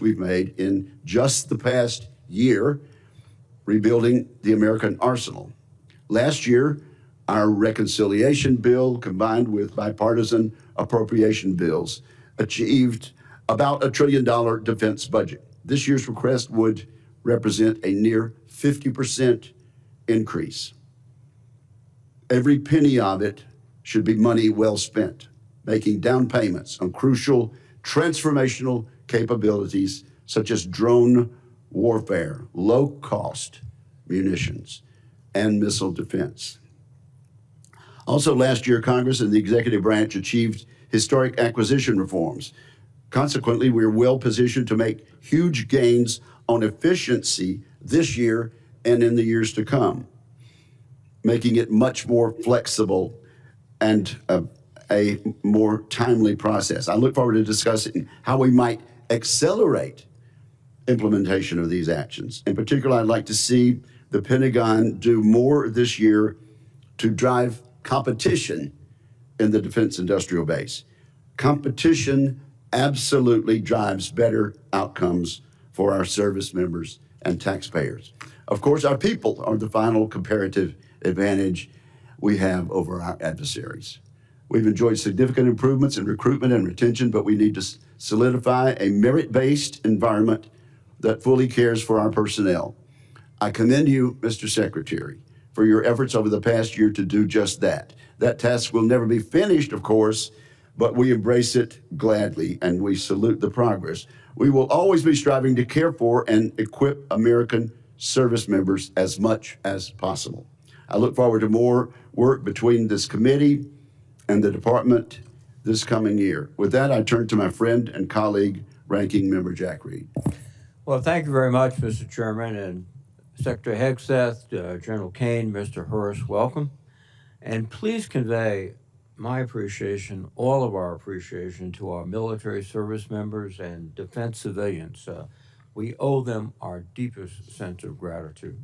we've made in just the past year rebuilding the American arsenal. Last year, our reconciliation bill, combined with bipartisan appropriation bills, achieved about $1 trillion defense budget. This year's request would represent a near 50% increase. Every penny of it should be money well spent, making down payments on crucial transformational capabilities such as drone warfare, low-cost munitions, and missile defense. Also last year, Congress and the executive branch achieved historic acquisition reforms. Consequently, we're well positioned to make huge gains on efficiency this year and in the years to come, making it much more flexible and a more timely process. I look forward to discussing how we might accelerate implementation of these actions. In particular, I'd like to see the Pentagon do more this year to drive competition in the defense industrial base. Competition absolutely drives better outcomes for our service members and taxpayers. Of course, our people are the final comparative advantage we have over our adversaries. We've enjoyed significant improvements in recruitment and retention, but we need to solidify a merit-based environment that fully cares for our personnel. I commend you, Mr. Secretary, for your efforts over the past year to do just that. That task will never be finished, of course, but we embrace it gladly and we salute the progress. We will always be striving to care for and equip American service members as much as possible. I look forward to more work between this committee and the department this coming year. With that, I turn to my friend and colleague, Ranking Member Jack Reed. Well, thank you very much, Mr. Chairman, and Secretary Hegseth, General Kaine, Mr. Hurst, welcome. And please convey my appreciation, all of our appreciation, to our military service members and defense civilians. We owe them our deepest sense of gratitude.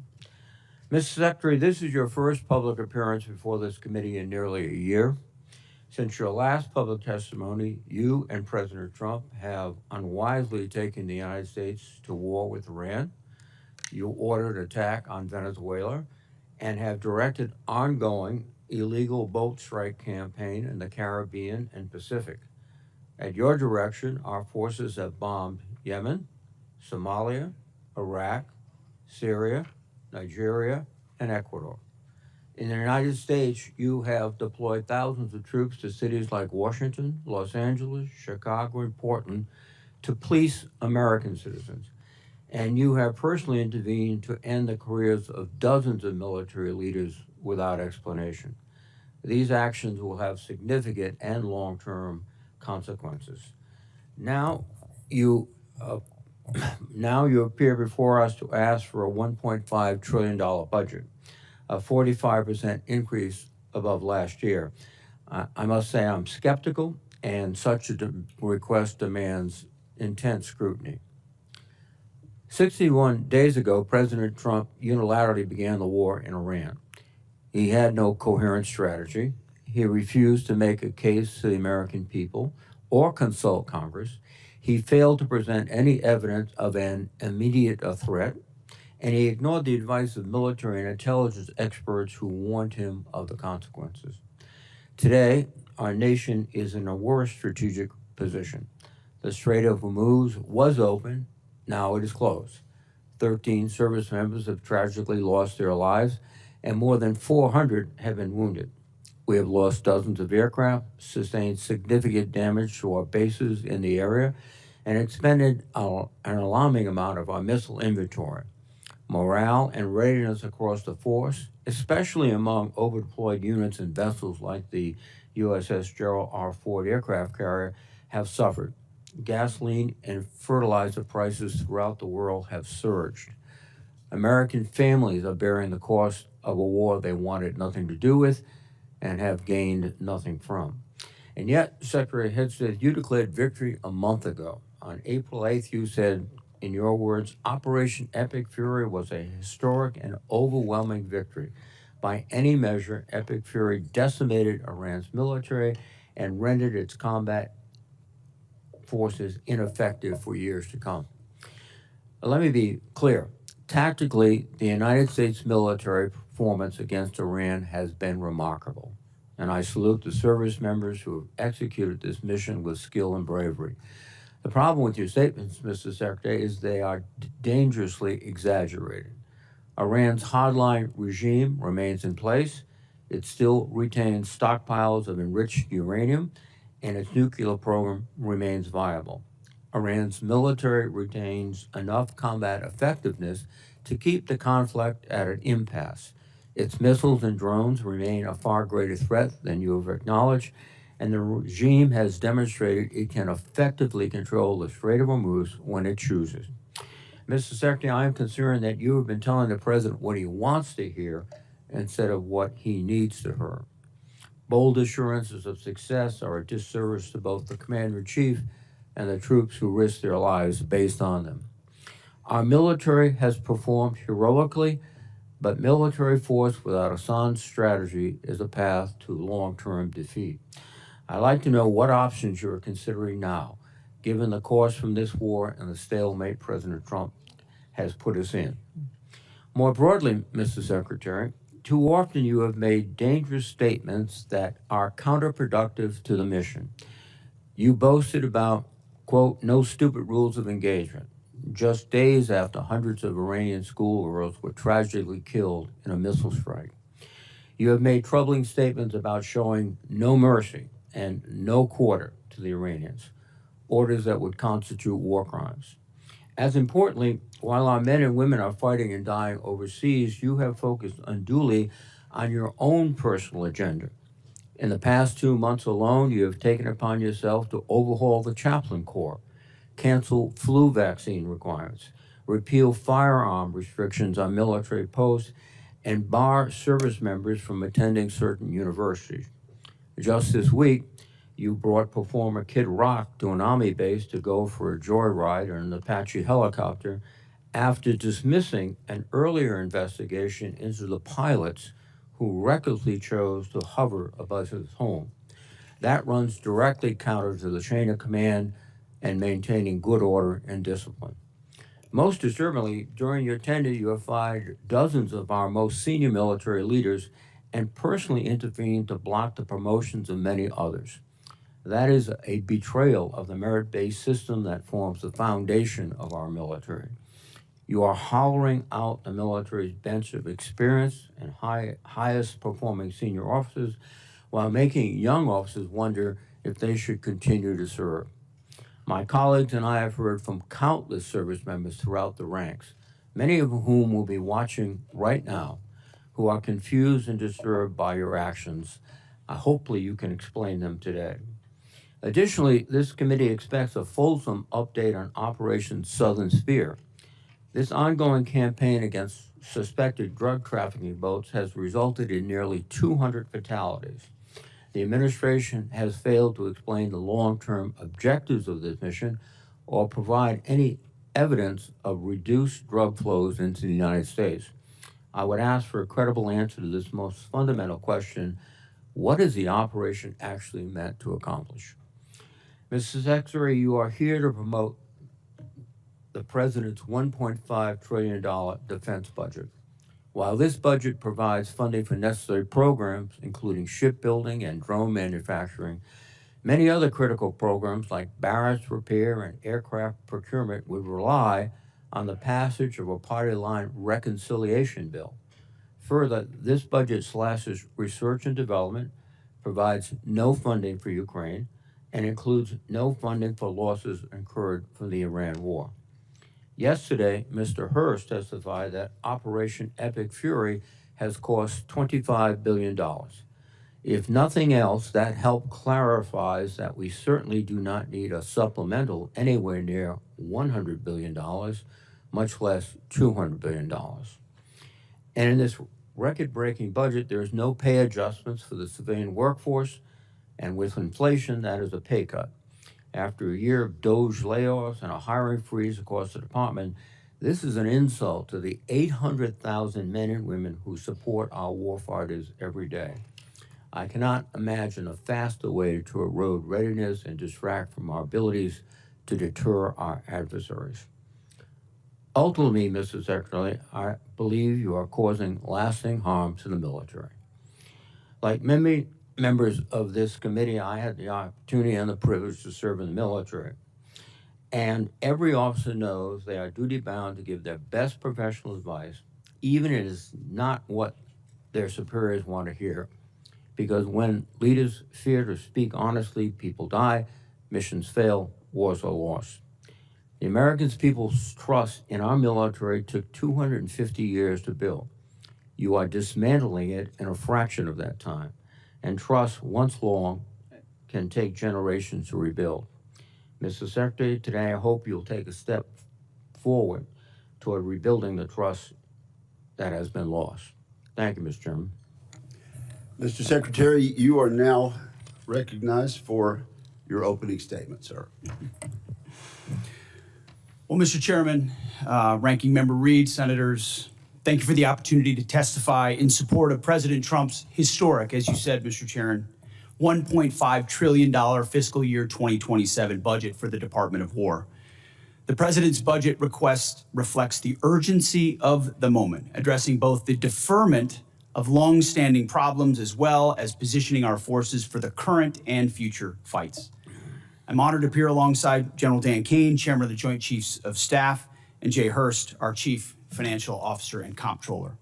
Mr. Secretary, this is your first public appearance before this committee in nearly a year. Since your last public testimony, you and President Trump have unwisely taken the United States to war with Iran. You ordered attack on Venezuela and have directed ongoing illegal boat strike campaign in the Caribbean and Pacific. At your direction, our forces have bombed Yemen, Somalia, Iraq, Syria, Nigeria, and Ecuador. In the United States, you have deployed thousands of troops to cities like Washington, Los Angeles, Chicago, and Portland to police American citizens. And you have personally intervened to end the careers of dozens of military leaders without explanation. These actions will have significant and long-term consequences. Now you appear before us to ask for a $1.5 trillion budget, a 45% increase above last year. I must say I'm skeptical, and such a request demands intense scrutiny. 61 days ago, President Trump unilaterally began the war in Iran. He had no coherent strategy. He refused to make a case to the American people or consult Congress. He failed to present any evidence of an immediate threat, and he ignored the advice of military and intelligence experts who warned him of the consequences. Today, our nation is in a worse strategic position. The Strait of Hormuz was open. Now it is closed. 13 service members have tragically lost their lives, and more than 400 have been wounded. We have lost dozens of aircraft, sustained significant damage to our bases in the area, and expended an alarming amount of our missile inventory. Morale and readiness across the force, especially among overdeployed units and vessels like the USS Gerald R. Ford aircraft carrier, have suffered. Gasoline and fertilizer prices throughout the world have surged. American families are bearing the cost of a war they wanted nothing to do with and have gained nothing from. And yet, Secretary Hegseth, you declared victory a month ago. On April 8th, you said, in your words, Operation Epic Fury was a historic and overwhelming victory. By any measure, Epic Fury decimated Iran's military and rendered its combat forces ineffective for years to come. Let me be clear. Tactically, the United States military performance against Iran has been remarkable, and I salute the service members who have executed this mission with skill and bravery. The problem with your statements, Mr. Secretary, is they are dangerously exaggerated. Iran's hardline regime remains in place. It still retains stockpiles of enriched uranium, and its nuclear program remains viable. Iran's military retains enough combat effectiveness to keep the conflict at an impasse. Its missiles and drones remain a far greater threat than you have acknowledged, and the regime has demonstrated it can effectively control the Strait of Hormuz when it chooses. Mr. Secretary, I am concerned that you have been telling the president what he wants to hear instead of what he needs to hear. Bold assurances of success are a disservice to both the commander-in-chief and the troops who risk their lives based on them. Our military has performed heroically, but military force without a sound strategy is a path to long-term defeat. I'd like to know what options you are considering now, given the course from this war and the stalemate President Trump has put us in. More broadly, Mr. Secretary, too often you have made dangerous statements that are counterproductive to the mission. You boasted about, quote, no stupid rules of engagement, just days after hundreds of Iranian schoolgirls were tragically killed in a missile strike. You have made troubling statements about showing no mercy and no quarter to the Iranians, orders that would constitute war crimes. As importantly, while our men and women are fighting and dying overseas, you have focused unduly on your own personal agenda. In the past 2 months alone, you have taken upon yourself to overhaul the chaplain corps, cancel flu vaccine requirements, repeal firearm restrictions on military posts, and bar service members from attending certain universities. Just this week, you brought performer Kid Rock to an Army base to go for a joyride in an Apache helicopter after dismissing an earlier investigation into the pilots who recklessly chose to hover above his home. That runs directly counter to the chain of command and maintaining good order and discipline. Most disturbingly, during your tenure, you have fired dozens of our most senior military leaders and personally intervened to block the promotions of many others. That is a betrayal of the merit-based system that forms the foundation of our military. You are hollowing out the military's bench of experienced and highest performing senior officers while making young officers wonder if they should continue to serve. My colleagues and I have heard from countless service members throughout the ranks, many of whom will be watching right now, who are confused and disturbed by your actions. Hopefully you can explain them today. Additionally, this committee expects a fulsome update on Operation Southern Spear. This ongoing campaign against suspected drug trafficking boats has resulted in nearly 200 fatalities. The administration has failed to explain the long-term objectives of this mission or provide any evidence of reduced drug flows into the United States. I would ask for a credible answer to this most fundamental question: what is the operation actually meant to accomplish? Mr. Secretary, you are here to promote the President's $1.5 trillion defense budget. While this budget provides funding for necessary programs, including shipbuilding and drone manufacturing, many other critical programs like barracks repair and aircraft procurement would rely on the passage of a party line reconciliation bill. Further, this budget slashes research and development, provides no funding for Ukraine, and includes no funding for losses incurred from the Iran war. Yesterday, Mr. Hurst testified that Operation Epic Fury has cost $25 billion. If nothing else, that help clarifies that we certainly do not need a supplemental anywhere near $100 billion, much less $200 billion. And in this record-breaking budget, there is no pay adjustments for the civilian workforce, and with inflation, that is a pay cut. After a year of Doge layoffs and a hiring freeze across the department, this is an insult to the 800,000 men and women who support our warfighters every day. I cannot imagine a faster way to erode readiness and distract from our abilities to deter our adversaries. Ultimately, Mr. Secretary, I believe you are causing lasting harm to the military. Like many members of this committee, I had the opportunity and the privilege to serve in the military. And every officer knows they are duty-bound to give their best professional advice, even if it is not what their superiors want to hear. Because when leaders fear to speak honestly, people die, missions fail, wars are lost. The American people's trust in our military took 250 years to build. You are dismantling it in a fraction of that time. And trust, once long, can take generations to rebuild. Mr. Secretary, today I hope you'll take a step forward toward rebuilding the trust that has been lost. Thank you, Mr. Chairman. Mr. Secretary, you are now recognized for your opening statement, sir. Well, Mr. Chairman, Ranking Member Reed, Senators, thank you for the opportunity to testify in support of President Trump's historic, as you said, Mr. Chairman, $1.5 trillion fiscal year 2027 budget for the Department of War. The President's budget request reflects the urgency of the moment, addressing both the deferment of long-standing problems as well as positioning our forces for the current and future fights. I'm honored to appear alongside General Dan Kaine, Chairman of the Joint Chiefs of Staff, and Jay Hurst, our Chief Financial Officer and Comptroller.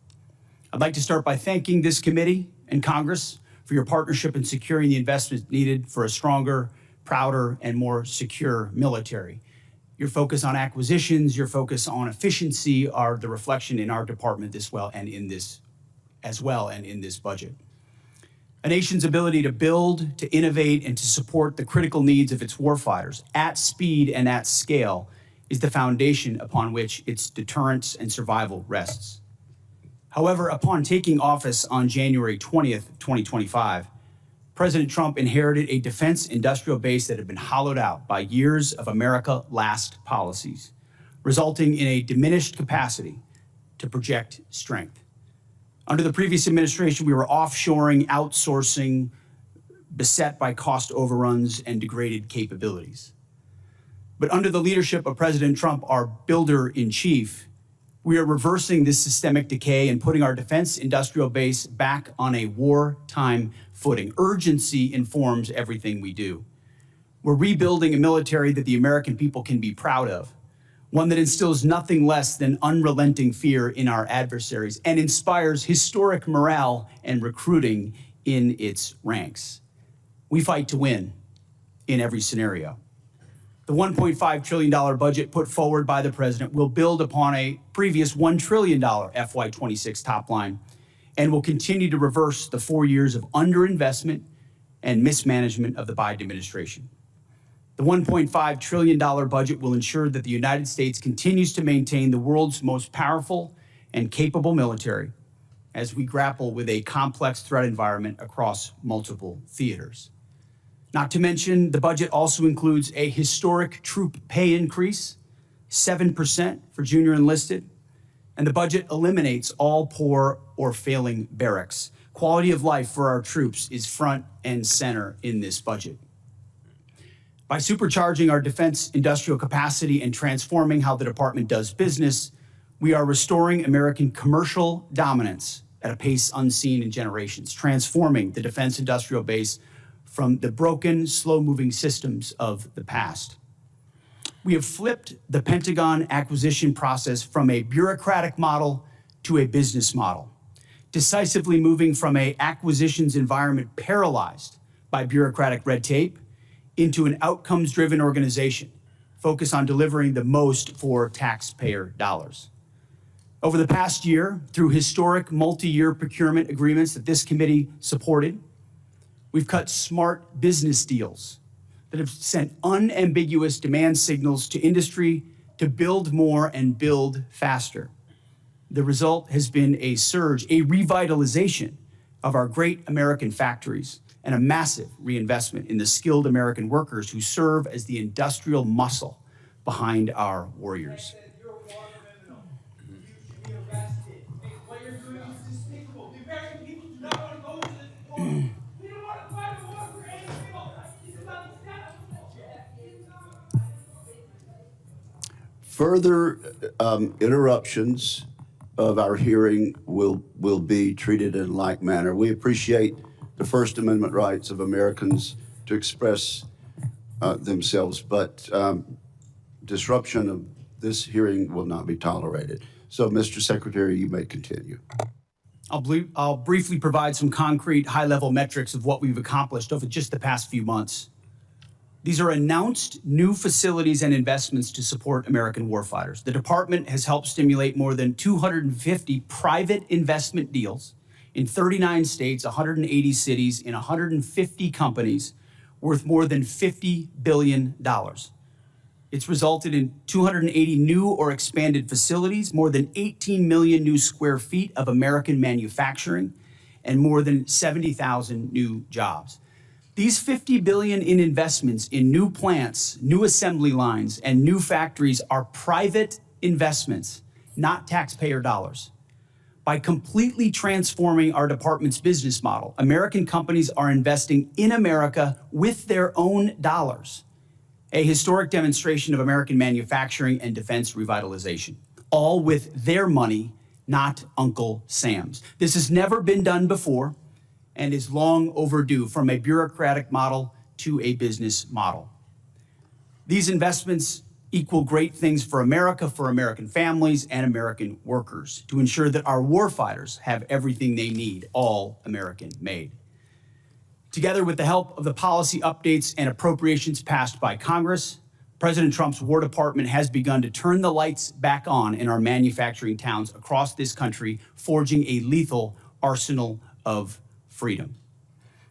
I'd like to start by thanking this committee and Congress for your partnership in securing the investments needed for a stronger, prouder, and more secure military. Your focus on acquisitions, your focus on efficiency are the reflection in our department as well and in this budget. A nation's ability to build, to innovate, and to support the critical needs of its warfighters at speed and at scale is the foundation upon which its deterrence and survival rests. However, upon taking office on January 20th, 2025, President Trump inherited a defense industrial base that had been hollowed out by years of America Last policies, resulting in a diminished capacity to project strength. Under the previous administration, we were offshoring, outsourcing, beset by cost overruns and degraded capabilities. But under the leadership of President Trump, our builder-in-chief, we are reversing this systemic decay and putting our defense industrial base back on a wartime footing. Urgency informs everything we do. We're rebuilding a military that the American people can be proud of, one that instills nothing less than unrelenting fear in our adversaries and inspires historic morale and recruiting in its ranks. We fight to win in every scenario. The $1.5 trillion budget put forward by the president will build upon a previous $1 trillion FY26 top line and will continue to reverse the 4 years of underinvestment and mismanagement of the Biden administration. The $1.5 trillion budget will ensure that the United States continues to maintain the world's most powerful and capable military as we grapple with a complex threat environment across multiple theaters. Not to mention, the budget also includes a historic troop pay increase, 7% for junior enlisted, and the budget eliminates all poor or failing barracks. Quality of life for our troops is front and center in this budget. By supercharging our defense industrial capacity and transforming how the department does business, we are restoring American commercial dominance at a pace unseen in generations, transforming the defense industrial base from the broken, slow-moving systems of the past. We have flipped the Pentagon acquisition process from a bureaucratic model to a business model, decisively moving from an acquisitions environment paralyzed by bureaucratic red tape into an outcomes-driven organization focused on delivering the most for taxpayer dollars. Over the past year, through historic multi-year procurement agreements that this committee supported, we've cut smart business deals that have sent unambiguous demand signals to industry to build more and build faster. The result has been a surge, a revitalization of our great American factories and a massive reinvestment in the skilled American workers who serve as the industrial muscle behind our warriors. You're a war criminal. You should be arrested. What you're doing is despicable. The American people do not want to go to this war. We don't want to fight a war for any people. This is about the status quo. Further interruptions of our hearing will be treated in like manner. We appreciate the First Amendment rights of Americans to express themselves, but disruption of this hearing will not be tolerated. So, Mr. Secretary, you may continue. I'll briefly provide some concrete high-level metrics of what we've accomplished over just the past few months. These are announced new facilities and investments to support American warfighters. The department has helped stimulate more than 250 private investment deals in 39 states, 180 cities, in 150 companies worth more than $50 billion. It's resulted in 280 new or expanded facilities, more than 18 million new square feet of American manufacturing, and more than 70,000 new jobs. These $50 billion in investments in new plants, new assembly lines, and new factories are private investments, not taxpayer dollars. By completely transforming our department's business model, American companies are investing in America with their own dollars. A historic demonstration of American manufacturing and defense revitalization, all with their money, not Uncle Sam's. This has never been done before and is long overdue, from a bureaucratic model to a business model. These investments equal great things for America, for American families and American workers, to ensure that our warfighters have everything they need, all American made. Together with the help of the policy updates and appropriations passed by Congress, President Trump's War Department has begun to turn the lights back on in our manufacturing towns across this country, forging a lethal arsenal of freedom.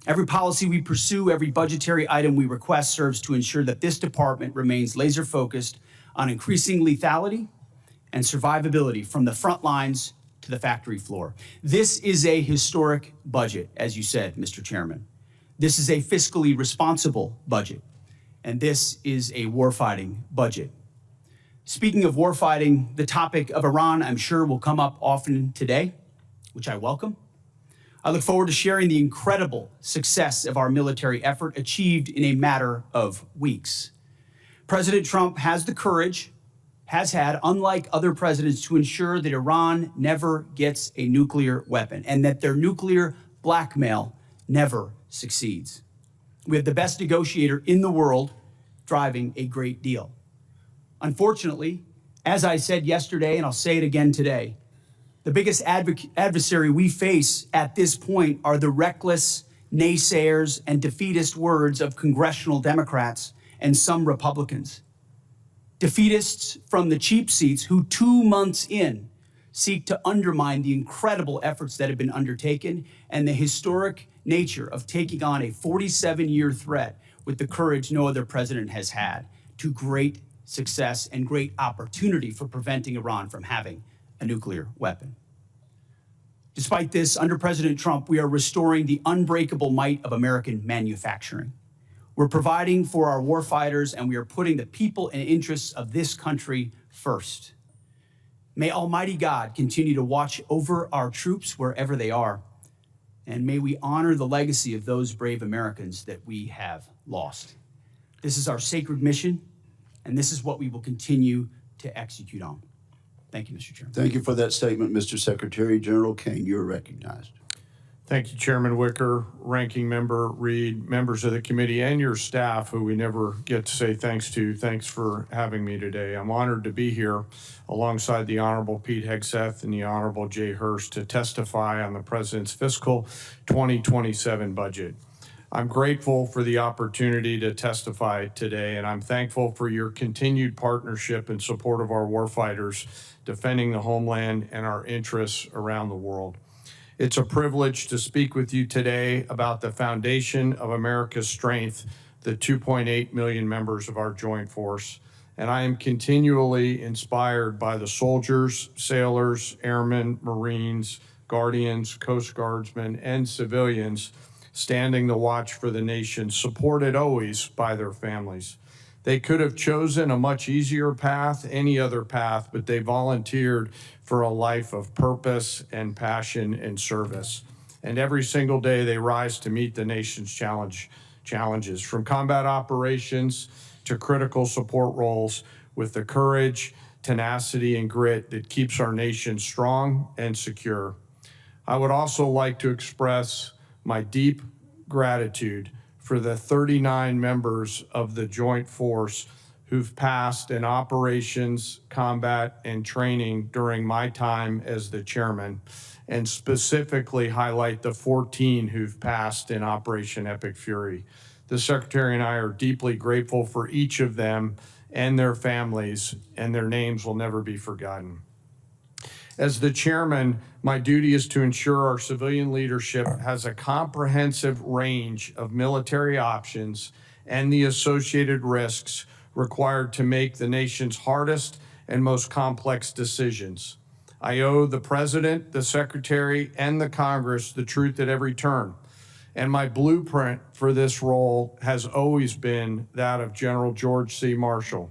Every policy we pursue, every budgetary item we request serves to ensure that this department remains laser focused on increasing lethality and survivability from the front lines to the factory floor. This is a historic budget, as you said, Mr. Chairman. This is a fiscally responsible budget, and this is a warfighting budget. Speaking of warfighting, the topic of Iran, I'm sure, will come up often today, which I welcome. I look forward to sharing the incredible success of our military effort achieved in a matter of weeks. President Trump has the courage, has had, unlike other presidents, to ensure that Iran never gets a nuclear weapon and that their nuclear blackmail never succeeds. We have the best negotiator in the world driving a great deal. Unfortunately, as I said yesterday, and I'll say it again today, the biggest adversary we face at this point are the reckless naysayers and defeatist words of congressional Democrats and some Republicans. Defeatists from the cheap seats who 2 months in seek to undermine the incredible efforts that have been undertaken and the historic nature of taking on a 47-year threat with the courage no other president has had, to great success and great opportunity for preventing Iran from having a nuclear weapon. Despite this, under President Trump, we are restoring the unbreakable might of American manufacturing. We're providing for our warfighters, and we are putting the people and interests of this country first. May Almighty God continue to watch over our troops wherever they are, and may we honor the legacy of those brave Americans that we have lost. This is our sacred mission, and this is what we will continue to execute on. Thank you, Mr. Chairman. Thank you for that statement, Mr. Secretary. General Kaine, you're recognized. Thank you, Chairman Wicker, Ranking Member Reed, members of the committee, and your staff, who we never get to say thanks to. Thanks for having me today. I'm honored to be here alongside the Honorable Pete Hegseth and the Honorable Jay Hurst to testify on the President's fiscal 2027 budget. I'm grateful for the opportunity to testify today, and I'm thankful for your continued partnership and support of our warfighters, defending the homeland and our interests around the world. It's a privilege to speak with you today about the foundation of America's strength, the 2.8 million members of our joint force. And I am continually inspired by the soldiers, sailors, airmen, Marines, Guardians, Coast Guardsmen, and civilians standing the watch for the nation, supported always by their families. They could have chosen a much easier path, any other path, but they volunteered for a life of purpose and passion and service. And every single day they rise to meet the nation's challenges, from combat operations to critical support roles, with the courage, tenacity, and grit that keeps our nation strong and secure. I would also like to express my deep gratitude for the 39 members of the Joint Force who've passed in operations, combat, and training during my time as the chairman, and specifically highlight the 14 who've passed in Operation Epic Fury. The Secretary and I are deeply grateful for each of them and their families, and their names will never be forgotten. As the chairman, my duty is to ensure our civilian leadership has a comprehensive range of military options and the associated risks required to make the nation's hardest and most complex decisions. I owe the President, the Secretary, and the Congress the truth at every turn. And my blueprint for this role has always been that of General George C. Marshall.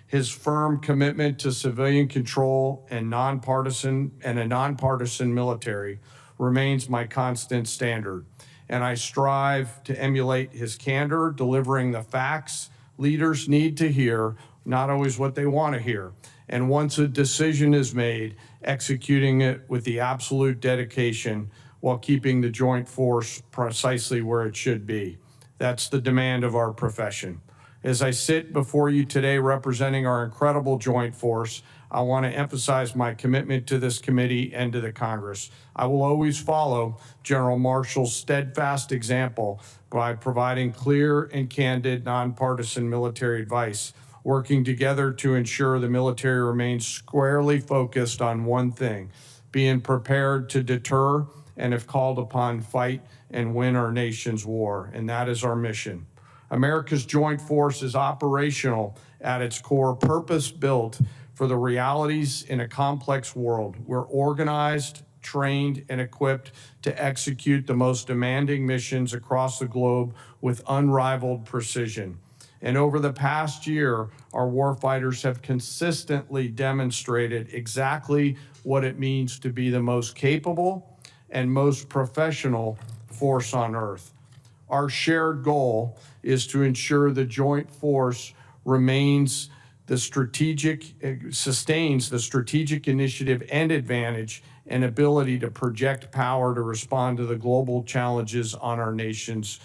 His firm commitment to civilian control and a nonpartisan military remains my constant standard. And I strive to emulate his candor, delivering the facts leaders need to hear, not always what they want to hear. And once a decision is made, executing it with the absolute dedication while keeping the Joint Force precisely where it should be. That's the demand of our profession. As I sit before you today representing our incredible Joint Force, I want to emphasize my commitment to this committee and to the Congress. I will always follow General Marshall's steadfast example by providing clear and candid nonpartisan military advice, working together to ensure the military remains squarely focused on one thing, being prepared to deter and, if called upon, fight and win our nation's war. And that is our mission. America's Joint Force is operational at its core, purpose-built for the realities in a complex world. We're organized, trained, and equipped to execute the most demanding missions across the globe with unrivaled precision. And over the past year, our warfighters have consistently demonstrated exactly what it means to be the most capable and most professional force on earth. Our shared goal is to ensure the Joint Force sustains the strategic initiative and advantage and ability to project power to respond to the global challenges on our nation's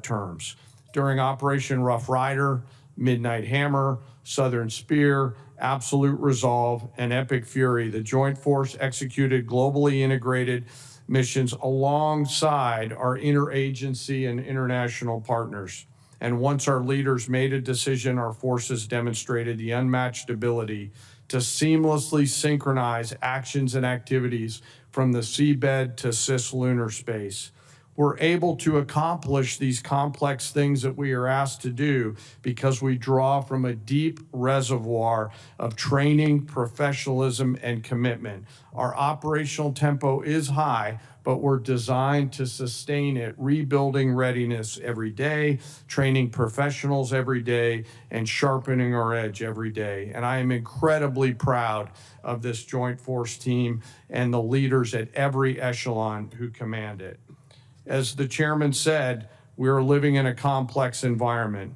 terms. During Operation Rough Rider, Midnight Hammer, Southern Spear, Absolute Resolve, and Epic Fury, the Joint Force executed globally integrated missions alongside our interagency and international partners. And once our leaders made a decision, our forces demonstrated the unmatched ability to seamlessly synchronize actions and activities from the seabed to cislunar space. We're able to accomplish these complex things that we are asked to do because we draw from a deep reservoir of training, professionalism, and commitment. Our operational tempo is high, but we're designed to sustain it, rebuilding readiness every day, training professionals every day, and sharpening our edge every day. And I am incredibly proud of this Joint Force team and the leaders at every echelon who command it. As the chairman said, we are living in a complex environment.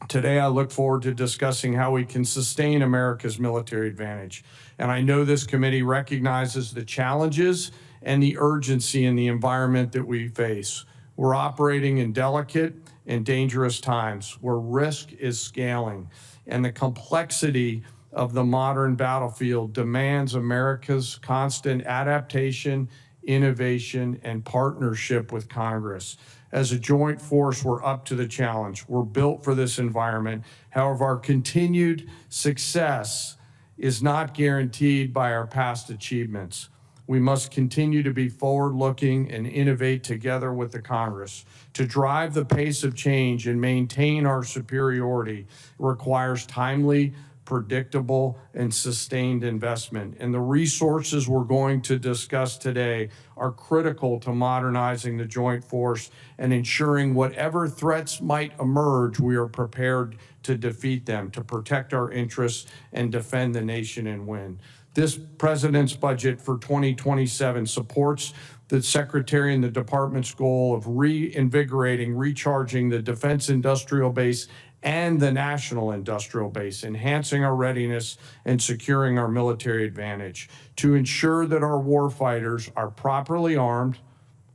Today, I look forward to discussing how we can sustain America's military advantage. And I know this committee recognizes the challenges and the urgency in the environment that we face. We're operating in delicate and dangerous times where risk is scaling, and the complexity of the modern battlefield demands America's constant adaptation, innovation, and partnership with Congress. As a joint force, we're up to the challenge. We're built for this environment. However, our continued success is not guaranteed by our past achievements. We must continue to be forward-looking and innovate together with the Congress. To drive the pace of change and maintain our superiority requires timely, predictable, and sustained investment. And the resources we're going to discuss today are critical to modernizing the joint force and ensuring whatever threats might emerge, we are prepared to defeat them, to protect our interests and defend the nation and win. This president's budget for 2027 supports the Secretary and the Department's goal of reinvigorating, recharging the defense industrial base and the national industrial base, enhancing our readiness and securing our military advantage to ensure that our warfighters are properly armed,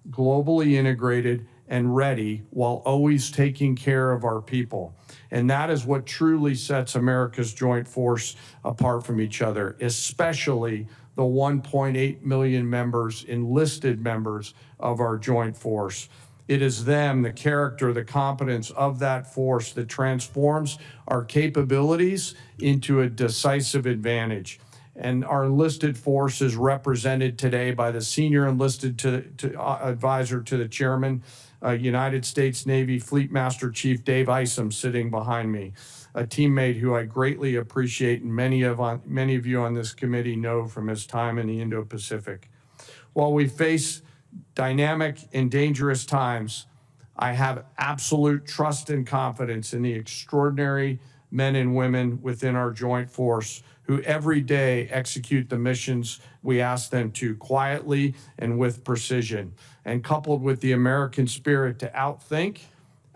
globally integrated, and ready while always taking care of our people. And that is what truly sets America's joint force apart from each other, especially the 1.8 million members, enlisted members of our joint force. It is them, the character, the competence of that force that transforms our capabilities into a decisive advantage. And our enlisted force is represented today by the senior enlisted advisor to the chairman, United States Navy Fleet Master Chief Dave Isom, sitting behind me, a teammate who I greatly appreciate and many of you on this committee know from his time in the Indo-Pacific. While we face dynamic and dangerous times, I have absolute trust and confidence in the extraordinary men and women within our joint force who every day execute the missions we ask them to quietly and with precision. And coupled with the American spirit to outthink,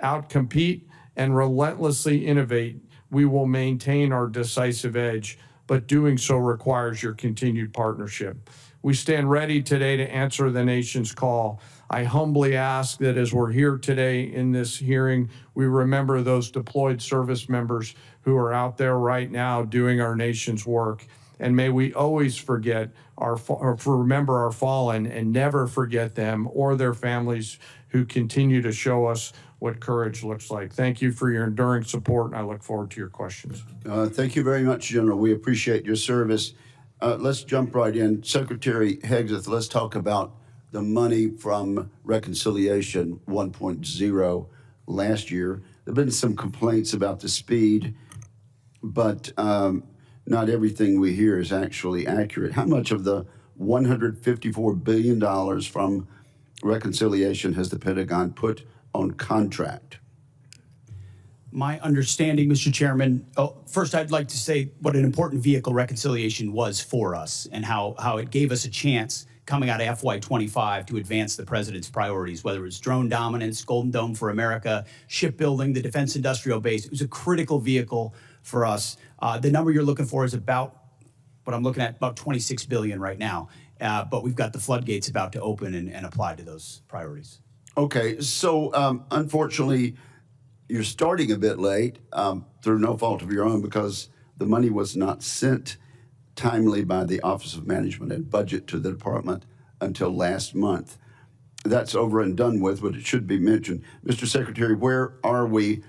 outcompete, and relentlessly innovate, we will maintain our decisive edge, but doing so requires your continued partnership. We stand ready today to answer the nation's call. I humbly ask that as we're here today in this hearing, we remember those deployed service members who are out there right now doing our nation's work. And may we always remember our fallen and never forget them or their families who continue to show us what courage looks like. Thank you for your enduring support, and I look forward to your questions. Thank you very much, General. We appreciate your service. Let's jump right in. Secretary Hegseth, let's talk about the money from Reconciliation 1.0 last year. There have been some complaints about the speed, but not everything we hear is actually accurate. How much of the $154 billion from Reconciliation has the Pentagon put on contract? My understanding, Mr. Chairman, first I'd like to say what an important vehicle Reconciliation was for us and how it gave us a chance coming out of FY25 to advance the president's priorities, whether it's drone dominance, Golden Dome for America, shipbuilding, the defense industrial base. It was a critical vehicle for us. The number you're looking for is about, what I'm looking at, about $26 billion right now. But we've got the floodgates about to open and apply to those priorities. Okay, so unfortunately, you're starting a bit late through no fault of your own because the money was not sent timely by the Office of Management and Budget to the department until last month. That's over and done with, but it should be mentioned. Mr. Secretary, where are we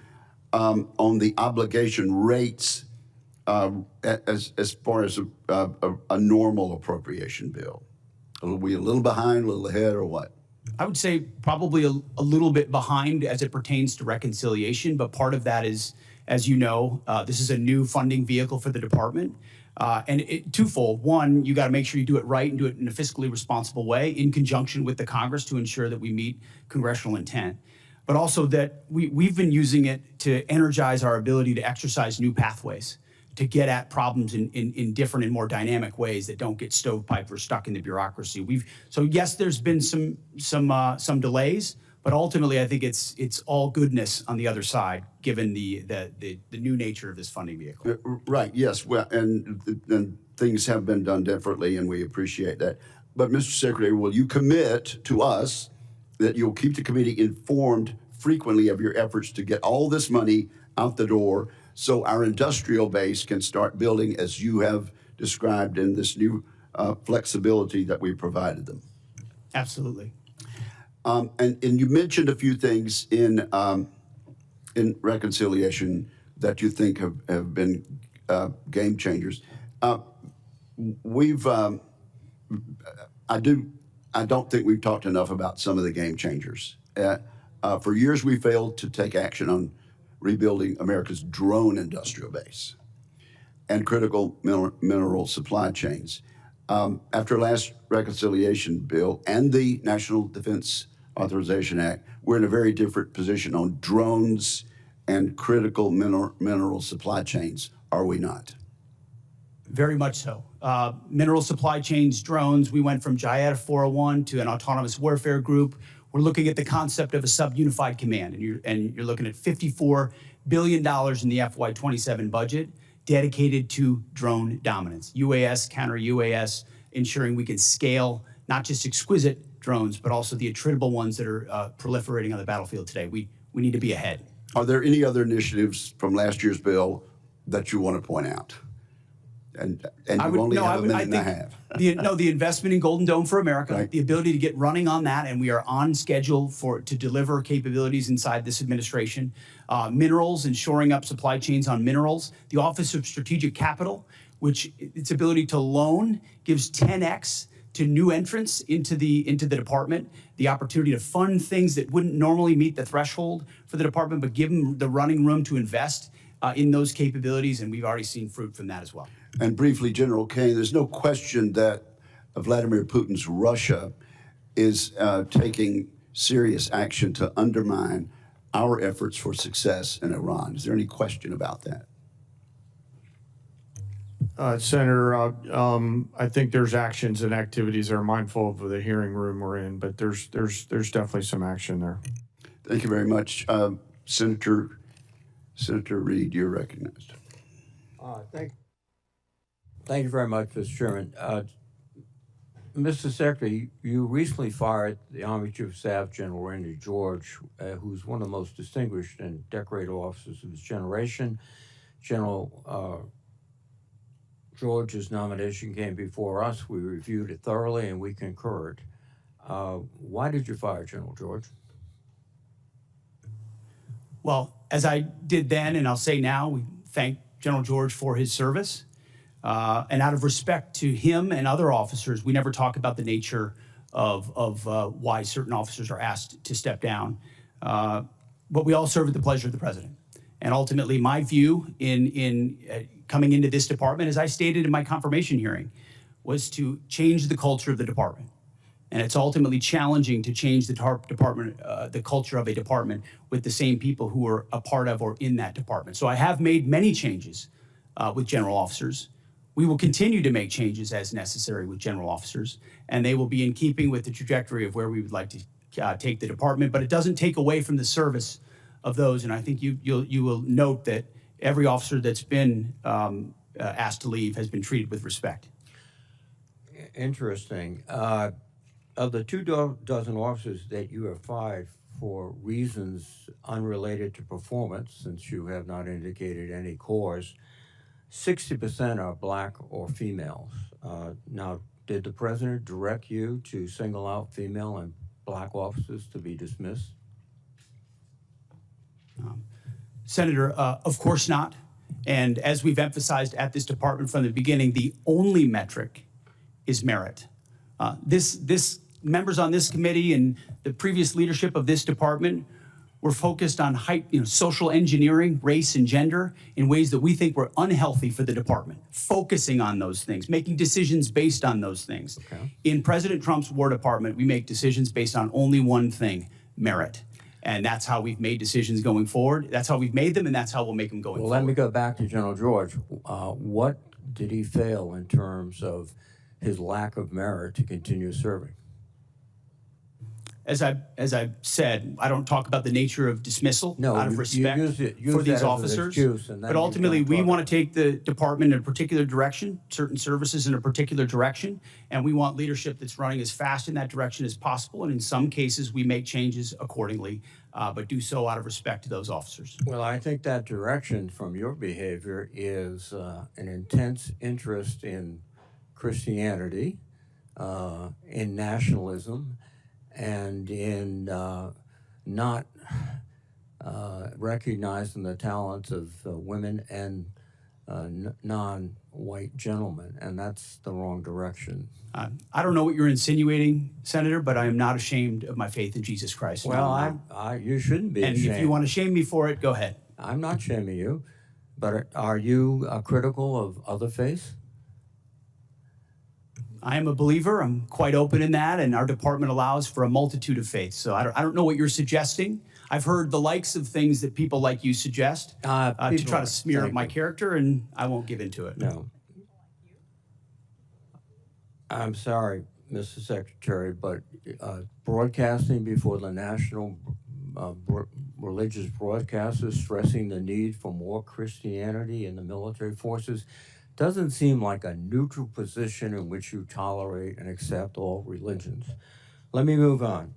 on the obligation rates as far as a normal appropriation bill? Are we a little behind, a little ahead, or what? I would say probably a little bit behind as it pertains to Reconciliation, but part of that is, as you know, this is a new funding vehicle for the department. And twofold. One, you got to make sure you do it right and do it in a fiscally responsible way in conjunction with the Congress to ensure that we meet congressional intent. But also that we've been using it to energize our ability to exercise new pathways, to get at problems in different and more dynamic ways that don't get stovepiped or stuck in the bureaucracy. So yes, there's been some delays, but ultimately I think it's all goodness on the other side, given the new nature of this funding vehicle. Right. Yes. Well, and things have been done differently, and we appreciate that. But Mr. Secretary, will you commit to us that you'll keep the committee informed frequently of your efforts to get all this money out the door, so our industrial base can start building as you have described in this new flexibility that we provided them? Absolutely. And you mentioned a few things in Reconciliation that you think have been game changers. I don't think we've talked enough about some of the game changers. For years, we failed to take action on rebuilding America's drone industrial base and critical mineral supply chains. After last Reconciliation bill and the National Defense Authorization Act, we're in a very different position on drones and critical mineral supply chains, are we not? Very much so. Mineral supply chains, drones, we went from JIATA 401 to an autonomous warfare group. We're looking at the concept of a sub-unified command, and you're looking at 54 billion in the FY27 budget dedicated to drone dominance, UAS, counter-UAS, ensuring we can scale not just exquisite drones, but also the attritable ones that are proliferating on the battlefield today. We need to be ahead. Are there any other initiatives from last year's bill that you want to point out? And you only have a minute and a half. The investment in Golden Dome for America, Right. the ability to get running on that, and we are on schedule to deliver capabilities inside this administration. Minerals and shoring up supply chains on minerals. The Office of Strategic Capital, which its ability to loan gives 10x to new entrants into the department, the opportunity to fund things that wouldn't normally meet the threshold for the department, but give them the running room to invest in those capabilities, and we've already seen fruit from that as well. And briefly, General Kaine, there's no question that Vladimir Putin's Russia is taking serious action to undermine our efforts for success in Iran. Is there any question about that? Senator, I think there's actions and activities that are mindful of the hearing room we're in, but there's definitely some action there. Thank you very much. Senator Reid, you're recognized. Thank you very much, Mr. Chairman. Mr. Secretary, you recently fired the Army Chief of Staff, General Randy George, who's one of the most distinguished and decorated officers of his generation. General George's nomination came before us. We reviewed it thoroughly, and we concurred. Why did you fire General George? Well, as I did then, and I'll say now, we thank General George for his service. And out of respect to him and other officers, we never talk about the nature of why certain officers are asked to step down. But we all serve at the pleasure of the president. And ultimately, my view in coming into this department, as I stated in my confirmation hearing, was to change the culture of the department. And it's ultimately challenging to change the department, the culture of a department with the same people who are a part of or in that department. So I have made many changes with general officers. We will continue to make changes as necessary with general officers, and they will be in keeping with the trajectory of where we would like to take the department. But it doesn't take away from the service of those. And I think you will note that every officer that's been asked to leave has been treated with respect. Interesting. Of the 24 officers that you have fired for reasons unrelated to performance, since you have not indicated any cause, 60% are black or females. Now, did the president direct you to single out female and black officers to be dismissed? Senator, of course not. And as we've emphasized at this department from the beginning, the only metric is merit. Members on this committee and the previous leadership of this department were focused on social engineering, race and gender in ways that we think were unhealthy for the department, focusing on those things, making decisions based on those things. Okay. In President Trump's War Department, we make decisions based on only one thing, merit. And that's how we've made decisions going forward. That's how we've made them, and that's how we'll make them going forward. Well, let me go back to General George. What did he fail in terms of his lack of merit to continue serving? As I've said, I don't talk about the nature of dismissal out of respect for these officers. But ultimately, we want to take the department in a particular direction, certain services in a particular direction, and we want leadership that's running as fast in that direction as possible. And in some cases, we make changes accordingly, but do so out of respect to those officers. Well, I think that direction from your behavior is an intense interest in Christianity, in nationalism, and in not recognizing the talents of women and non-white gentlemen, and that's the wrong direction. I don't know what you're insinuating, Senator, but I am not ashamed of my faith in Jesus Christ. Well, you shouldn't be ashamed. And if you want to shame me for it, go ahead. I'm not shaming you, but are you critical of other faiths? I am a believer. I'm quite open in that, and our department allows for a multitude of faiths. So I don't know what you're suggesting. I've heard the likes of things that people like you suggest to try to smear my character, and I won't give into it. No. I'm sorry, Mr. Secretary, but broadcasting before the national religious broadcasters stressing the need for more Christianity in the military forces doesn't seem like a neutral position in which you tolerate and accept all religions. Let me move on.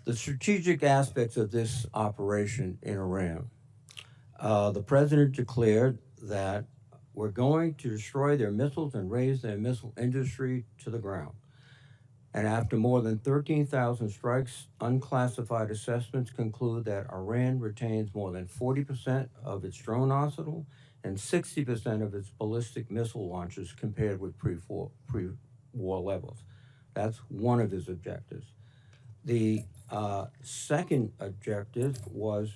The strategic aspects of this operation in Iran. The president declared that we're going to destroy their missiles and raise their missile industry to the ground. And after more than 13,000 strikes, unclassified assessments conclude that Iran retains more than 40% of its drone arsenal and 60% of its ballistic missile launches compared with pre-war levels. That's one of his objectives. The second objective was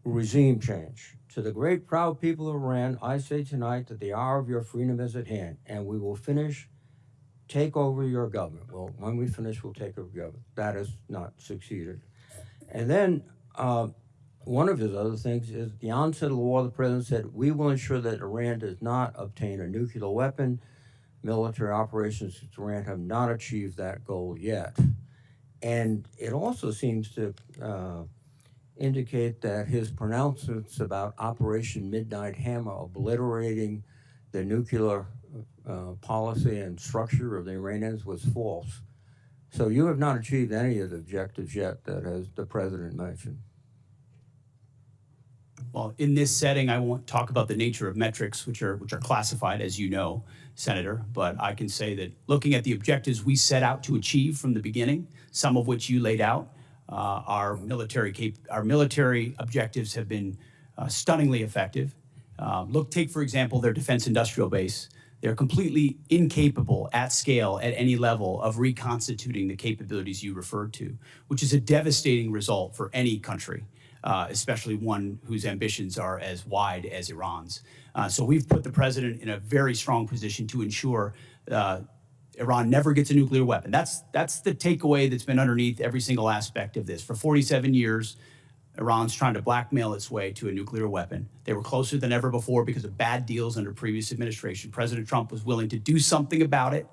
regime change. To the great proud people of Iran, I say tonight that the hour of your freedom is at hand, and we will take over your government. Well, when we finish, we'll take over government. That has not succeeded. And then one of his other things is the onset of the war, the president said, we will ensure that Iran does not obtain a nuclear weapon. Military operations in Iran have not achieved that goal yet. And it also seems to indicate that his pronouncements about Operation Midnight Hammer obliterating the nuclear policy and structure of the Iranians was false. So you have not achieved any of the objectives yet that has the president mentioned. Well, in this setting, I won't talk about the nature of metrics, which are classified, as you know, Senator, but I can say that looking at the objectives we set out to achieve from the beginning, some of which you laid out, our military objectives have been stunningly effective. Take, for example, their defense industrial base. They're completely incapable at scale at any level of reconstituting the capabilities you referred to, which is a devastating result for any country, especially one whose ambitions are as wide as Iran's. So we've put the president in a very strong position to ensure Iran never gets a nuclear weapon. That's the takeaway that's been underneath every single aspect of this. For 47 years, Iran's trying to blackmail its way to a nuclear weapon. They were closer than ever before because of bad deals under previous administration. President Trump was willing to do something about it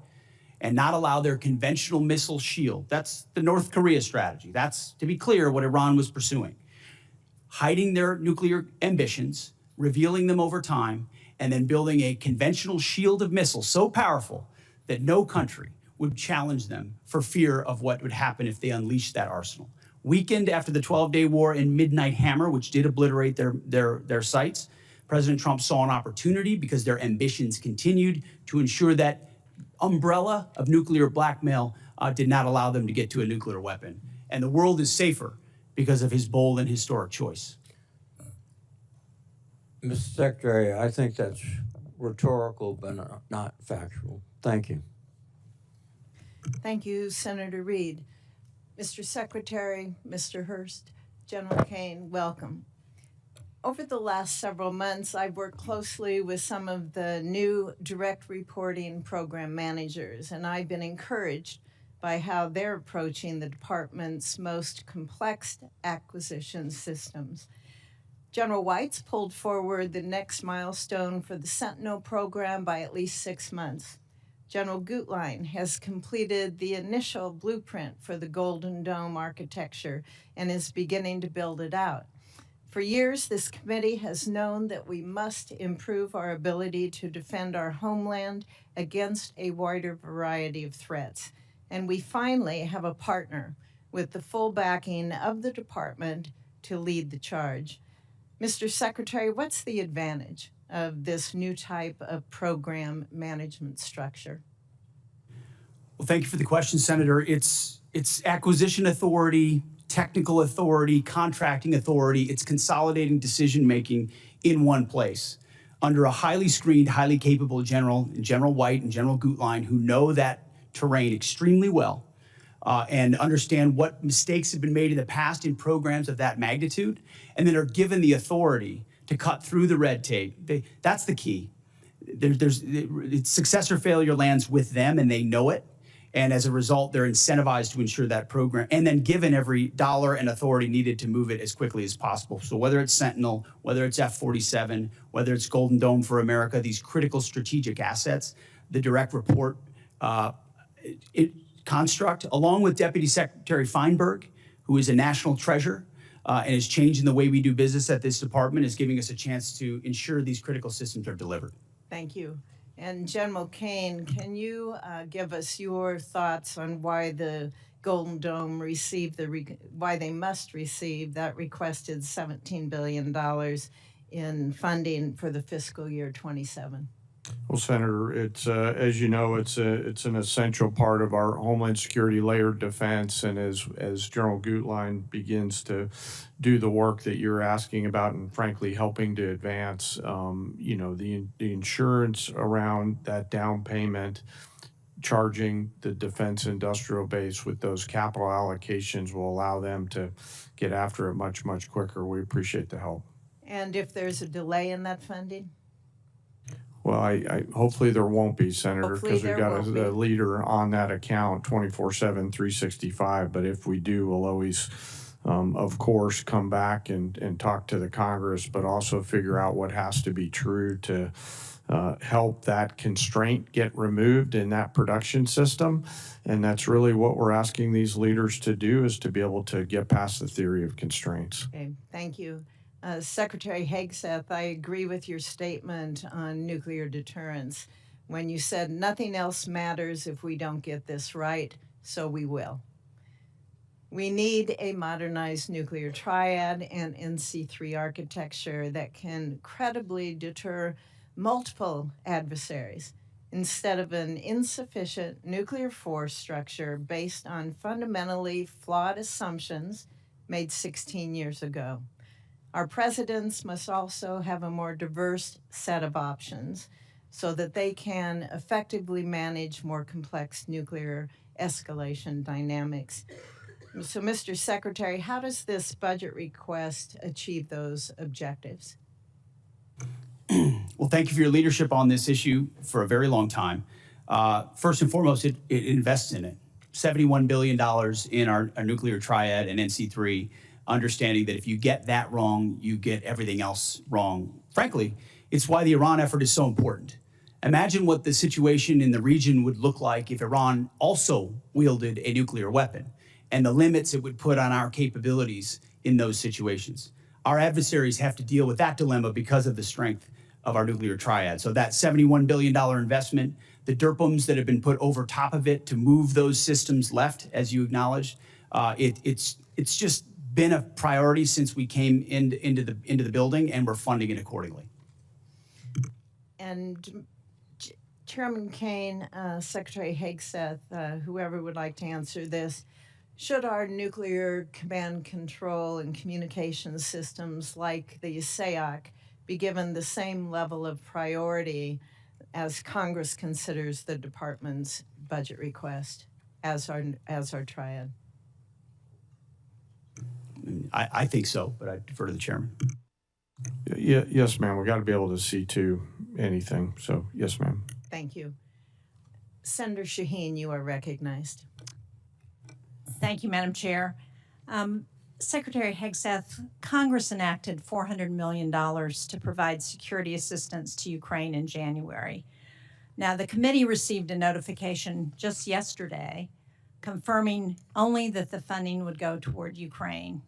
and not allow their conventional missile shield. That's the North Korea strategy. That's, to be clear, what Iran was pursuing. Hiding their nuclear ambitions, revealing them over time, and then building a conventional shield of missiles so powerful that no country would challenge them for fear of what would happen if they unleashed that arsenal. Weakened after the 12-day war in Midnight Hammer, which did obliterate their sites, President Trump saw an opportunity because their ambitions continued to ensure that umbrella of nuclear blackmail did not allow them to get to a nuclear weapon. And the world is safer because of his bold and historic choice. Mr. Secretary, I think that's rhetorical but not factual. Thank you. Thank you, Senator Reid. Mr. Secretary, Mr. Hurst, General Kaine, welcome. Over the last several months, I've worked closely with some of the new direct reporting program managers, and I've been encouraged by how they're approaching the department's most complex acquisition systems. General White's pulled forward the next milestone for the Sentinel program by at least 6 months. General Gutlein has completed the initial blueprint for the Golden Dome architecture and is beginning to build it out. For years, this committee has known that we must improve our ability to defend our homeland against a wider variety of threats. And we finally have a partner with the full backing of the department to lead the charge. Mr. Secretary, what's the advantage of this new type of program management structure? Well, thank you for the question, Senator. It's acquisition authority, technical authority, contracting authority. It's consolidating decision-making in one place under a highly screened, highly capable General White and General Gutlein, who know that terrain extremely well and understand what mistakes have been made in the past in programs of that magnitude, and then are given the authority to cut through the red tape. That's the key. Success or failure lands with them, and they know it. And as a result, they're incentivized to ensure that program, and then given every dollar and authority needed to move it as quickly as possible. So whether it's Sentinel, whether it's F-47, whether it's Golden Dome for America, these critical strategic assets, the direct report construct, along with Deputy Secretary Feinberg, who is a national treasure and is changing the way we do business at this department, is giving us a chance to ensure these critical systems are delivered. Thank you. And General Kaine, can you give us your thoughts on why the Golden Dome received why they must receive that requested $17 billion in funding for the fiscal year 27? Well, Senator, it's as you know, it's an essential part of our Homeland Security layered defense, and as General Gutlein begins to do the work that you're asking about, and frankly helping to advance, you know, the insurance around that down payment, charging the defense industrial base with those capital allocations will allow them to get after it much quicker. We appreciate the help. And if there's a delay in that funding? Well, I hopefully there won't be, Senator, because we've got a leader on that account 24/7, 365. But if we do, we'll always, of course, come back and talk to the Congress, but also figure out what has to be true to help that constraint get removed in that production system. And that's really what we're asking these leaders to do, is to be able to get past the theory of constraints. Okay, thank you. Secretary Hegseth, I agree with your statement on nuclear deterrence when you said nothing else matters if we don't get this right, so we will. We need a modernized nuclear triad and NC3 architecture that can credibly deter multiple adversaries instead of an insufficient nuclear force structure based on fundamentally flawed assumptions made 16 years ago. Our presidents must also have a more diverse set of options so that they can effectively manage more complex nuclear escalation dynamics. So, Mr. Secretary, how does this budget request achieve those objectives? Well, thank you for your leadership on this issue for a very long time. First and foremost, it invests in it. $71 billion in our nuclear triad and NC3, understanding that if you get that wrong, you get everything else wrong. Frankly, it's why the Iran effort is so important. Imagine what the situation in the region would look like if Iran also wielded a nuclear weapon, and the limits it would put on our capabilities in those situations. Our adversaries have to deal with that dilemma because of the strength of our nuclear triad. So that $71 billion investment, the DIRPMs that have been put over top of it to move those systems left, as you acknowledged, it's just been a priority since we came into the building, and we're funding it accordingly. And Chairman Kaine, Secretary Hegseth, whoever would like to answer this, should our nuclear command control and communication systems like the SAOC be given the same level of priority as Congress considers the department's budget request as our triad? I think so, but I defer to the chairman. Yeah, yes, ma'am. We got to be able to see to anything. So, yes, ma'am. Thank you. Senator Shaheen, you are recognized. Thank you, Madam Chair. Secretary Hegseth, Congress enacted $400 million to provide security assistance to Ukraine in January. Now, the committee received a notification just yesterday confirming only that the funding would go toward Ukraine.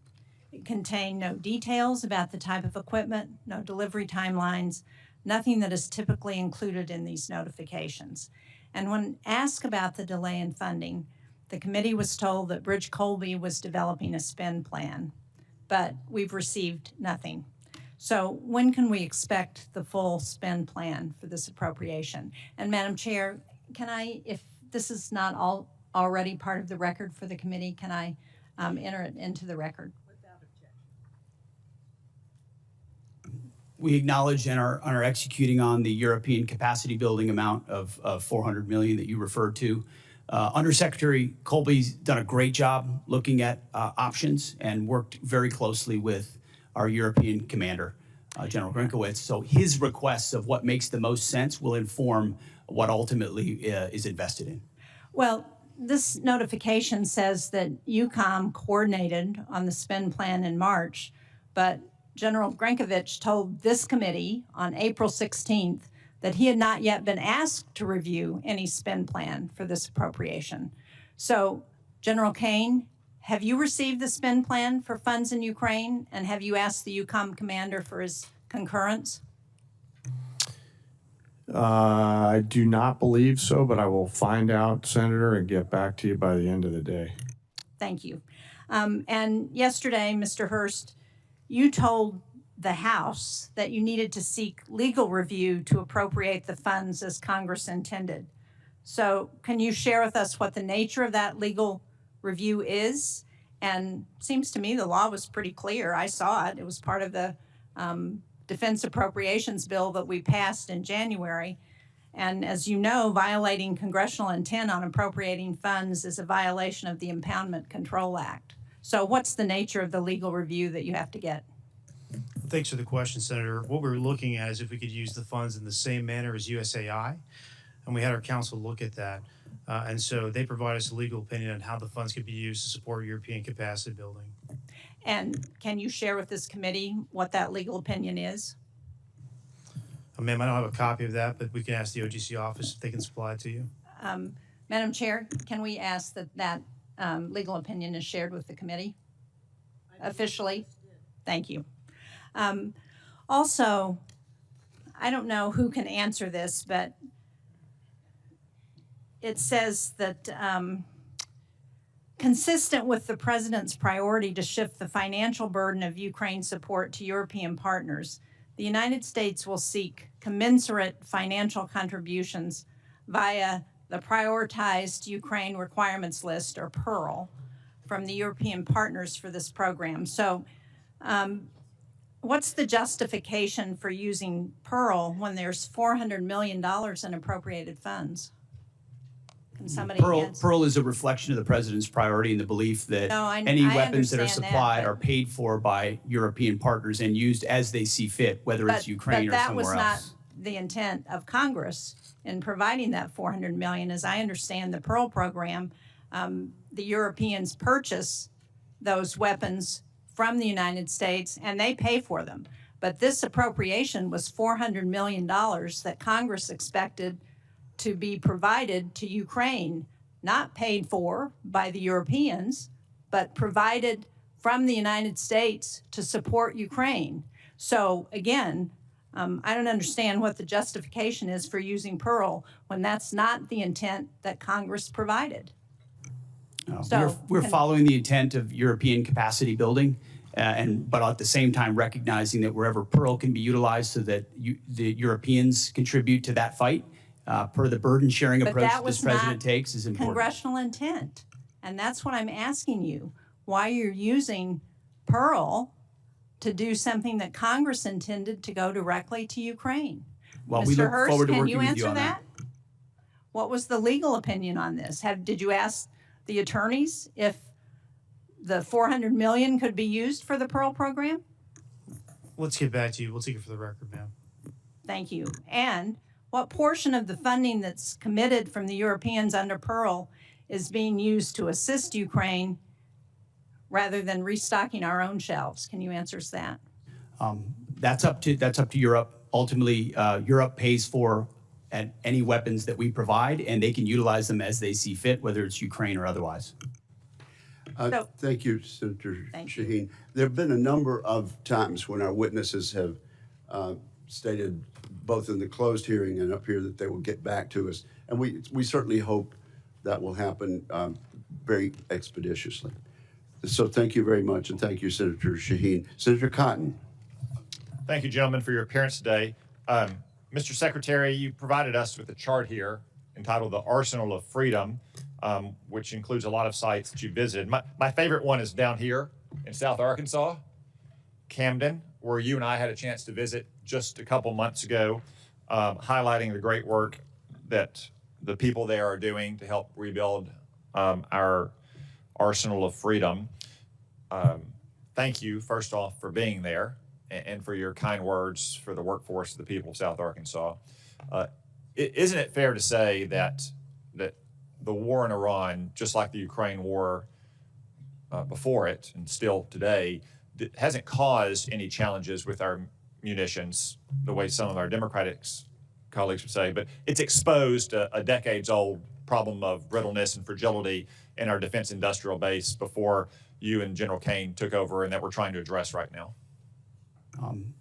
It contained no details about the type of equipment, no delivery timelines, nothing that is typically included in these notifications. And when asked about the delay in funding, the committee was told that Bridge Colby was developing a spend plan, but we've received nothing. So when can we expect the full spend plan for this appropriation? And Madam Chair, can I, if this is not already part of the record for the committee, can I enter it into the record? We acknowledge and are executing on the European capacity building amount of $400 million that you referred to. Undersecretary Colby's done a great job looking at options and worked very closely with our European commander, General Grinkowitz. So his requests of what makes the most sense will inform what ultimately is invested in. Well, this notification says that EUCOM coordinated on the spend plan in March, but General Grinkowitz told this committee on April 16th that he had not yet been asked to review any spend plan for this appropriation. So General Kaine, Have you received the spend plan for funds in Ukraine, and have you asked the EUCOM commander for his concurrence? I do not believe so, but I will find out, Senator, and get back to you by the end of the day. Thank you. And yesterday, Mr. Hurst, you told the House that you needed to seek legal review to appropriate the funds as Congress intended. So can you share with us what the nature of that legal review is? And seems to me the law was pretty clear. I saw it. It was part of the defense appropriations bill that we passed in January. And as you know, violating congressional intent on appropriating funds is a violation of the Impoundment Control Act. So what's the nature of the legal review that you have to get? Thanks for the question, Senator. What we're looking at is if we could use the funds in the same manner as USAI, and we had our counsel look at that. And so they provide us a legal opinion on how the funds could be used to support European capacity building. And can you share with this committee what that legal opinion is? Ma'am, I don't have a copy of that, but we can ask the OGC office if they can supply it to you. Madam Chair, can we ask that that legal opinion is shared with the committee officially? Thank you. Also, I don't know who can answer this, but it says that consistent with the President's priority to shift the financial burden of Ukraine support to European partners, the United States will seek commensurate financial contributions via the Prioritized Ukraine Requirements List, or PEARL, from the European partners for this program. So what's the justification for using PEARL when there's $400 million in appropriated funds? Can somebody answer? Pearl is a reflection of the president's priority and the belief that any weapons that are supplied are paid for by European partners and used as they see fit, whether it's Ukraine or somewhere else. But that was not the intent of Congress in providing that $400 million. As I understand the Pearl program, the Europeans purchase those weapons from the United States and they pay for them. But this appropriation was $400 million that Congress expected to be provided to Ukraine, not paid for by the Europeans, but provided from the United States to support Ukraine. So again, I don't understand what the justification is for using Pearl when that's not the intent that Congress provided. We're following the intent of European capacity building, but at the same time recognizing that wherever Pearl can be utilized so that the Europeans contribute to that fight, per the burden sharing approach that this president takes is important. Congressional intent. And that's what I'm asking you, why you're using Pearl to do something that Congress intended to go directly to Ukraine. Well, we look forward to working with you on that. Mr. Hurst, can you answer that? What was the legal opinion on this? Did you ask the attorneys if the $400 million could be used for the Pearl program? Let's get back to you. We'll take it for the record, ma'am. Thank you. And what portion of the funding that's committed from the Europeans under Pearl is being used to assist Ukraine rather than restocking our own shelves? Can you answer us that? That's up to Europe. Ultimately, Europe pays for any weapons that we provide, and they can utilize them as they see fit, whether it's Ukraine or otherwise. Thank you, Senator Shaheen. There have been a number of times when our witnesses have stated, both in the closed hearing and up here, that they will get back to us. And we certainly hope that will happen very expeditiously. So thank you very much, and thank you, Senator Shaheen. Senator Cotton. Thank you, gentlemen, for your appearance today. Mr. Secretary, you provided us with a chart here entitled The Arsenal of Freedom, which includes a lot of sites that you visited. My favorite one is down here in South Arkansas, Camden, where you and I had a chance to visit just a couple months ago, highlighting the great work that the people there are doing to help rebuild our arsenal of freedom. Thank you, first off, for being there and for your kind words for the workforce of the people of South Arkansas. Isn't it fair to say that the war in Iran, just like the Ukraine war before it and still today, hasn't caused any challenges with our munitions the way some of our Democratic colleagues would say, but it's exposed a decades-old problem of brittleness and fragility in our defense industrial base before you and General Kaine took over and that we're trying to address right now?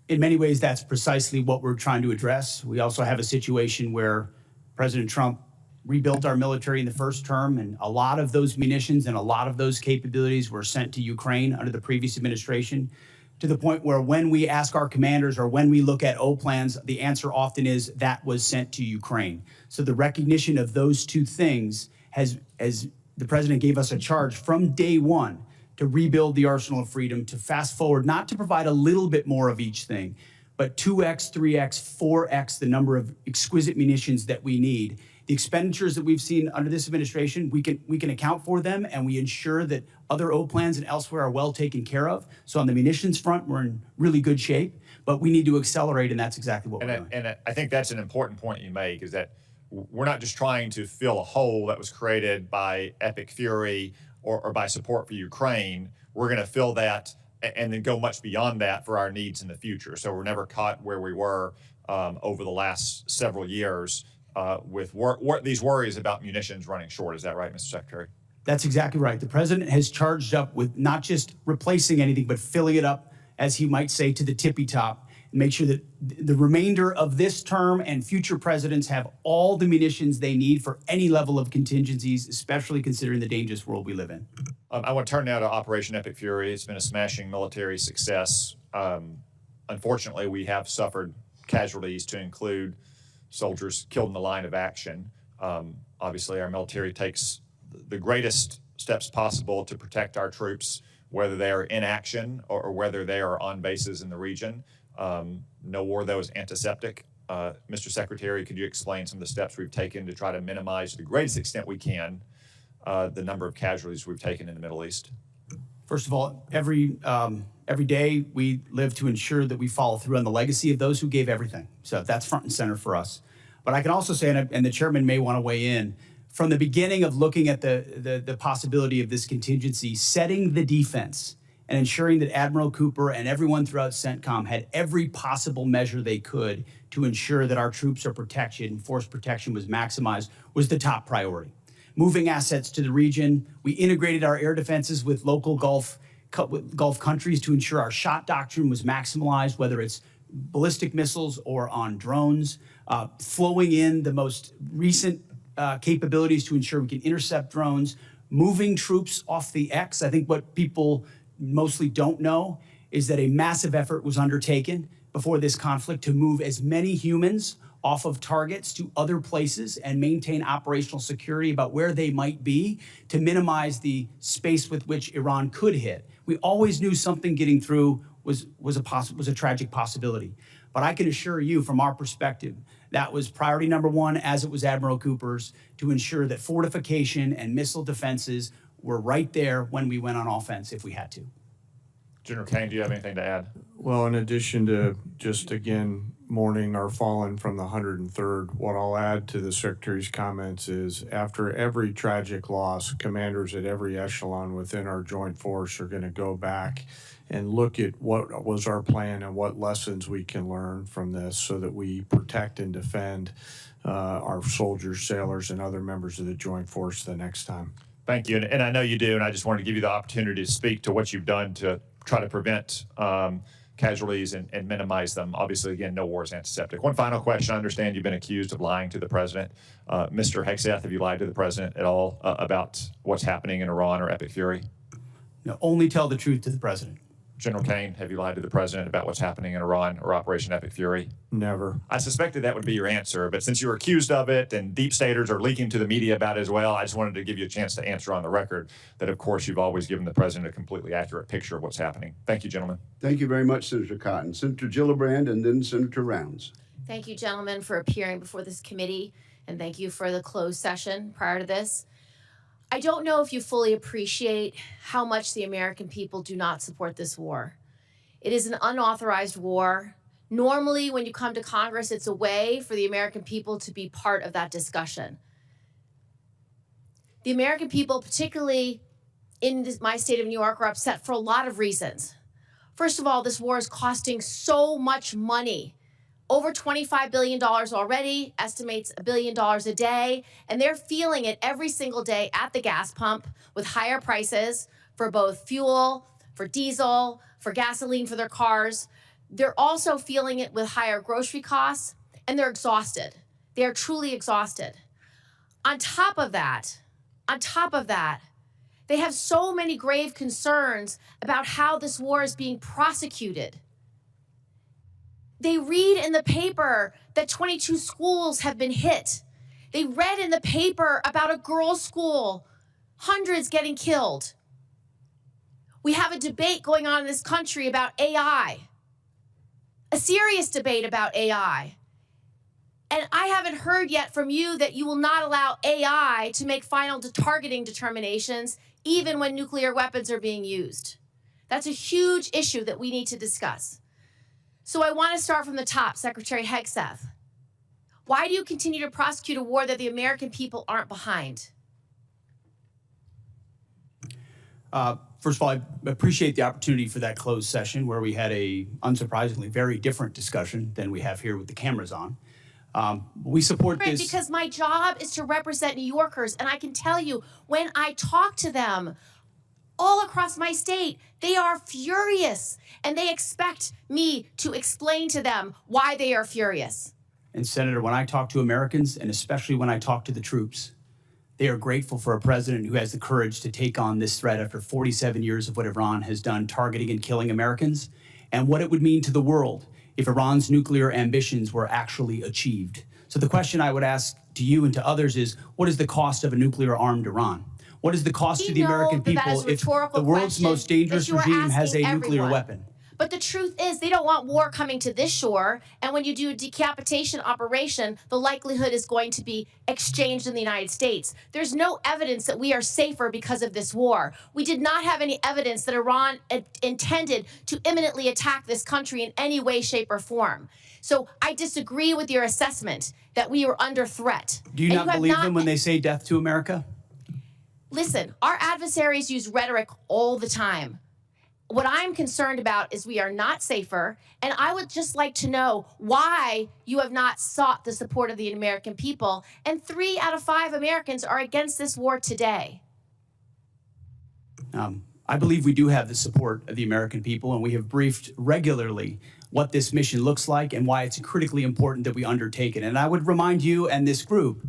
In many ways, that's precisely what we're trying to address. We also have a situation where President Trump rebuilt our military in the first term, and a lot of those munitions and a lot of those capabilities were sent to Ukraine under the previous administration, to the point where when we ask our commanders or when we look at O plans, the answer often is that was sent to Ukraine. So the recognition of those two things has, as the president gave us a charge from day one, to rebuild the arsenal of freedom, to fast forward, not to provide a little bit more of each thing, but 2x, 3x, 4x the number of exquisite munitions that we need. The expenditures that we've seen under this administration, we can account for them, and we ensure that other O plans and elsewhere are well taken care of. So on the munitions front, we're in really good shape, but we need to accelerate, and that's exactly what we're doing. And I think that's an important point you make, is that we're not just trying to fill a hole that was created by epic fury or by support for Ukraine. We're going to fill that and then go much beyond that for our needs in the future. So we're never caught where we were over the last several years with these worries about munitions running short. Is that right, Mr. Secretary? That's exactly right. The president has charged up with not just replacing anything, but filling it up, as he might say, to the tippy top, and make sure that the remainder of this term and future presidents have all the munitions they need for any level of contingencies, especially considering the dangerous world we live in. I want to turn now to Operation Epic Fury. It's been a smashing military success. Unfortunately, we have suffered casualties, to include soldiers killed in the line of action. Obviously, our military takes the greatest steps possible to protect our troops, whether they are in action or whether they are on bases in the region. No war, though, is antiseptic. Mr. Secretary, could you explain some of the steps we've taken to try to minimize, to the greatest extent we can, the number of casualties we've taken in the Middle East? First of all, every day we live to ensure that we follow through on the legacy of those who gave everything. So that's front and center for us. But I can also say, and the chairman may want to weigh in, from the beginning of looking at the possibility of this contingency, setting the defense and ensuring that Admiral Cooper and everyone throughout CENTCOM had every possible measure they could to ensure that our troops are protected and force protection was maximized was the top priority. Moving assets to the region, we integrated our air defenses with local Gulf countries to ensure our shot doctrine was maximized, whether it's ballistic missiles or on drones, flowing in the most recent capabilities to ensure we can intercept drones, moving troops off the X. I think what people mostly don't know is that a massive effort was undertaken before this conflict to move as many humans off of targets to other places and maintain operational security about where they might be to minimize the space with which Iran could hit. We always knew something getting through was a tragic possibility. But I can assure you, from our perspective, that was priority number one, as it was Admiral Cooper's, to ensure that fortification and missile defenses were right there when we went on offense if we had to. General Kaine, do you have anything to add? Well, in addition to just, again, mourning our fallen from the 103rd, what I'll add to the Secretary's comments is after every tragic loss, commanders at every echelon within our joint force are going to go back and look at what was our plan and what lessons we can learn from this so that we protect and defend our soldiers, sailors, and other members of the joint force the next time. Thank you, and I know you do, and I just wanted to give you the opportunity to speak to what you've done to try to prevent casualties and minimize them. Obviously, again, no war is antiseptic. One final question. I understand you've been accused of lying to the president. Mr. Hegseth, have you lied to the president at all about what's happening in Iran or Epic Fury? No, only tell the truth to the president. General Kaine, have you lied to the president about what's happening in Iran or Operation Epic Fury? Never. I suspected that would be your answer, but since you were accused of it and deep staters are leaking to the media about it as well, I just wanted to give you a chance to answer on the record that, of course, you've always given the president a completely accurate picture of what's happening. Thank you, gentlemen. Thank you very much, Senator Cotton. Senator Gillibrand and then Senator Rounds. Thank you, gentlemen, for appearing before this committee, and thank you for the closed session prior to this. I don't know if you fully appreciate how much the American people do not support this war. It is an unauthorized war. Normally, when you come to Congress, it's a way for the American people to be part of that discussion. The American people, particularly in my state of New York, are upset for a lot of reasons. First of all, this war is costing so much money over $25 billion already, estimates $1 billion a day, and they're feeling it every single day at the gas pump with higher prices for both fuel, for diesel, for gasoline for their cars. They're also feeling it with higher grocery costs, and they're exhausted. They are truly exhausted. On top of that, they have so many grave concerns about how this war is being prosecuted. They read in the paper that 22 schools have been hit. They read in the paper about a girls' school, hundreds getting killed. We have a debate going on in this country about AI, a serious debate about AI. And I haven't heard yet from you that you will not allow AI to make final targeting determinations, even when nuclear weapons are being used. That's a huge issue that we need to discuss. So I want to start from the top, Secretary Hegseth. Why do you continue to prosecute a war that the American people aren't behind? First of all, I appreciate the opportunity for that closed session where we had a, unsurprisingly, very different discussion than we have here with the cameras on. We support this. Because my job is to represent New Yorkers, and I can tell you, when I talk to them all across my state, they are furious, and they expect me to explain to them why they are furious. And Senator, when I talk to Americans, and especially when I talk to the troops, they are grateful for a president who has the courage to take on this threat after 47 years of what Iran has done, targeting and killing Americans, and what it would mean to the world if Iran's nuclear ambitions were actually achieved. So the question I would ask to you and to others is, what is the cost of a nuclear-armed Iran? What is the cost to the American people if the world's most dangerous regime has a nuclear weapon? But the truth is, they don't want war coming to this shore, and when you do a decapitation operation, the likelihood is going to be exchanged in the United States. There's no evidence that we are safer because of this war. We did not have any evidence that Iran intended to imminently attack this country in any way, shape, or form. So I disagree with your assessment that we are under threat. Do you not believe them when they say death to America? Listen, our adversaries use rhetoric all the time. What I'm concerned about is we are not safer, and I would just like to know why you have not sought the support of the American people, and 3 out of 5 Americans are against this war today. I believe we do have the support of the American people, and we have briefed regularly what this mission looks like and why it's critically important that we undertake it. And I would remind you and this group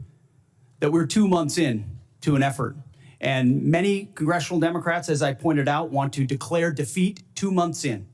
that we're 2 months in to an effort. And many congressional Democrats, as I pointed out, want to declare defeat 2 months in.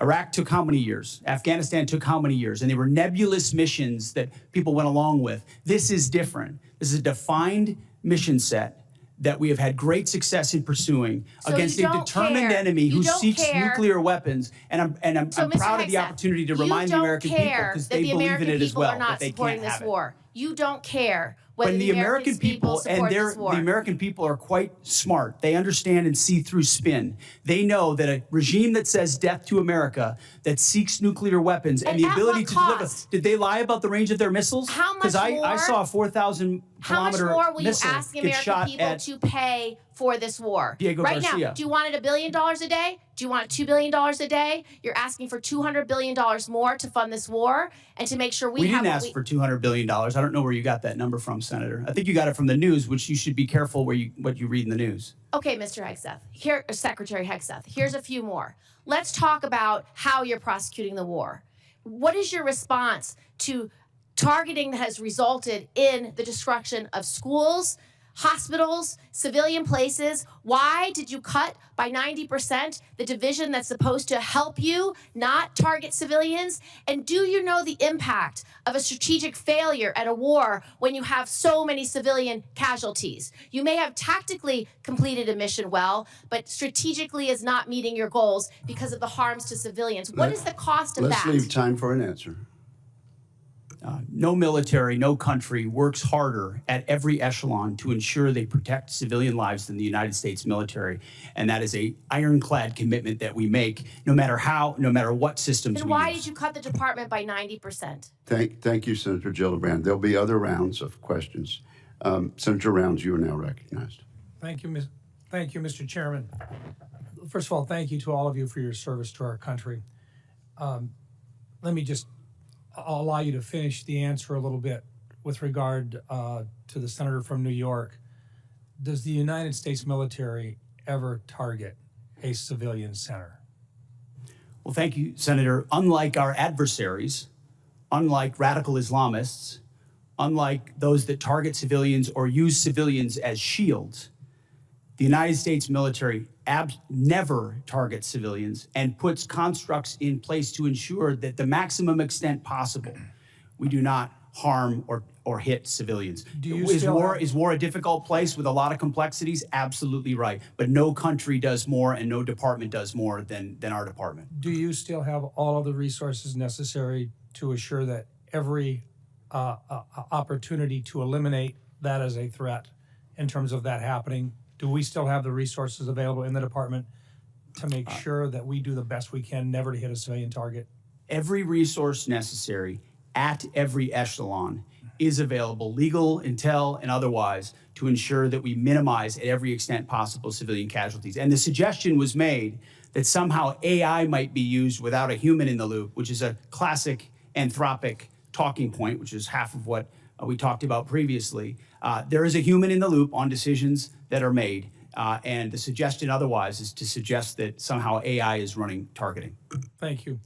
Iraq took how many years? Afghanistan took how many years? And they were nebulous missions that people went along with. This is different. This is a defined mission set that we have had great success in pursuing against a determined enemy who seeks nuclear weapons. And I'm proud of the opportunity to remind the American people, because they believe in it as well, that they can't have it. You don't care whether When the American people, and the American people are quite smart. They understand and see through spin. They know that a regime that says death to America, that seeks nuclear weapons and the ability to deliver. Did they lie about the range of their missiles? How much more? Because I saw a 4,000-kilometer How much more will you missile ask the get American shot people at to pay for this war? Diego right Garcia. now, do you want it $1 billion a day? Do you want $2 billion a day? You're asking for $200 billion more to fund this war and to make sure we have. We didn't ask for $200 billion. I don't know where you got that number from, Senator. I think you got it from the news, which you should be careful what you read in the news. Okay, Mr. Hegseth. Here, Secretary Hegseth. Here's a few more. Let's talk about how you're prosecuting the war. What is your response to targeting that has resulted in the destruction of schools, hospitals, civilian places? Why did you cut by 90% the division that's supposed to help you not target civilians? And do you know the impact of a strategic failure at a war when you have so many civilian casualties? You may have tactically completed a mission well, but strategically is not meeting your goals because of the harms to civilians. What is the cost of that? Let's leave time for an answer. No military, no country works harder at every echelon to ensure they protect civilian lives than the United States military. And that is a ironclad commitment that we make, no matter how, no matter what systems we use. And why did you cut the department by 90%? Thank you, Senator Gillibrand. There'll be other rounds of questions. Senator Rounds, you are now recognized. Thank you, Mr. Chairman. First of all, thank you to all of you for your service to our country. Let me just I'll allow you to finish the answer a little bit with regard to the senator from New York. Does the United States military ever target a civilian center? Well, thank you, Senator. Unlike our adversaries, unlike radical Islamists, unlike those that target civilians or use civilians as shields, the United States military never targets civilians and puts constructs in place to ensure that the maximum extent possible, we do not harm or hit civilians. Is war a difficult place with a lot of complexities? Absolutely right. But no country does more and no department does more than our department. Do you still have all of the resources necessary to assure that every opportunity to eliminate that as a threat in terms of that happening, do we still have the resources available in the department to make sure that we do the best we can never to hit a civilian target? Every resource necessary at every echelon is available, legal, intel, and otherwise, to ensure that we minimize at every extent possible civilian casualties. And the suggestion was made that somehow AI might be used without a human in the loop, which is a classic anthropic talking point, which is half of what we talked about previously. There is a human in the loop on decisions that are made, and the suggestion otherwise is to suggest that somehow AI is running targeting. Thank you.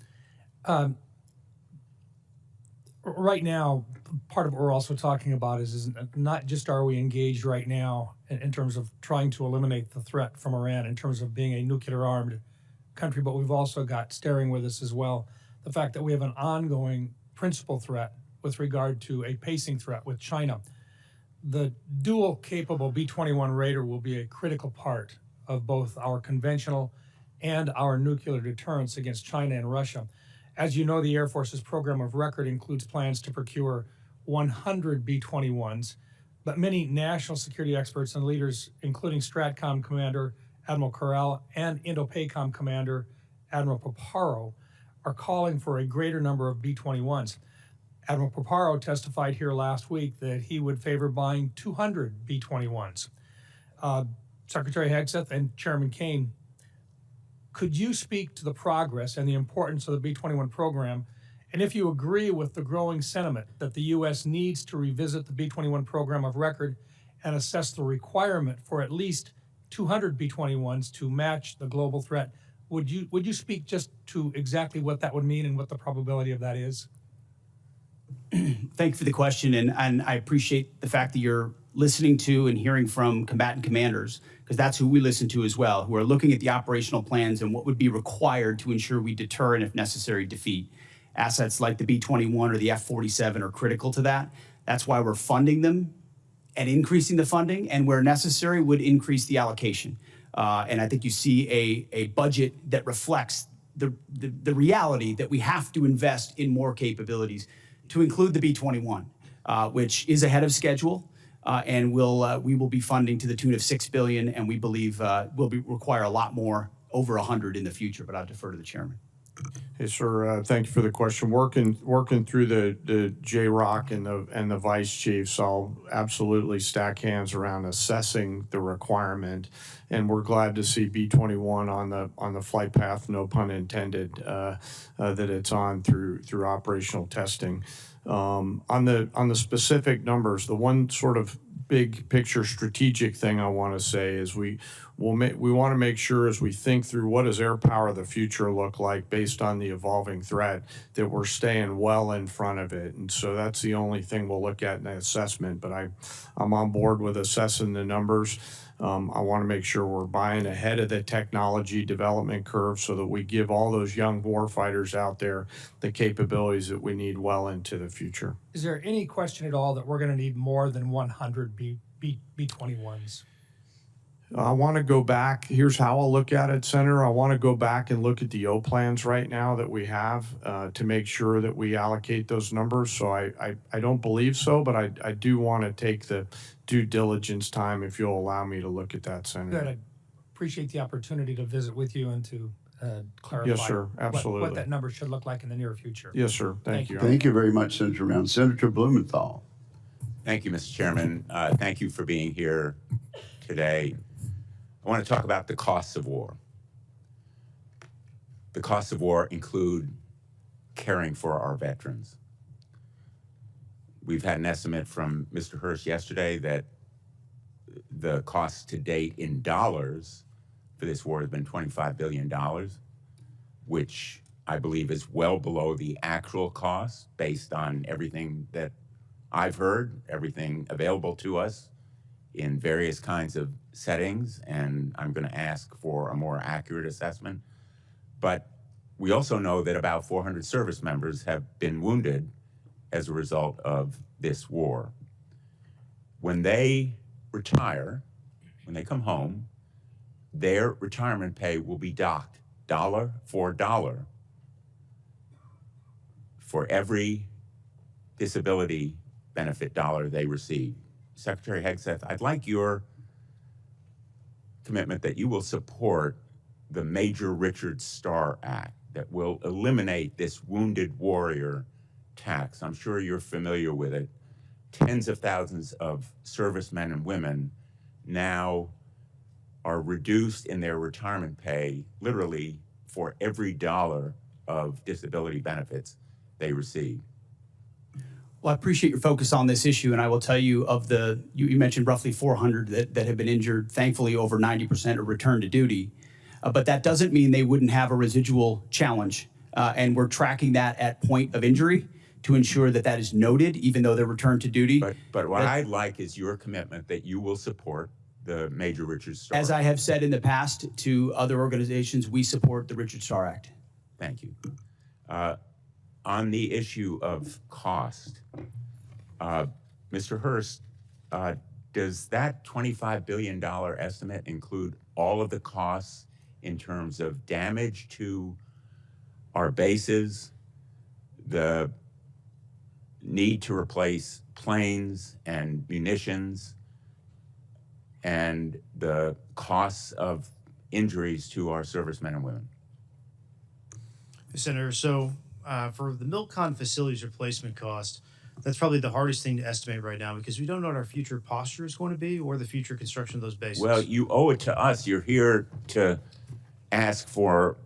Right now, part of what we're also talking about is not just are we engaged right now in terms of trying to eliminate the threat from Iran in terms of being a nuclear-armed country, but we've also got staring with us as well the fact that we have an ongoing principal threat with regard to a pacing threat with China. The dual-capable B-21 Raider will be a critical part of both our conventional and our nuclear deterrence against China and Russia. As you know, the Air Force's program of record includes plans to procure 100 B-21s, but many national security experts and leaders, including STRATCOM Commander Admiral Corral and INDOPACOM Commander Admiral Paparo, are calling for a greater number of B-21s. Admiral Paparo testified here last week that he would favor buying 200 B-21s. Secretary Hegseth and Chairman Kaine, could you speak to the progress and the importance of the B-21 program, and if you agree with the growing sentiment that the U.S. needs to revisit the B-21 program of record and assess the requirement for at least 200 B-21s to match the global threat? Would you speak just to exactly what that would mean and what the probability of that is? Thank you for the question, and I appreciate the fact that you're listening to and hearing from combatant commanders, because that's who we listen to as well, who are looking at the operational plans and what would be required to ensure we deter and, if necessary, defeat. Assets like the B-21 or the F-47 are critical to that. That's why we're funding them and increasing the funding, and where necessary would increase the allocation. And I think you see a budget that reflects the reality that we have to invest in more capabilities, to include the B-21, which is ahead of schedule, and we will be funding to the tune of $6 billion, and we believe will require a lot more, over 100 in the future. But I'll defer to the chairman. Hey, sir. Thank you for the question. Working through the JROC and the vice chiefs, I'll absolutely stack hands around assessing the requirement, and we're glad to see B-21 on the flight path, no pun intended, that it's on through operational testing. On the specific numbers, the one sort of big picture strategic thing I want to say is we want to make sure, as we think through what does air power of the future look like based on the evolving threat, that we're staying well in front of it. And so that's the only thing we'll look at in the assessment. But I'm on board with assessing the numbers. I want to make sure we're buying ahead of the technology development curve so that we give all those young warfighters out there the capabilities that we need well into the future. Is there any question at all that we're going to need more than 100 B-21s? I want to go back. Here's how I'll look at it, Senator. I want to go back and look at the O plans right now that we have to make sure that we allocate those numbers. So I don't believe so, but I do want to take the due diligence time, if you'll allow me to look at that, Senator. Good. I appreciate the opportunity to visit with you and to clarify Yes, sir. Absolutely. what that number should look like in the near future. Yes, sir. Thank you. Thank you very much, Senator Brown. Senator Blumenthal. Thank you, Mr. Chairman. Thank you for being here today. I want to talk about the costs of war. The costs of war include caring for our veterans, We've had an estimate from Mr. Hurst yesterday that the cost to date in dollars for this war has been $25 billion, which I believe is well below the actual cost based on everything that I've heard, everything available to us in various kinds of settings, and I'm going to ask for a more accurate assessment. But we also know that about 400 service members have been wounded as a result of this war. When they retire, when they come home, their retirement pay will be docked dollar for dollar for every disability benefit dollar they receive. Secretary Hegseth, I'd like your commitment that you will support the Major Richard Starr Act that will eliminate this wounded warrior tax. I'm sure you're familiar with it. Tens of thousands of servicemen and women now are reduced in their retirement pay literally for every dollar of disability benefits they receive. Well, I appreciate your focus on this issue, and I will tell you of the, you mentioned roughly 400 that have been injured. Thankfully, over 90% are returned to duty. But that doesn't mean they wouldn't have a residual challenge. And we're tracking that at point of injury to ensure that that is noted, even though they're returned to duty. But what I'd like is your commitment that you will support the Major Richard Starr. As I have said in the past to other organizations, we support the Richard Starr Act. Thank you. On the issue of cost, Mr. Hurst, does that $25 billion estimate include all of the costs in terms of damage to our bases, the need to replace planes and munitions, and the costs of injuries to our servicemen and women? Senator, so for the MilCon facilities replacement cost, that's probably the hardest thing to estimate right now because we don't know what our future posture is going to be or the future construction of those bases. Well, you owe it to us. You're here to ask for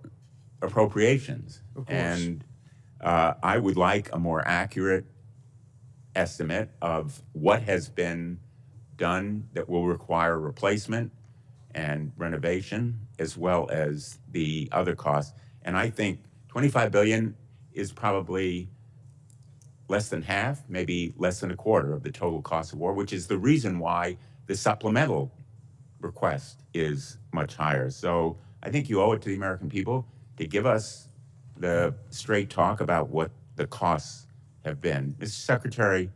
appropriations. Of course. And I would like a more accurate estimate of what has been done that will require replacement and renovation, as well as the other costs. And I think $25 billion is probably less than half, maybe less than a quarter of the total cost of war, which is the reason why the supplemental request is much higher. So I think you owe it to the American people to give us the straight talk about what the costs have been. Mr. Secretary,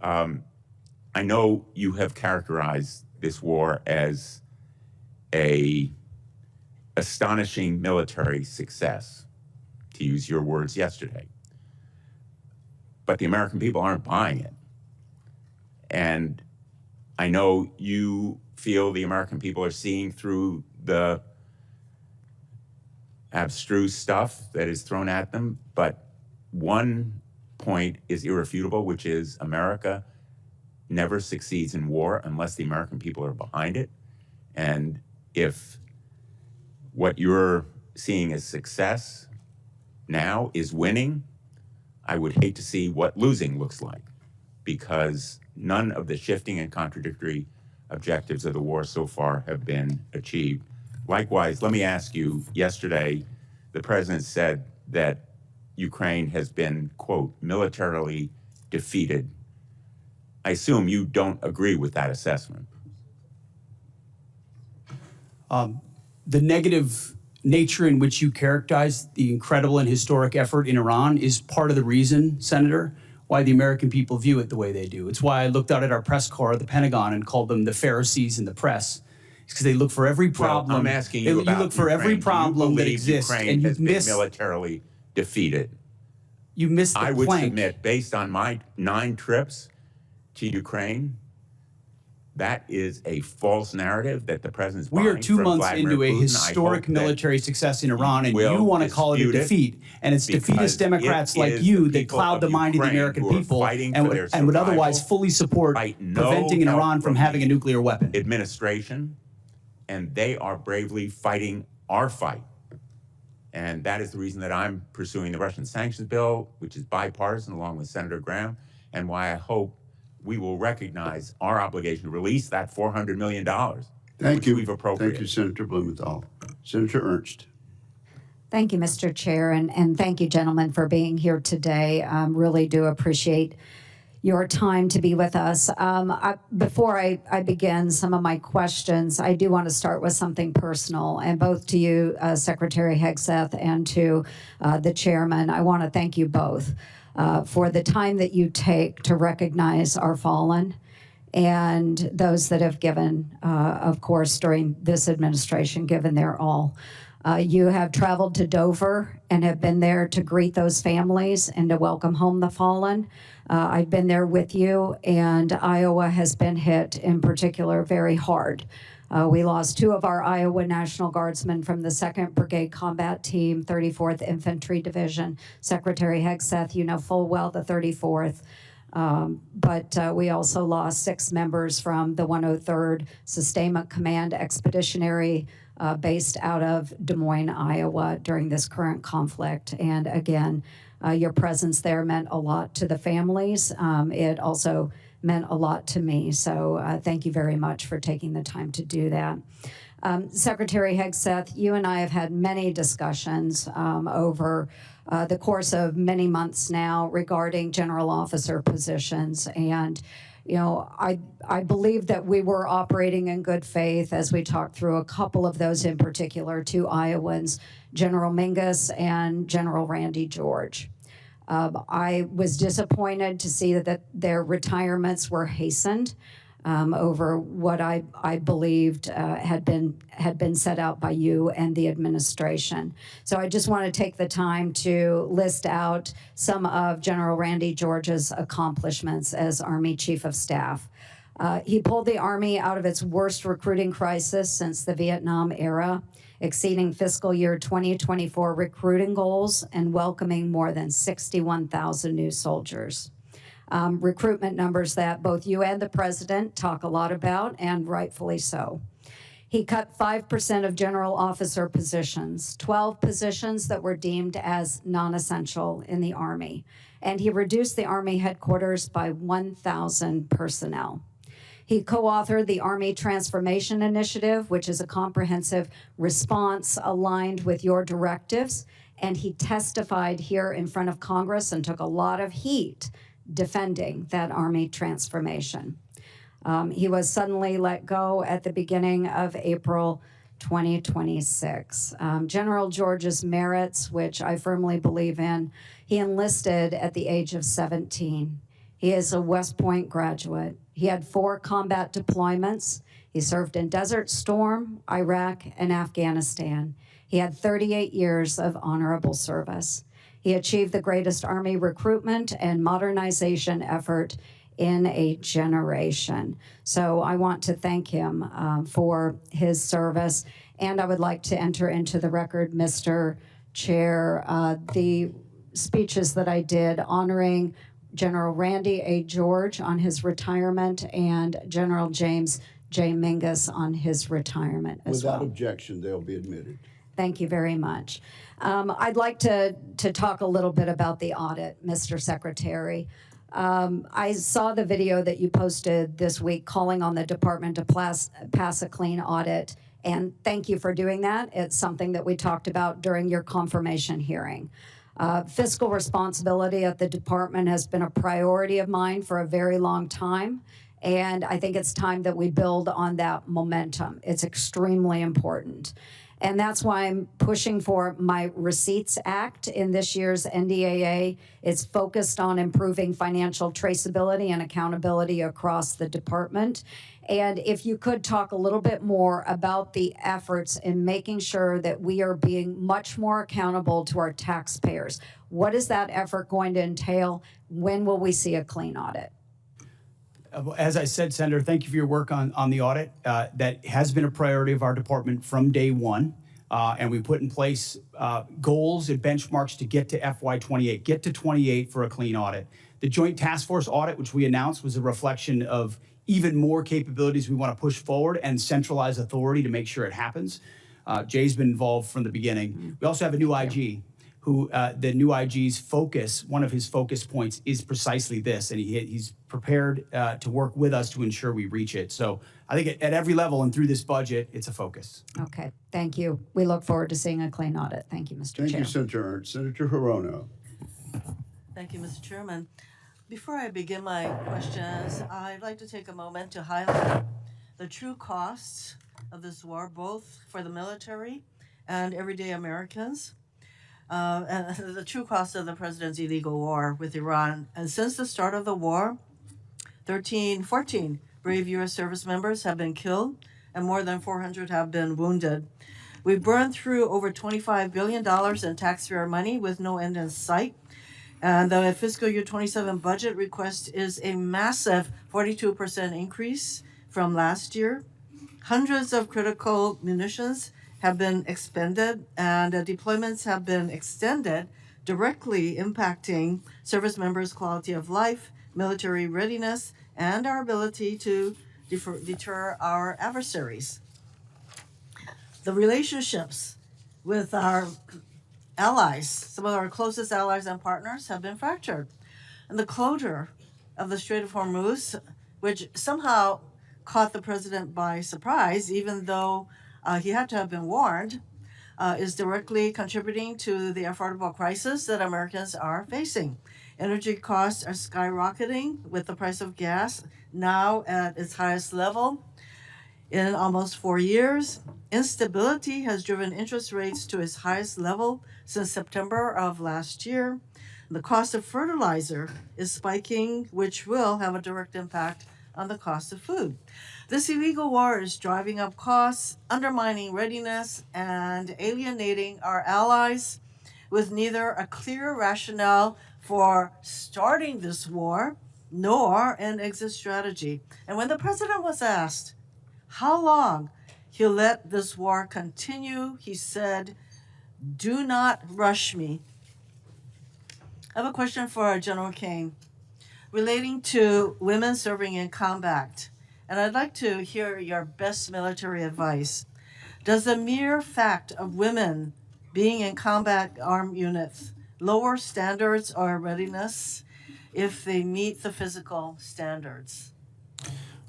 I know you have characterized this war as an astonishing military success, to use your words yesterday. But the American people aren't buying it. And I know you feel the American people are seeing through the abstruse stuff that is thrown at them, but one point is irrefutable, which is America never succeeds in war unless the American people are behind it. And if what you're seeing as success now is winning, I would hate to see what losing looks like, because none of the shifting and contradictory objectives of the war so far have been achieved. Likewise, let me ask you, yesterday, the president said that Ukraine has been, quote, militarily defeated. I assume you don't agree with that assessment. The negative nature in which you characterize the incredible and historic effort in Iran is part of the reason, Senator, why the American people view it the way they do. It's why I looked out at our press corps at the Pentagon and called them the Pharisees in the press. It's because they look for every problem. Well, I'm asking you about you look for Ukraine. every problem that exists, exists, Ukraine and you has miss been militarily defeated. You missed the I would plank. submit, based on my 9 trips to Ukraine, that is a false narrative that the president's We are buying 2 from months Vladimir into a Putin. historic military success in Iran, and will you want to call it a dispute it defeat. And it's because defeatist Democrats it like is you the that people cloud the of mind of the Ukraine American who are people fighting and for their would otherwise survival, fully support fight no preventing help Iran from having a nuclear weapon. Administration, and they are bravely fighting our fight. And that is the reason that I'm pursuing the Russian sanctions bill, which is bipartisan, along with Senator Graham. and why I hope we will recognize our obligation to release that $400 million. Thank which you. We've appropriated. Thank you, Senator Blumenthal. Senator Ernst. Thank you, Mr. Chair, and thank you, gentlemen, for being here today. Really do appreciate your time to be with us. Before I begin some of my questions, I do want to start with something personal, and both to you, Secretary Hegseth, and to the chairman. I want to thank you both for the time that you take to recognize our fallen and those that have given, of course, during this administration, given their all. You have traveled to Dover and have been there to greet those families and to welcome home the fallen. I've been there with you, and Iowa has been hit in particular very hard. We lost 2 of our Iowa National Guardsmen from the 2nd Brigade Combat Team, 34th Infantry Division. Secretary Hegseth, you know full well the 34th. But we also lost 6 members from the 103rd Sustainment Command Expeditionary based out of Des Moines, Iowa during this current conflict. And again, your presence there meant a lot to the families. It also meant a lot to me. So thank you very much for taking the time to do that. Secretary Hegseth, you and I have had many discussions over the course of many months now regarding general officer positions. And you know, I believe that we were operating in good faith as we talked through a couple of those in particular, 2 Iowans, General Mingus and General Randy George. I was disappointed to see that their retirements were hastened over what I believed had been set out by you and the administration. So I just want to take the time to list out some of General Randy George's accomplishments as Army Chief of Staff. He pulled the Army out of its worst recruiting crisis since the Vietnam era, exceeding fiscal year 2024 recruiting goals and welcoming more than 61,000 new soldiers. Recruitment numbers that both you and the president talk a lot about, and rightfully so. He cut 5% of general officer positions, 12 positions that were deemed as non-essential in the Army, and he reduced the Army headquarters by 1,000 personnel. He co-authored the Army Transformation Initiative, which is a comprehensive response aligned with your directives, and he testified here in front of Congress and took a lot of heat defending that Army transformation. He was suddenly let go at the beginning of April 2026. General George's merits, which I firmly believe in, he enlisted at the age of 17. He is a West Point graduate. He had 4 combat deployments. He served in Desert Storm, Iraq, and Afghanistan. He had 38 years of honorable service. He achieved the greatest Army recruitment and modernization effort in a generation. So I want to thank him for his service. And I would like to enter into the record, Mr. Chair, the speeches that I did honoring General Randy A. George on his retirement and General James J. Mingus on his retirement as well. Without objection, they'll be admitted. Thank you very much. I'd like to talk a little bit about the audit, Mr. Secretary. I saw the video that you posted this week calling on the department to pass a clean audit, and thank you for doing that. It's something that we talked about during your confirmation hearing. Fiscal responsibility at the department has been a priority of mine for a very long time, and I think it's time that we build on that momentum. It's extremely important. And that's why I'm pushing for my Receipts Act in this year's NDAA. It's focused on improving financial traceability and accountability across the department. And if you could talk a little bit more about the efforts in making sure that we are being much more accountable to our taxpayers. What is that effort going to entail? When will we see a clean audit? As I said, Senator, thank you for your work on the audit. That has been a priority of our department from day one. And we put in place goals and benchmarks to get to FY28, get to 28 for a clean audit. The Joint Task Force audit, which we announced, was a reflection of even more capabilities we want to push forward and centralize authority to make sure it happens. Jay's been involved from the beginning. We also have a new IG who the new IG's focus, one of his focus points is precisely this, and he's prepared to work with us to ensure we reach it. So I think at every level and through this budget, it's a focus. Okay, thank you. We look forward to seeing a clean audit. Thank you, Mr. Chair. Thank you, Senator Ernst. Senator Hirono. Thank you, Mr. Chairman. Before I begin my questions, I'd like to take a moment to highlight the true costs of this war, both for the military and everyday Americans, and the true cost of the president's illegal war with Iran. And since the start of the war, 14 brave U.S. service members have been killed and more than 400 have been wounded. We've burned through over $25 billion in taxpayer money with no end in sight. And the fiscal year 27 budget request is a massive 42% increase from last year. Hundreds of critical munitions have been expended, and deployments have been extended, directly impacting service members' quality of life, military readiness, and our ability to deter our adversaries. The relationships with our allies, some of our closest allies and partners, have been fractured. And the closure of the Strait of Hormuz, which somehow caught the president by surprise, even though he had to have been warned, is directly contributing to the affordable crisis that Americans are facing. Energy costs are skyrocketing, with the price of gas now at its highest level in almost 4 years. Instability has driven interest rates to its highest level since September of last year. The cost of fertilizer is spiking, which will have a direct impact on the cost of food. This illegal war is driving up costs, undermining readiness, and alienating our allies, with neither a clear rationale for starting this war nor an exit strategy. And when the president was asked how long he'll let this war continue, he said, "Do not rush me." I have a question for General Kaine relating to women serving in combat, and I'd like to hear your best military advice. Does the mere fact of women being in combat armed units lower standards or readiness if they meet the physical standards?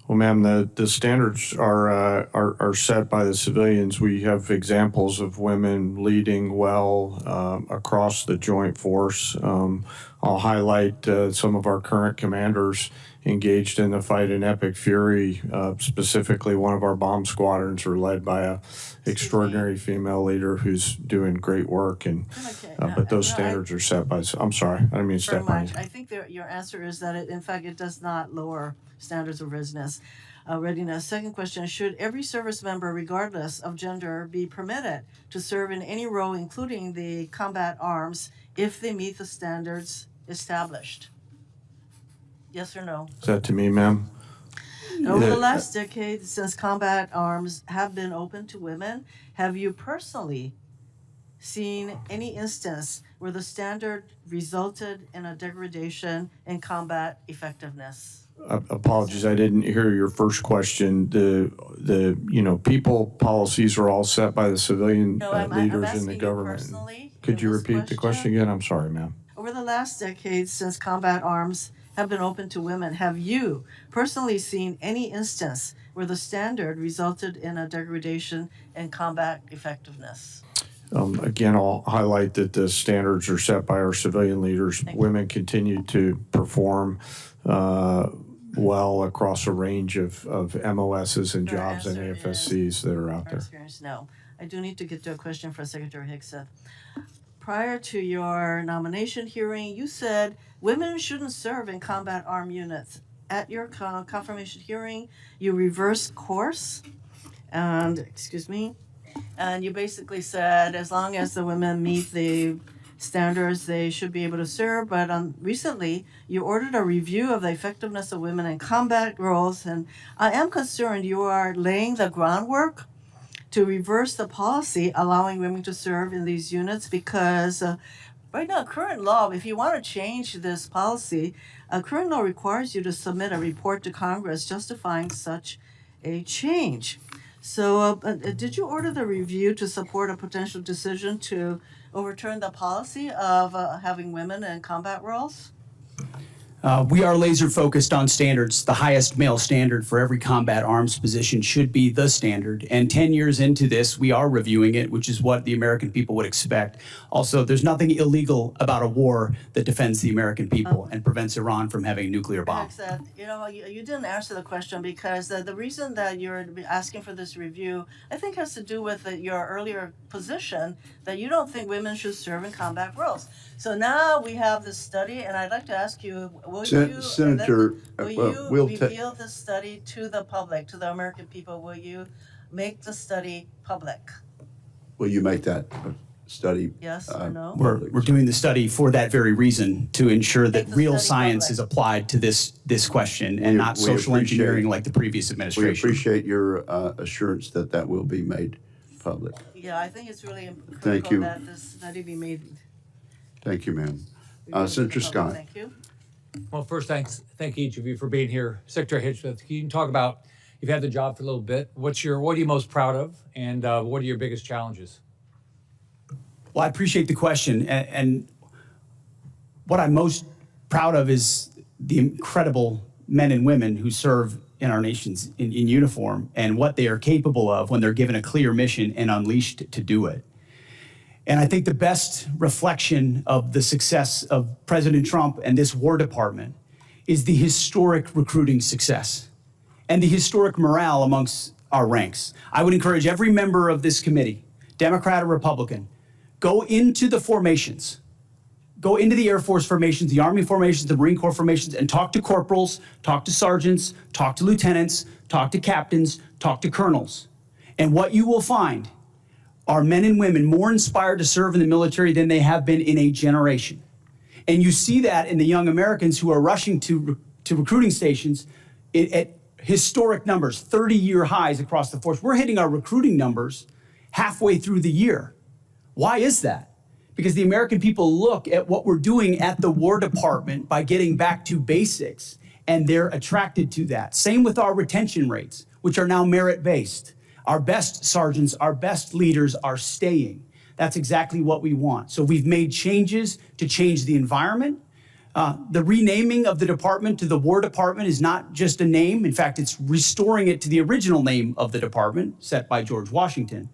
Well, ma'am, the standards are set by the civilians. We have examples of women leading well across the joint force. I'll highlight some of our current commanders engaged in the fight in Epic Fury. Specifically, one of our bomb squadrons are led by a extraordinary female leader who's doing great work. And but those standards are set by. I'm sorry, I didn't mean to step on you. I think your answer is that in fact it does not lower standards of readiness. Second question, should every service member, regardless of gender, be permitted to serve in any role, including the combat arms, if they meet the standards established? Yes or no? Is that to me, ma'am? Over the last decade, since combat arms have been open to women, have you personally seen any instance where the standard resulted in a degradation in combat effectiveness? Apologies, I didn't hear your first question. The people policies are all set by the civilian leaders in the government. Could you repeat the question again? I'm sorry, ma'am. Over the last decade, since combat arms have been open to women, have you personally seen any instance where the standard resulted in a degradation in combat effectiveness? Again, I'll highlight that the standards are set by our civilian leaders. Women continue to perform well across a range of MOSs and jobs and AFSCs that are out there. No. I do need to get to a question for Secretary Hegseth. Prior to your nomination hearing, you said women shouldn't serve in combat armed units. At your confirmation hearing, you reversed course, and you basically said as long as the women meet the standards, they should be able to serve. But recently, you ordered a review of the effectiveness of women in combat roles, and I am concerned you are laying the groundwork to reverse the policy allowing women to serve in these units, because right now, current law, if you want to change this policy, current law requires you to submit a report to Congress justifying such a change. So did you order the review to support a potential decision to overturn the policy of having women in combat roles? We are laser focused on standards. The highest male standard for every combat arms position should be the standard. And 10 years into this, we are reviewing it, which is what the American people would expect. Also, there's nothing illegal about a war that defends the American people and prevents Iran from having a nuclear bomb. Hegseth, you didn't answer the question because the reason that you're asking for this review, I think, has to do with your earlier position that you don't think women should serve in combat roles. So now we have this study, and I'd like to ask you, Senator, will you we'll reveal this study to the public, to the American people? Will you make the study public? Will you make that study? Yes or no? We're doing the study for that very reason, to ensure that Make the real study science public. is applied to this question and not we social appreciate- engineering like the previous We administration. appreciate your assurance that that will be made public. Yeah, I think it's really Thank critical you. that this study be made. Thank you, ma'am. revealed to Senator the public. Scott. Thank you. Well, first, thank each of you for being here. Secretary Hegseth, you can talk about, you've had the job for a little bit. What are you most proud of, and what are your biggest challenges? Well, I appreciate the question, and what I'm most proud of is the incredible men and women who serve in our nations in uniform and what they are capable of when they're given a clear mission and unleashed to do it. And I think the best reflection of the success of President Trump and this War Department is the historic recruiting success and the historic morale amongst our ranks. I would encourage every member of this committee, Democrat or Republican, go into the formations, go into the Air Force formations, the Army formations, the Marine Corps formations, and talk to corporals, talk to sergeants, talk to lieutenants, talk to captains, talk to colonels. And what you will find are men and women more inspired to serve in the military than they have been in a generation. And you see that in the young Americans who are rushing to recruiting stations at historic numbers, 30-year highs across the force. We're hitting our recruiting numbers halfway through the year. Why is that? Because the American people look at what we're doing at the War Department by getting back to basics, and they're attracted to that. Same with our retention rates, which are now merit-based. Our best sergeants, our best leaders are staying. That's exactly what we want. So we've made changes to change the environment. The renaming of the department to the War Department is not just a name. In fact, it's restoring it to the original name of the department set by George Washington.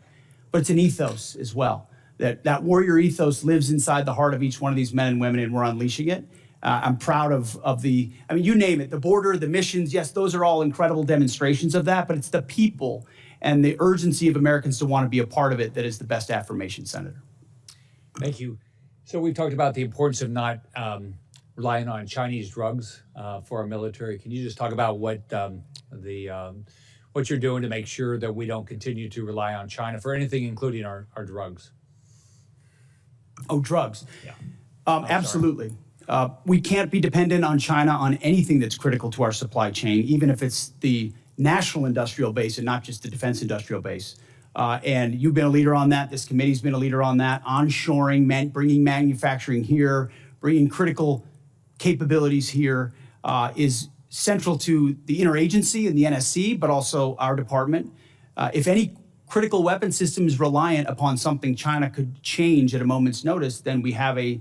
But it's an ethos as well. That warrior ethos lives inside the heart of each one of these men and women, and we're unleashing it. I'm proud of the, I mean, you name it, the border, the missions, yes, those are all incredible demonstrations of that, but it's the people and the urgency of Americans to want to be a part of it that is the best affirmation, Senator. Thank you. So we've talked about the importance of not relying on Chinese drugs for our military. Can you just talk about what you're doing to make sure that we don't continue to rely on China for anything, including our drugs? Oh, drugs. Yeah. Absolutely. We can't be dependent on China on anything that's critical to our supply chain, even if it's the national industrial base and not just the defense industrial base. And you've been a leader on that. This committee's been a leader on that. Onshoring, bringing manufacturing here, bringing critical capabilities here is central to the interagency and the NSC, but also our department. If any critical weapon system is reliant upon something China could change at a moment's notice, then we have a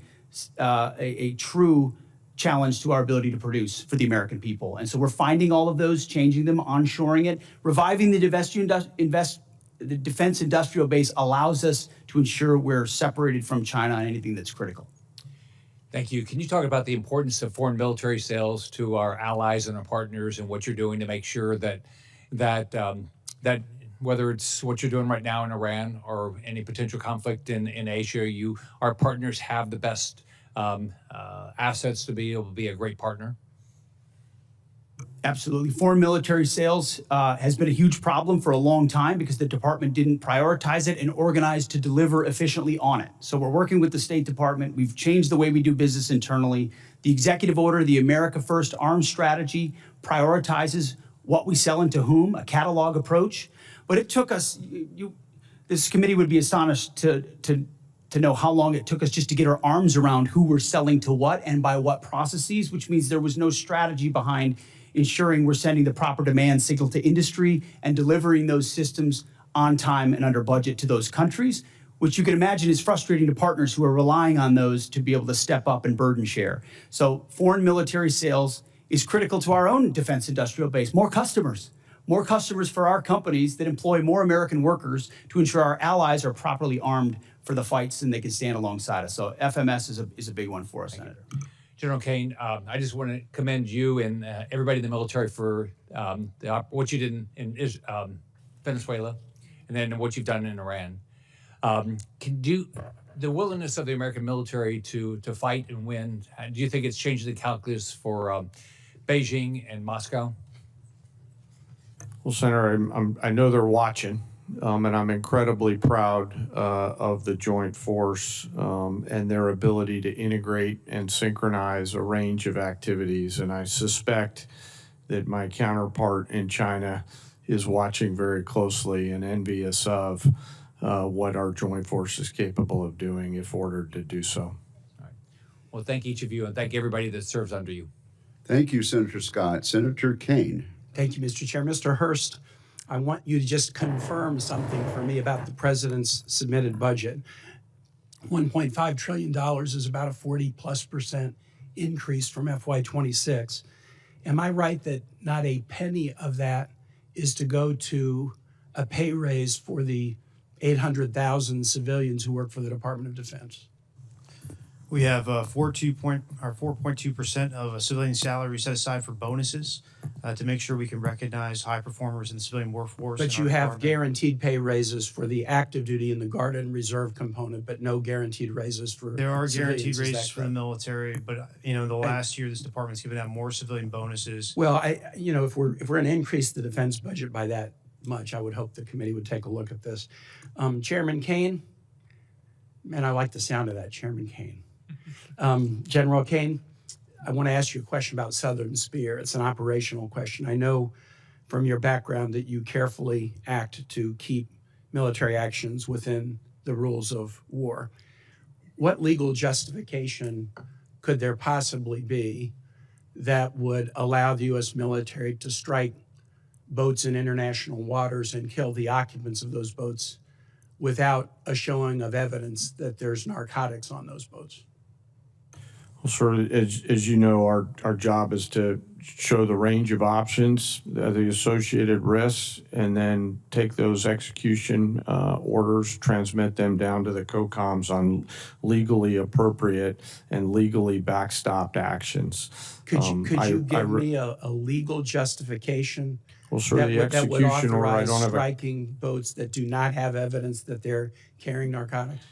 true challenge to our ability to produce for the American people. And so we're finding all of those, changing them, onshoring it. Reviving the defense industrial base allows us to ensure we're separated from China on anything that's critical. Thank you. Can you talk about the importance of foreign military sales to our allies and our partners, and what you're doing to make sure that whether it's what you're doing right now in Iran or any potential conflict in Asia, our partners have the best assets to be able to be a great partner? Absolutely. Foreign military sales has been a huge problem for a long time because the department didn't prioritize it and organize to deliver efficiently on it. So we're working with the State Department. We've changed the way we do business internally. The executive order, the America First Arms Strategy, prioritizes what we sell and to whom, a catalog approach. But it took us, this committee would be astonished to know how long it took us just to get our arms around who we're selling to what and by what processes, which means there was no strategy behind ensuring we're sending the proper demand signal to industry and delivering those systems on time and under budget to those countries. which you can imagine is frustrating to partners who are relying on those to be able to step up and burden share. So foreign military sales is critical to our own defense industrial base. More customers for our companies that employ more American workers to ensure our allies are properly armed for the fights and they can stand alongside us. So FMS is a big one for us, Senator. General Kaine, I just want to commend you and everybody in the military for what you did in Venezuela and then what you've done in Iran. The willingness of the American military to fight and win, do you think it's changed the calculus for Beijing and Moscow? Well, Senator, I know they're watching, and I'm incredibly proud of the joint force and their ability to integrate and synchronize a range of activities. And I suspect that my counterpart in China is watching very closely and envious of what our joint force is capable of doing if ordered to do so. All right. Well, thank each of you, and thank everybody that serves under you. Thank you, Senator Scott. Senator Kaine. Thank you, Mr. Chair. Mr. Hurst, I want you to just confirm something for me about the president's submitted budget. $1.5 trillion is about a 40+% increase from FY26. Am I right that not a penny of that is to go to a pay raise for the 800,000 civilians who work for the Department of Defense? We have 4.2% of a civilian salary set aside for bonuses to make sure we can recognize high performers in the civilian workforce. But you have guaranteed pay raises for the active duty and the Guard and Reserve component, but no guaranteed raises for There are civilians. guaranteed raises for the military, but the last year this department's given out more civilian bonuses. Well, if we're going to increase the defense budget by that much, I would hope the committee would take a look at this. Chairman Kaine, man, I like the sound of that, Chairman Kaine. General Kaine, I want to ask you a question about Southern Spear. It's an operational question. I know from your background that you carefully act to keep military actions within the rules of war. What legal justification could there possibly be that would allow the U.S. military to strike boats in international waters and kill the occupants of those boats without a showing of evidence that there's narcotics on those boats? Well, sir, as you know, our job is to show the range of options, the associated risks, and then take those execution orders, transmit them down to the COCOMs on legally appropriate and legally backstopped actions. Could you give me a legal justification well, sir, that would authorize I don't have striking boats that do not have evidence that they're carrying narcotics?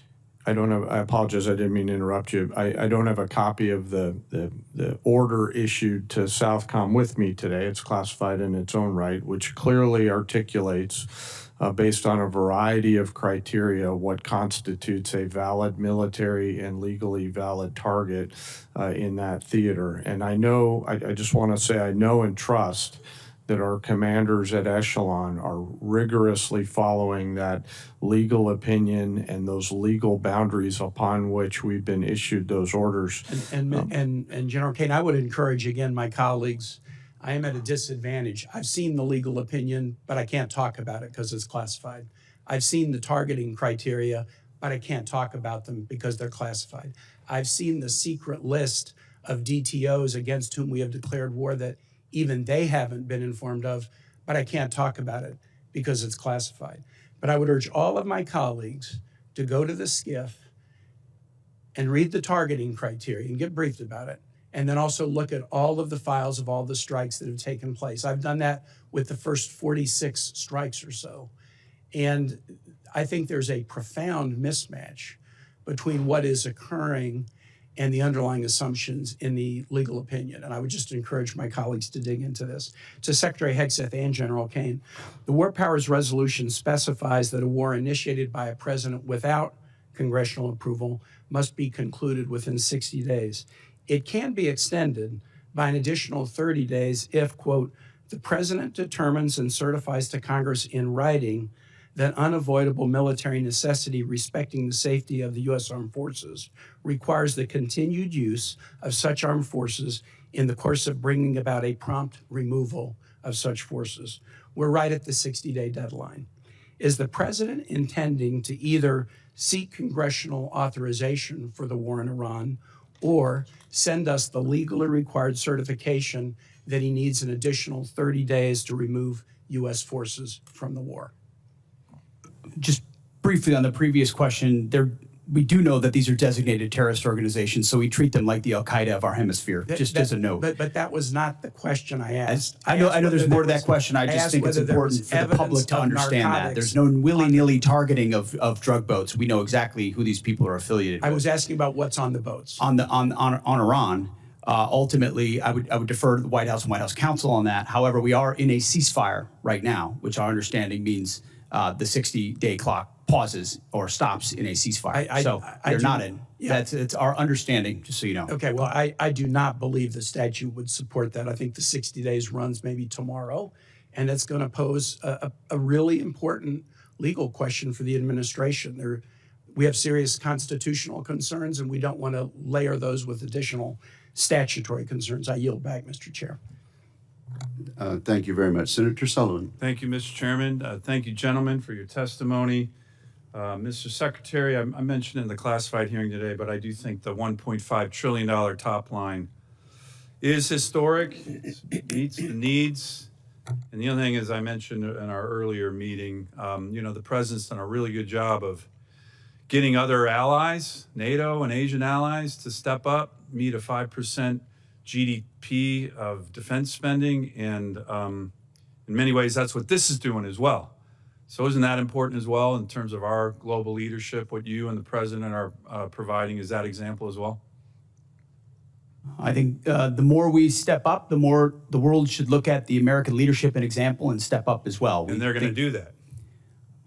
I apologize, I didn't mean to interrupt you. I don't have a copy of the order issued to Southcom with me today. It's classified in its own right, which clearly articulates, based on a variety of criteria, what constitutes a valid military and legally valid target in that theater. And I just want to say I know and trust that our commanders at echelon are rigorously following that legal opinion and those legal boundaries upon which we've been issued those orders. And General Kaine, I would encourage again my colleagues. I am at a disadvantage. I've seen the legal opinion, but I can't talk about it because it's classified. I've seen the targeting criteria, but I can't talk about them because they're classified. I've seen the secret list of DTOs against whom we have declared war that even they haven't been informed of, but I can't talk about it because it's classified. But I would urge all of my colleagues to go to the SCIF and read the targeting criteria and get briefed about it, and then also look at all of the files of all the strikes that have taken place. I've done that with the first 46 strikes or so. And I think there's a profound mismatch between what is occurring and the underlying assumptions in the legal opinion. And I would just encourage my colleagues to dig into this. To Secretary Hegseth and General Kaine, the War Powers Resolution specifies that a war initiated by a president without congressional approval must be concluded within 60 days. It can be extended by an additional 30 days if, quote, the president determines and certifies to Congress in writing that unavoidable military necessity respecting the safety of the U.S. Armed Forces requires the continued use of such armed forces in the course of bringing about a prompt removal of such forces. We're right at the 60-day deadline. Is the president intending to either seek congressional authorization for the war in Iran or send us the legally required certification that he needs an additional 30 days to remove U.S. forces from the war? Just briefly on the previous question, we do know that these are designated terrorist organizations, so we treat them like the Al-Qaeda of our hemisphere, just as a note. But that was not the question I asked. I know there's more to that question. I just think it's important for the public to understand that. There's no willy-nilly targeting of drug boats. We know exactly who these people are affiliated with. I was asking about what's on the boats. On Iran, ultimately, I would defer to the White House and White House counsel on that. However, we are in a ceasefire right now, which our understanding means the 60-day clock pauses or stops in a ceasefire. So they're not in. Yeah. It's our understanding, just so you know. Okay, well, I do not believe the statute would support that. I think the 60 days runs maybe tomorrow, and it's going to pose a really important legal question for the administration. We have serious constitutional concerns, and we don't want to layer those with additional statutory concerns. I yield back, Mr. Chair. Thank you very much. Senator Sullivan. Thank you, Mr. Chairman. Thank you, gentlemen, for your testimony. Mr. Secretary, I mentioned in the classified hearing today, but I do think the $1.5 trillion top line is historic, it meets the needs. And the other thing, as I mentioned in our earlier meeting, the president's done a really good job of getting other allies, NATO and Asian allies, to step up, meet a 5% GDP of defense spending, and in many ways, that's what this is doing as well. So isn't that important as well in terms of our global leadership? What you and the president are providing is that example as well? I think the more we step up, the more the world should look at the American leadership and example and step up as well. And they're going to do that.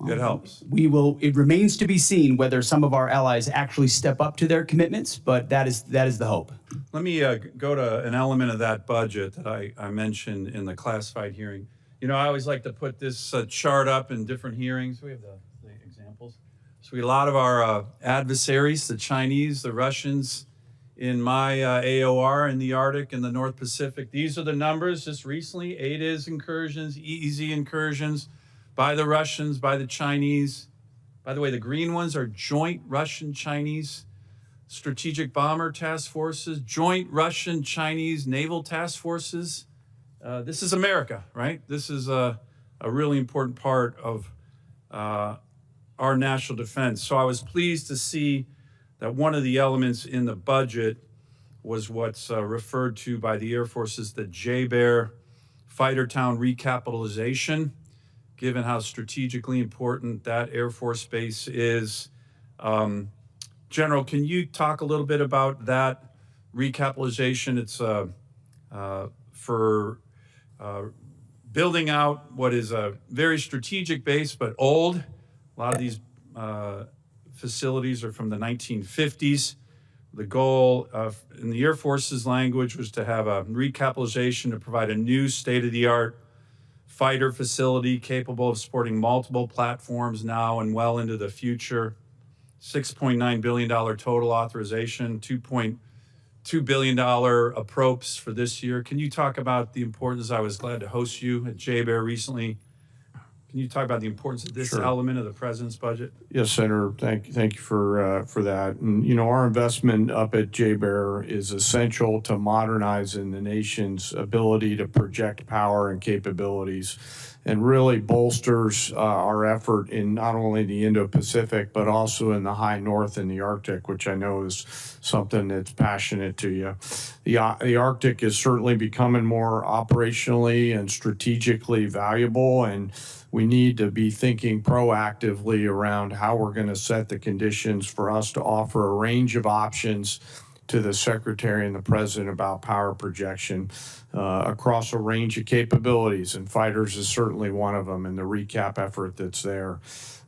That helps. It remains to be seen whether some of our allies actually step up to their commitments, but that is the hope. Let me go to an element of that budget that I mentioned in the classified hearing. I always like to put this chart up in different hearings. We have the examples. So a lot of our adversaries, the Chinese, the Russians, in my AOR in the Arctic and the North Pacific. These are the numbers just recently, ATIS incursions, EEZ incursions by the Russians, by the Chinese. By the way, the green ones are joint Russian-Chinese strategic bomber task forces, joint Russian-Chinese naval task forces. This is America, right? This is a really important part of our national defense. So I was pleased to see that one of the elements in the budget was what's referred to by the Air Force as the JBER fighter town recapitalization, given how strategically important that Air Force base is. General, can you talk a little bit about that recapitalization? It's for building out what is a very strategic base, but old. A lot of these facilities are from the 1950s. The goal in the Air Force's language was to have a recapitalization to provide a new state-of-the-art fighter facility capable of supporting multiple platforms now and well into the future. $6.9 billion total authorization, $2.2 billion approps for this year. Can you talk about the importance? I was glad to host you at JBER recently. Can you talk about the importance of this element of the president's budget? Yes, Senator. Thank you for that. And our investment up at JBER is essential to modernizing the nation's ability to project power and capabilities, and really bolsters our effort in not only the Indo-Pacific but also in the high north and the Arctic, which I know is something that's passionate to you. The Arctic is certainly becoming more operationally and strategically valuable, and we need to be thinking proactively around how we're going to set the conditions for us to offer a range of options to the Secretary and the President about power projection across a range of capabilities, and fighters is certainly one of them, and the recap effort that's there.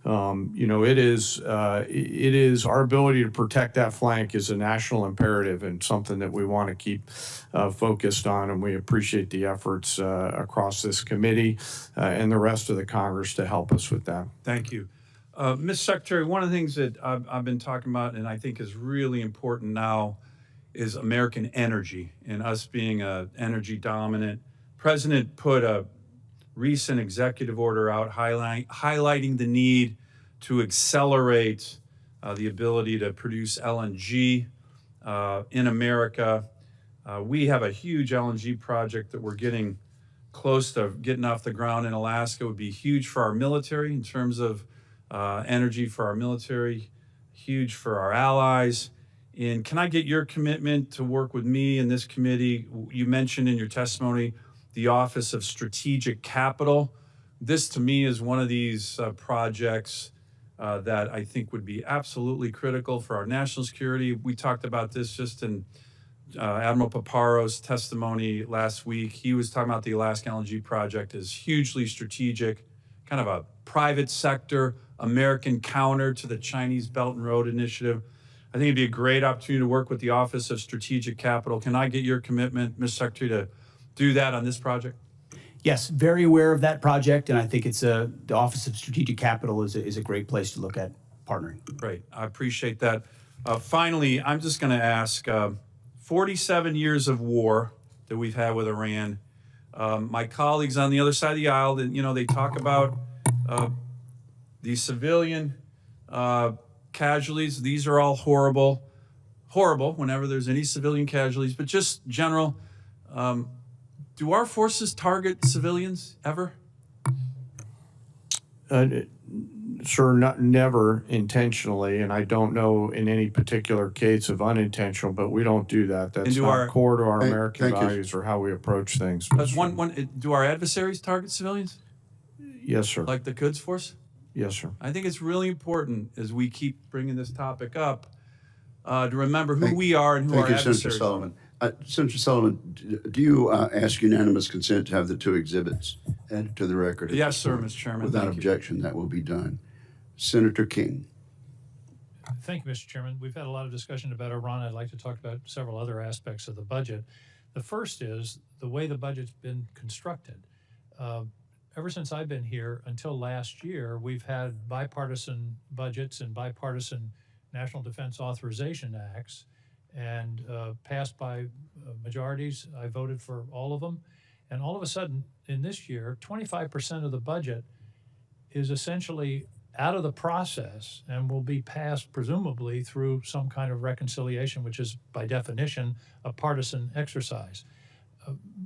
It is our ability to protect that flank is a national imperative and something that we want to keep focused on, and we appreciate the efforts across this committee and the rest of the Congress to help us with that. Thank you. Ms. Secretary, one of the things that I've been talking about and I think is really important now is American energy and us being energy dominant. President put a recent executive order out highlighting the need to accelerate the ability to produce LNG in America. We have a huge LNG project that we're getting close to getting off the ground in Alaska. It would be huge for our military in terms of energy for our military, huge for our allies. And can I get your commitment to work with me and this committee? You mentioned in your testimony the Office of Strategic Capital. This, to me, is one of these projects that I think would be absolutely critical for our national security. We talked about this just in Admiral Paparo's testimony last week. He was talking about the Alaska LNG project as hugely strategic, kind of a private sector, American counter to the Chinese Belt and Road Initiative. I think it'd be a great opportunity to work with the Office of Strategic Capital. Can I get your commitment, Mr. Secretary, to do that on this project? Yes, very aware of that project, and I think it's the Office of Strategic Capital is a great place to look at partnering. Great, I appreciate that. Finally, I'm just going to ask, 47 years of war that we've had with Iran. My colleagues on the other side of the aisle, they talk about the civilian casualties. These are all horrible whenever there's any civilian casualties, but just general. Do our forces target civilians ever? Sir, never intentionally, and I don't know in any particular case of unintentional, but we don't do that. That's not core to our American values or how we approach things. Do our adversaries target civilians? Yes, sir. Like the Quds Force? Yes, sir. I think it's really important as we keep bringing this topic up to remember who we are and who our adversaries Senator Sullivan. Senator Sullivan, do you ask unanimous consent to have the two exhibits added to the record? Yes, sir, Mr. Chairman. Without objection, that will be done. Senator King. Thank you, Mr. Chairman. We've had a lot of discussion about Iran. I'd like to talk about several other aspects of the budget. The first is the way the budget's been constructed. Ever since I've been here until last year, we've had bipartisan budgets and bipartisan National Defense Authorization Acts, and passed by majorities. I voted for all of them. And all of a sudden, in this year, 25% of the budget is essentially out of the process and will be passed presumably through some kind of reconciliation, which is by definition a partisan exercise.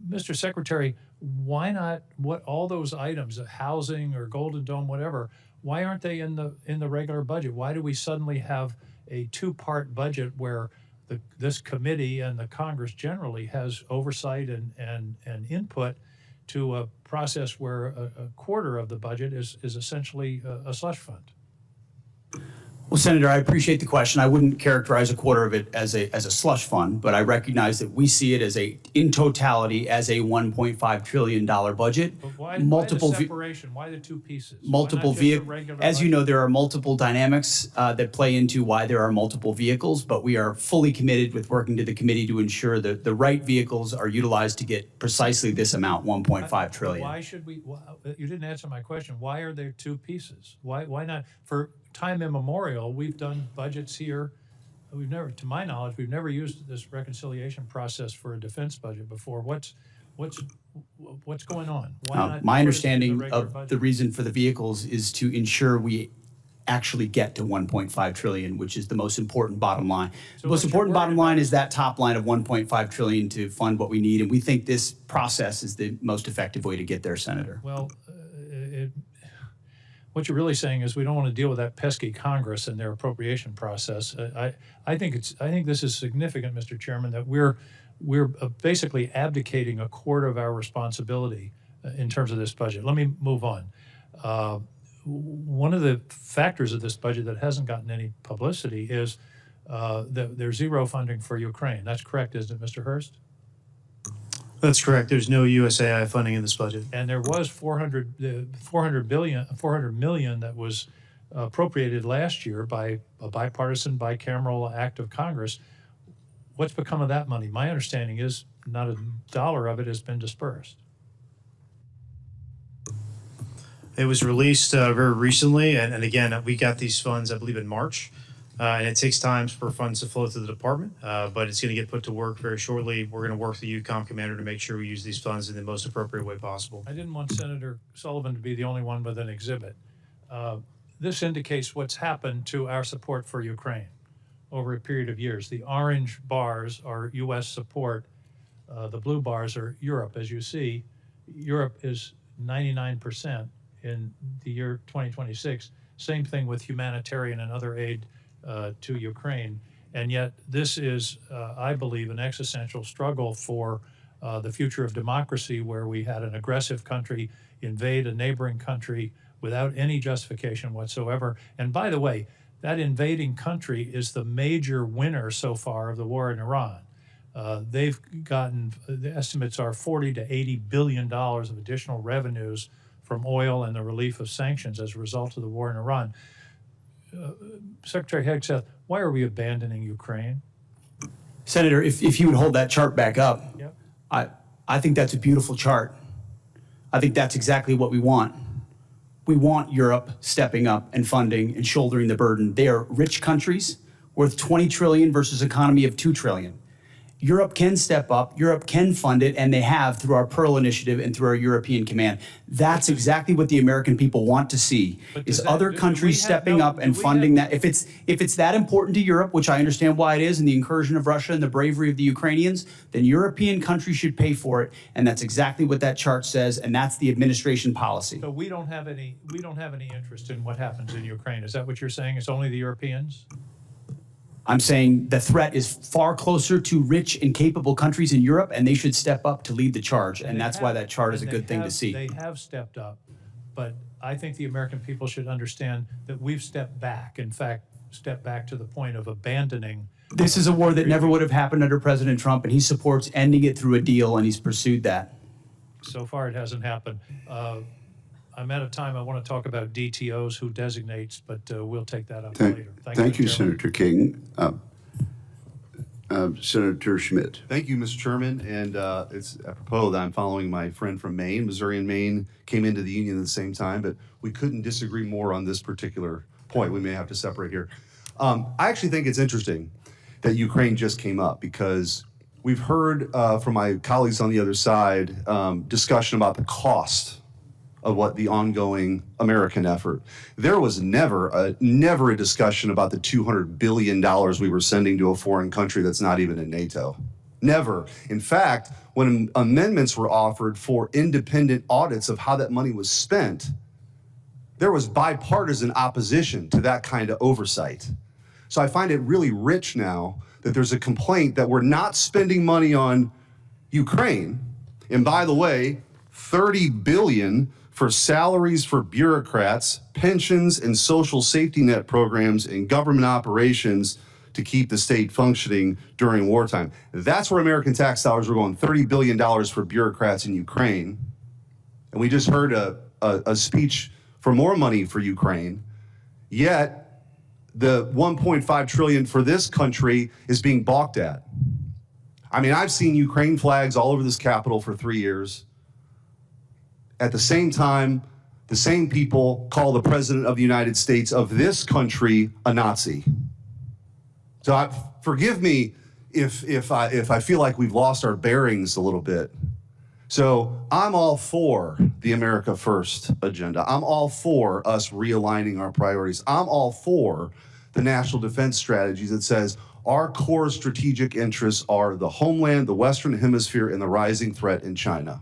Mr. Secretary, why not all those items, housing or Golden Dome, whatever, why aren't they in the regular budget? Why do we suddenly have a two-part budget where this committee and the Congress generally has oversight and input to a process where a quarter of the budget is essentially a slush fund? Well, Senator, I appreciate the question. I wouldn't characterize a quarter of it as a slush fund, but I recognize that we see it as in totality as a $1.5 trillion budget. But why the separation? Why the two pieces? Multiple vehicles. As you know, there are multiple dynamics that play into why there are multiple vehicles, but we are fully committed with working to the committee to ensure that the right vehicles are utilized to get precisely this amount, $1.5 trillion. Why should we? You didn't answer my question. Why are there two pieces? Why not? For time immemorial, we've done budgets here. We've never, to my knowledge, we've never used this reconciliation process for a defense budget before. What's going on? Why not? My understanding of the reason for the vehicles is to ensure we actually get to 1.5 trillion, which is the most important bottom line. The most important bottom line is that top line of 1.5 trillion to fund what we need, and we think this process is the most effective way to get there, Senator. Well, what you're really saying is we don't want to deal with that pesky Congress and their appropriation process. I think this is significant, Mr. Chairman, that we're basically abdicating a quarter of our responsibility in terms of this budget. Let me move on. One of the factors of this budget that hasn't gotten any publicity is that there's zero funding for Ukraine. That's correct, isn't it, Mr. Hurst? That's correct. There's no USAI funding in this budget. And there was 400 million that was appropriated last year by a bipartisan, bicameral act of Congress. What's become of that money? My understanding is not a dollar of it has been dispersed. It was released very recently, and again, we got these funds, I believe, in March. And it takes time for funds to flow through the department, but it's going to get put to work very shortly. We're going to work with the UCOM commander to make sure we use these funds in the most appropriate way possible. I didn't want Senator Sullivan to be the only one with an exhibit. This indicates what's happened to our support for Ukraine over a period of years. The orange bars are U.S. support. The blue bars are Europe. As you see, Europe is 99% in the year 2026. Same thing with humanitarian and other aid to Ukraine. And yet this is, I believe, an existential struggle for the future of democracy, where we had an aggressive country invade a neighboring country without any justification whatsoever. And by the way, that invading country is the major winner so far of the war in Iran. They've gotten, the estimates are $40 to $80 billion of additional revenues from oil and the relief of sanctions as a result of the war in Iran. Secretary Hegseth, why are we abandoning Ukraine? Senator, if you would hold that chart back up, Yep. I think that's a beautiful chart. I think that's exactly what we want. We want Europe stepping up and funding and shouldering the burden. They are rich countries worth $20 trillion versus economy of $2 trillion. Europe can step up, Europe can fund it, and they have through our Pearl Initiative and through our European Command. That's exactly what the American people want to see, is other countries stepping up and funding that. If it's that important to Europe, which I understand why it is, and the incursion of Russia and the bravery of the Ukrainians, then European countries should pay for it, and that's exactly what that chart says, and that's the administration policy. So we don't have any interest in what happens in Ukraine. Is that what you're saying? It's only the Europeans? I'm saying the threat is far closer to rich and capable countries in Europe, and they should step up to lead the charge. And that's why that chart is a good thing to see. They have stepped up, but I think the American people should understand that we've stepped back. In fact, stepped back to the point of abandoning. This is a war that never would have happened under President Trump, and he supports ending it through a deal, and he's pursued that. So far, it hasn't happened. I'm out of time. I want to talk about DTOs, who designates, but we'll take that up later. Thank you, Senator King. Senator Schmidt. Thank you, Mr. Chairman. And it's apropos that I'm following my friend from Maine. Missouri and Maine came into the Union at the same time, but we couldn't disagree more on this particular point. We may have to separate here. I actually think it's interesting that Ukraine just came up, because we've heard from my colleagues on the other side discussion about the cost of what the ongoing American effort. There was never a discussion about the $200 billion we were sending to a foreign country that's not even in NATO. Never. In fact, when amendments were offered for independent audits of how that money was spent, there was bipartisan opposition to that kind of oversight. So I find it really rich now that there's a complaint that we're not spending money on Ukraine. And by the way, $30 billion for salaries for bureaucrats, pensions, and social safety net programs and government operations to keep the state functioning during wartime. That's where American tax dollars were going, $30 billion for bureaucrats in Ukraine. And we just heard a speech for more money for Ukraine, yet the $1.5 trillion for this country is being balked at. I mean, I've seen Ukraine flags all over this Capitol for 3 years. At the same time, the same people call the President of the United States of this country a Nazi. So forgive me if I feel like we've lost our bearings a little bit. So I'm all for the America First agenda. I'm all for us realigning our priorities. I'm all for the national defense strategies that says our core strategic interests are the homeland, the Western Hemisphere, and the rising threat in China.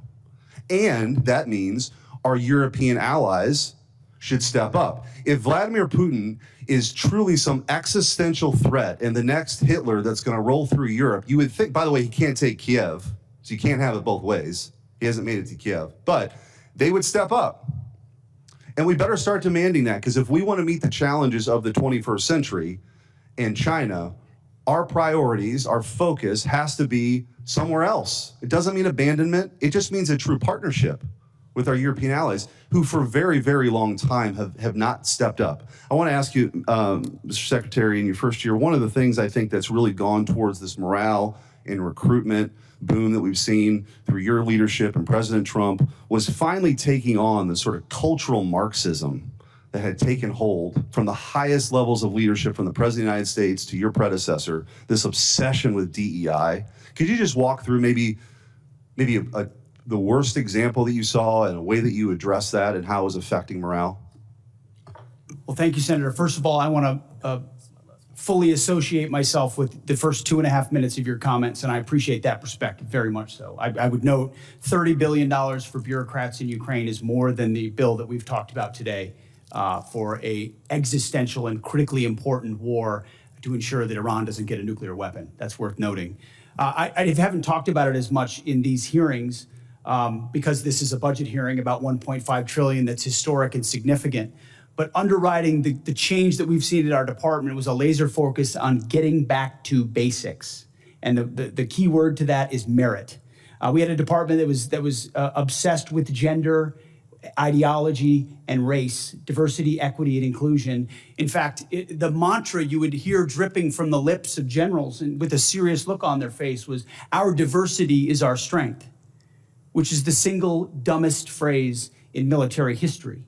And that means our European allies should step up. If Vladimir Putin is truly some existential threat and the next Hitler that's going to roll through Europe, you would think, by the way, he can't take Kiev, so you can't have it both ways. He hasn't made it to Kiev. But they would step up. And we better start demanding that, because if we want to meet the challenges of the 21st century and China, our priorities, our focus has to be somewhere else. It doesn't mean abandonment. It just means a true partnership with our European allies, who for a very, very long time have not stepped up. I want to ask you, Mr. Secretary, in your first year, one of the things I think that's really gone towards this morale and recruitment boom that we've seen through your leadership and President Trump was finally taking on the sort of cultural Marxism that had taken hold from the highest levels of leadership, from the President of the United States to your predecessor, this obsession with DEI. Could you just walk through maybe the worst example that you saw and a way that you addressed that and how it was affecting morale? Well, thank you, Senator. First of all, I want to fully associate myself with the first 2.5 minutes of your comments, and I appreciate that perspective very much so. I would note $30 billion for bureaucrats in Ukraine is more than the bill that we've talked about today for a existential and critically important war to ensure that Iran doesn't get a nuclear weapon. That's worth noting. I haven't talked about it as much in these hearings because this is a budget hearing about $1.5 trillion that's historic and significant. But underwriting the change that we've seen at our department was a laser focus on getting back to basics. And the key word to that is merit. We had a department that was obsessed with gender, ideology, and race, diversity, equity, and inclusion. In fact, the mantra you would hear dripping from the lips of generals and with a serious look on their face was, "Our diversity is our strength," which is the single dumbest phrase in military history.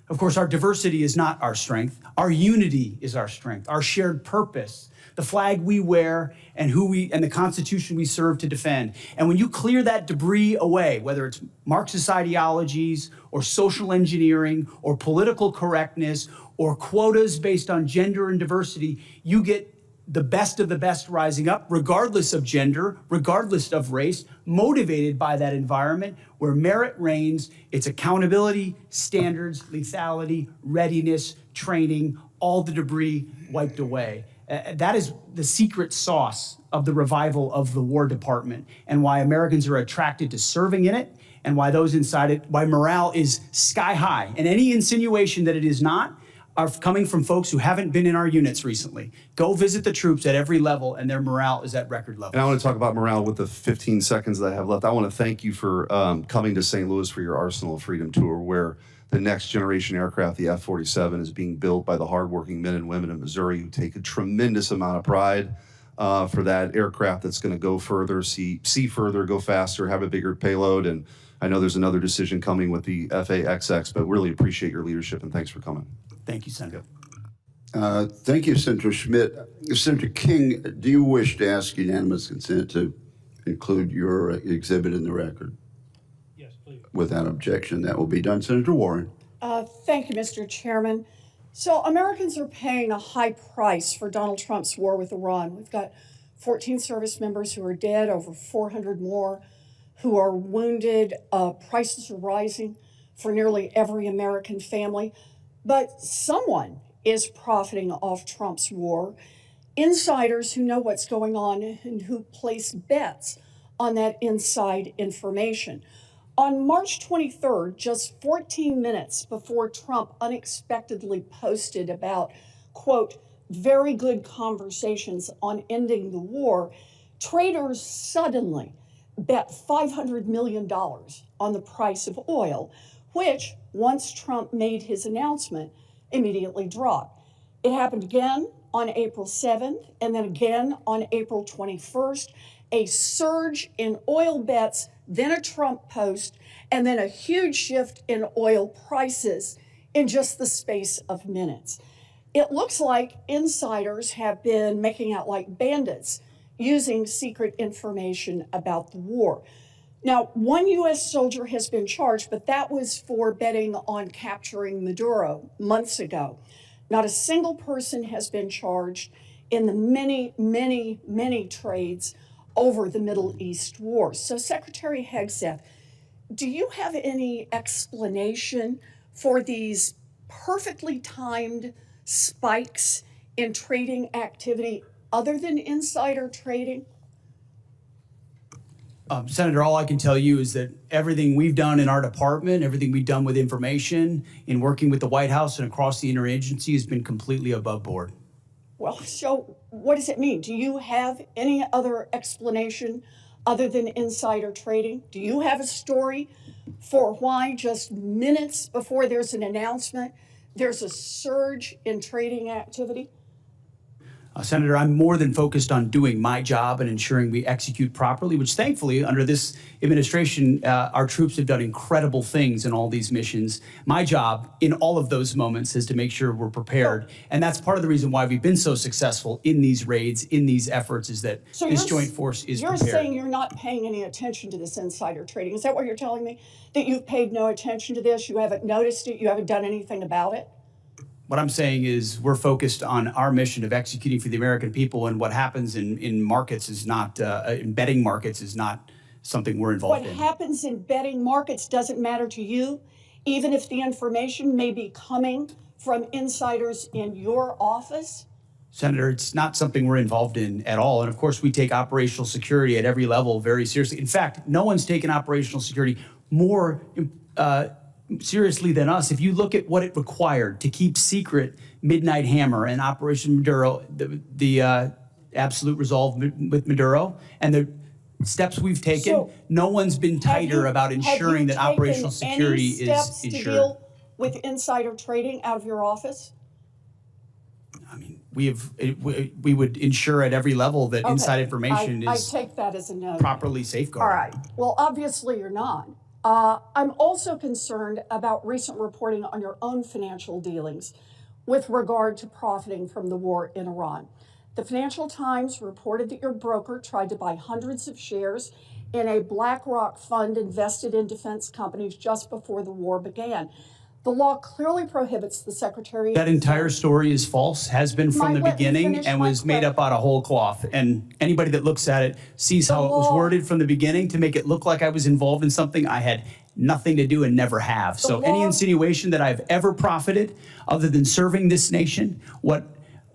Of course, our diversity is not our strength. Our unity is our strength, our shared purpose, the flag we wear, and the Constitution we serve to defend. And when you clear that debris away, whether it's Marxist ideologies or social engineering or political correctness or quotas based on gender and diversity, you get the best of the best rising up, regardless of gender, regardless of race, motivated by that environment where merit reigns. It's accountability, standards, lethality, readiness, training, all the debris wiped away. That is the secret sauce of the revival of the War Department and why Americans are attracted to serving in it and why those inside it, why morale is sky high. And any insinuation that it is not are coming from folks who haven't been in our units recently. Go visit the troops at every level, and their morale is at record levels. And I want to talk about morale with the 15 seconds that I have left. I want to thank you for coming to St. Louis for your Arsenal of Freedom tour, where the next generation aircraft, the F-47, is being built by the hardworking men and women in Missouri who take a tremendous amount of pride for that aircraft that's going to go further, see further, go faster, have a bigger payload. And I know there's another decision coming with the FA-XX, but really appreciate your leadership and thanks for coming. Thank you, Senator. Thank you, Senator Schmidt. Senator King, do you wish to ask unanimous consent to include your exhibit in the record? Yes, please. Without objection, that will be done. Senator Warren. Thank you, Mr. Chairman. So Americans are paying a high price for Donald Trump's war with Iran. We've got 14 service members who are dead, over 400 more who are wounded. Prices are rising for nearly every American family. But someone is profiting off Trump's war. Insiders who know what's going on and who place bets on that inside information. On March 23rd, just 14 minutes before Trump unexpectedly posted about, quote, very good conversations on ending the war, traders suddenly bet $500 million on the price of oil, which, once Trump made his announcement, immediately dropped. It happened again on April 7th, and then again on April 21st, a surge in oil bets, then a Trump post, and then a huge shift in oil prices in just the space of minutes. It looks like insiders have been making out like bandits using secret information about the war. Now, one U.S. soldier has been charged, but that was for betting on capturing Maduro months ago. Not a single person has been charged in the many, many, many trades over the Middle East war. So, Secretary Hegseth, do you have any explanation for these perfectly timed spikes in trading activity other than insider trading? Senator, all I can tell you is that everything we've done in our department, everything we've done with information in working with the White House and across the interagency has been completely above board. Well, so what does it mean? Do you have any other explanation other than insider trading? Do you have a story for why just minutes before there's an announcement, there's a surge in trading activity? Senator, I'm more than focused on doing my job and ensuring we execute properly, which thankfully under this administration, our troops have done incredible things in all these missions. My job in all of those moments is to make sure we're prepared. And that's part of the reason why we've been so successful in these raids, in these efforts, is that this joint force is prepared. You're saying you're not paying any attention to this insider trading. Is that what you're telling me? That you've paid no attention to this? You haven't noticed it? You haven't done anything about it? What I'm saying is we're focused on our mission of executing for the American people, and what happens in markets is not, in betting markets is not something we're involved in. What happens in betting markets doesn't matter to you, even if the information may be coming from insiders in your office? Senator, it's not something we're involved in at all. And of course, we take operational security at every level very seriously. In fact, no one's taken operational security more seriously than us. If you look at what it required to keep secret Midnight Hammer and Operation Maduro, the absolute resolve with Maduro, and the steps we've taken, So, no one's been tighter about ensuring that operational security is steps to ensured. deal with insider trading out of your office? We would ensure at every level that Okay. inside information I is take that as a no. properly All safeguarded. right. Well, obviously you're not. I'm also concerned about recent reporting on your own financial dealings with regard to profiting from the war in Iran. The Financial Times reported that your broker tried to buy hundreds of shares in a BlackRock fund invested in defense companies just before the war began. The law clearly prohibits the Secretary. That entire story is false, has been from the Let me beginning, finish and my was made up out of whole cloth. And anybody that looks at it sees how it was worded from the beginning to make it look like I was involved in something I had nothing to do and never have. So any insinuation that I've ever profited, other than serving this nation, what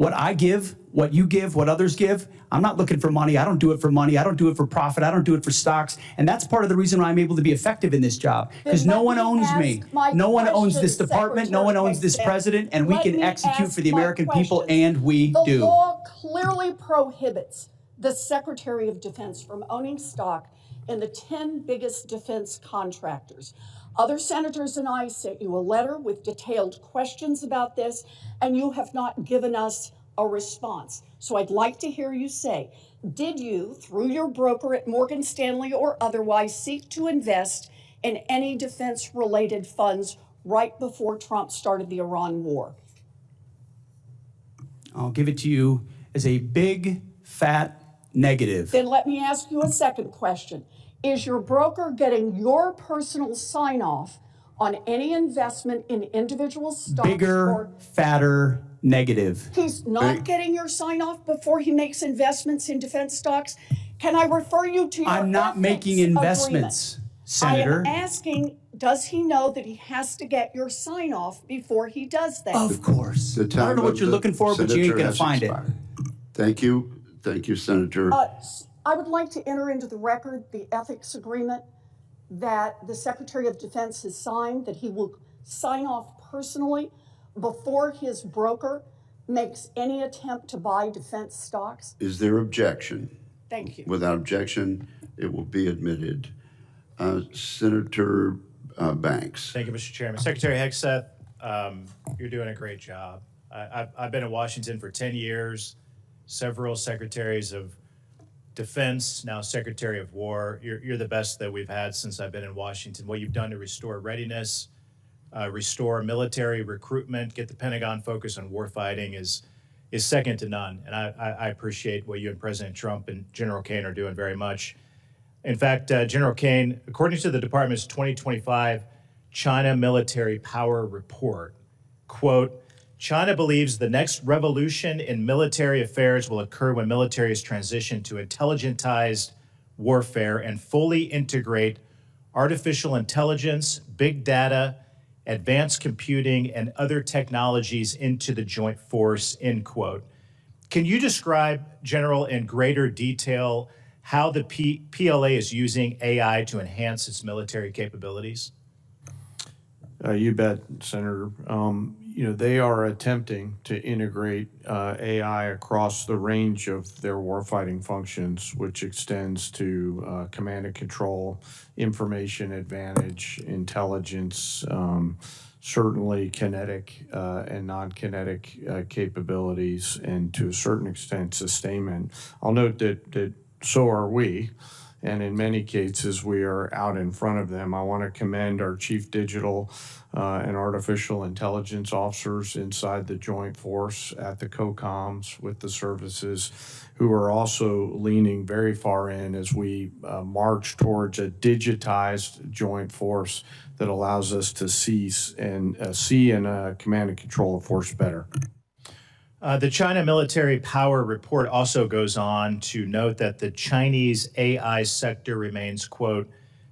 I give, what you give, what others give, I'm not looking for money. I don't do it for money. I don't do it for profit. I don't do it for stocks. And that's part of the reason why I'm able to be effective in this job. Because no one owns me. No one owns this department. No one owns this president. And we can execute for the American people, and we do. The law clearly prohibits the Secretary of Defense from owning stock in the 10 biggest defense contractors. Other senators and I sent you a letter with detailed questions about this, and you have not given us a response. So I'd like to hear you say, did you, through your broker at Morgan Stanley or otherwise, seek to invest in any defense-related funds right before Trump started the Iran war? I'll give it to you as a big, fat negative. Then let me ask you a second question. Is your broker getting your personal sign-off on any investment in individual stocks? Bigger, fatter, negative. He's not getting your sign-off before he makes investments in defense stocks? Can I refer you to your I'm not making investments, agreement? Senator. I am asking, does he know that he has to get your sign-off before he does that? Of course. The time I don't know what of you're the looking for, but you ain't senator gonna has find it. expired. Thank you. Thank you, Senator. I would like to enter into the record the ethics agreement that the Secretary of Defense has signed, that he will sign off personally before his broker makes any attempt to buy defense stocks. Is there objection? Thank you. Without objection, it will be admitted. Senator Banks. Thank you, Mr. Chairman. Secretary Hegseth, you're doing a great job. I've been in Washington for 10 years, several secretaries of defense, now Secretary of War. You're the best that we've had since I've been in Washington. What you've done to restore readiness, restore military recruitment, get the Pentagon focused on warfighting is second to none. And I appreciate what you and President Trump and General Kaine are doing very much. In fact, General Kaine, according to the Department's 2025 China Military Power Report, quote, China believes the next revolution in military affairs will occur when militaries transition to intelligentized warfare and fully integrate artificial intelligence, big data, advanced computing, and other technologies into the joint force, end quote. Can you describe, General, in greater detail how the PLA is using AI to enhance its military capabilities? You bet, Senator. They are attempting to integrate AI across the range of their warfighting functions, which extends to command and control, information advantage, intelligence, certainly kinetic and non-kinetic capabilities, and to a certain extent sustainment. I'll note that so are we, and in many cases we are out in front of them. I want to commend our chief digital and artificial intelligence officers inside the joint force at the COCOMs with the services, who are also leaning very far in as we march towards a digitized joint force that allows us to see and command and control a force better. The China Military Power Report also goes on to note that the Chinese AI sector remains, quote,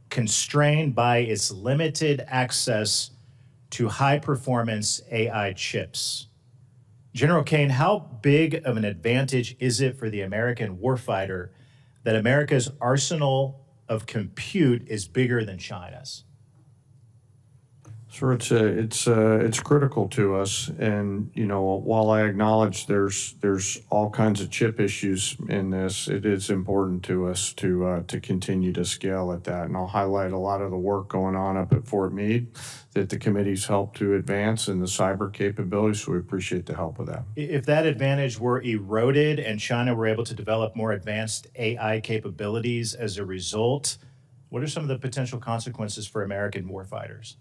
constrained by its limited access to high-performance AI chips. General Kaine, how big of an advantage is it for the American warfighter that America's arsenal of compute is bigger than China's? Sure, it's critical to us, and while I acknowledge there's all kinds of chip issues in this, it is important to us to continue to scale at that. And I'll highlight a lot of the work going on up at Fort Meade that the committee's helped to advance in the cyber capabilities. So we appreciate the help with that. If that advantage were eroded and China were able to develop more advanced AI capabilities as a result, what are some of the potential consequences for American warfighters?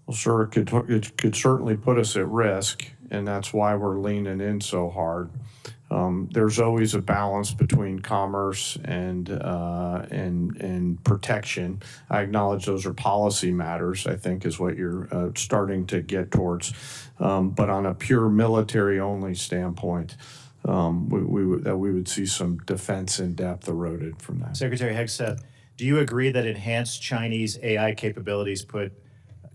Well, sure, it could certainly put us at risk, and that's why we're leaning in so hard. There's always a balance between commerce and protection. I acknowledge those are policy matters, I think, is what you're starting to get towards. But on a pure military-only standpoint, we would see some defense in depth eroded from that. Secretary Hegseth, do you agree that enhanced Chinese AI capabilities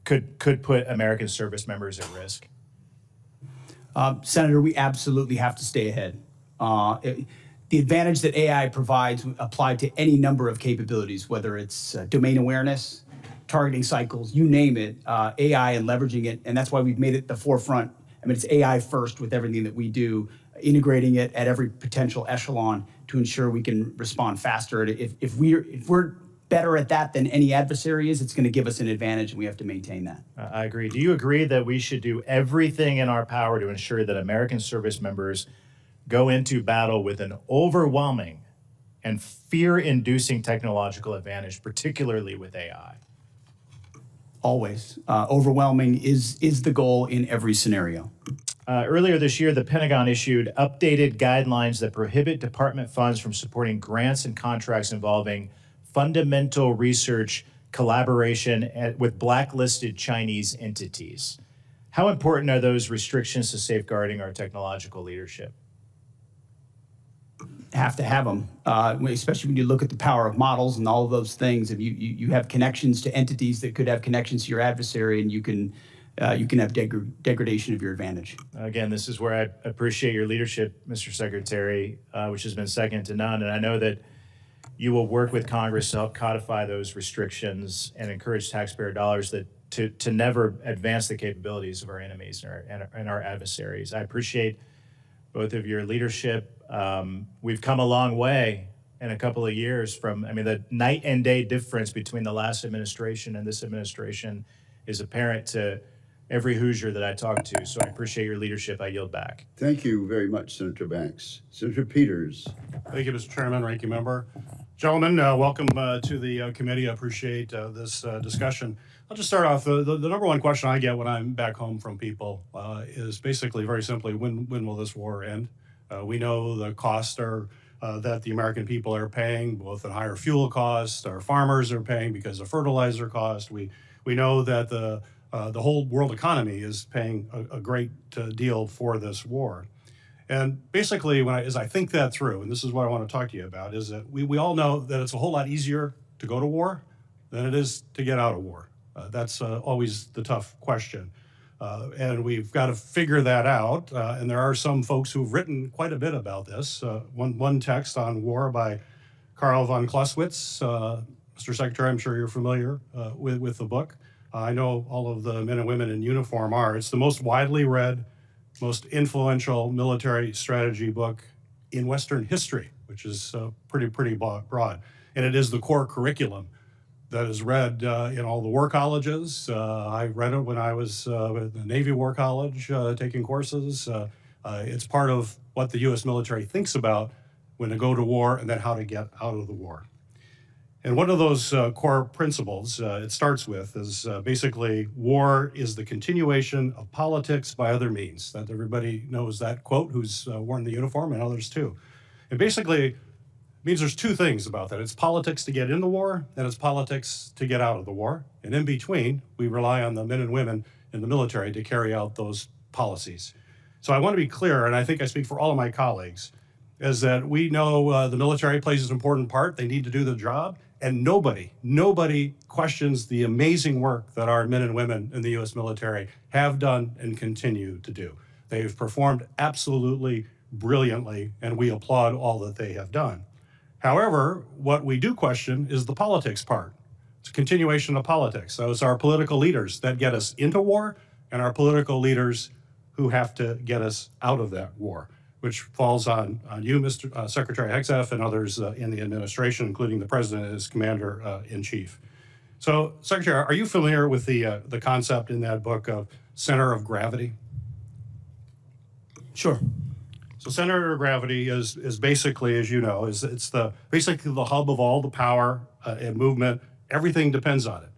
could put American service members at risk? Senator, we absolutely have to stay ahead. The advantage that AI provides applied to any number of capabilities, whether it's domain awareness, targeting cycles, you name it, AI and leveraging it, and that's why we've made it the forefront. I mean, it's AI first with everything that we do, integrating it at every potential echelon to ensure we can respond faster. If we're better at that than any adversary is, it's going to give us an advantage, and we have to maintain that. I agree. Do you agree that we should do everything in our power to ensure that American service members go into battle with an overwhelming and fear-inducing technological advantage, particularly with AI? Always. Overwhelming is the goal in every scenario. Earlier this year, the Pentagon issued updated guidelines that prohibit department funds from supporting grants and contracts involving fundamental research collaboration with blacklisted Chinese entities. How important are those restrictions to safeguarding our technological leadership? Have to have them, especially when you look at the power of models and all of those things. If you have connections to entities that could have connections to your adversary, and you can have degradation of your advantage. Again, this is where I appreciate your leadership, Mr. Secretary, which has been second to none. And I know that you will work with Congress to help codify those restrictions and encourage taxpayer dollars to never advance the capabilities of our enemies and our adversaries. I appreciate both of your leadership. We've come a long way in a couple of years from, the night and day difference between the last administration and this administration is apparent to every Hoosier that I talk to. So I appreciate your leadership. I yield back. Thank you very much, Senator Banks. Senator Peters. Thank you, Mr. Chairman, Ranking Member. Gentlemen, welcome to the committee. I appreciate this discussion. I'll just start off. The number one question I get when I'm back home from people is basically very simply, when will this war end? We know the costs are that the American people are paying, both in higher fuel costs, our farmers are paying because of fertilizer cost. We know that the whole world economy is paying a great deal for this war. And basically, as I think that through, and this is what I want to talk to you about, is that we all know that it's a whole lot easier to go to war than it is to get out of war. That's always the tough question. And we've got to figure that out. And there are some folks who've written quite a bit about this. One text on war by Karl von Clausewitz. Mr. Secretary, I'm sure you're familiar with the book. I know all of the men and women in uniform are. It's the most widely read, most influential military strategy book in Western history, which is pretty broad. And it is the core curriculum that is read in all the war colleges. I read it when I was at the Navy War College taking courses. It's part of what the U.S. military thinks about when they go to war and then how to get out of the war. And one of those core principles it starts with is basically war is the continuation of politics by other means. That everybody knows that quote who's worn the uniform, and others too. And basically it means there's two things about that. It's politics to get in the war, and it's politics to get out of the war. And in between, we rely on the men and women in the military to carry out those policies. So I want to be clear, and I think I speak for all of my colleagues, is that we know the military plays an important part. They need to do the job. And nobody questions the amazing work that our men and women in the U.S. military have done and continue to do. They've performed absolutely brilliantly, and we applaud all that they have done. However, what we do question is the politics part. It's a continuation of politics. So it's our political leaders that get us into war, and our political leaders who have to get us out of that war, which falls on you, Mr. Secretary Hegseth, and others in the administration, including the President as Commander-in-Chief. So, Secretary, are you familiar with the concept in that book of center of gravity? Sure. So center of gravity is basically, as you know, it's basically the hub of all the power and movement. Everything depends on it.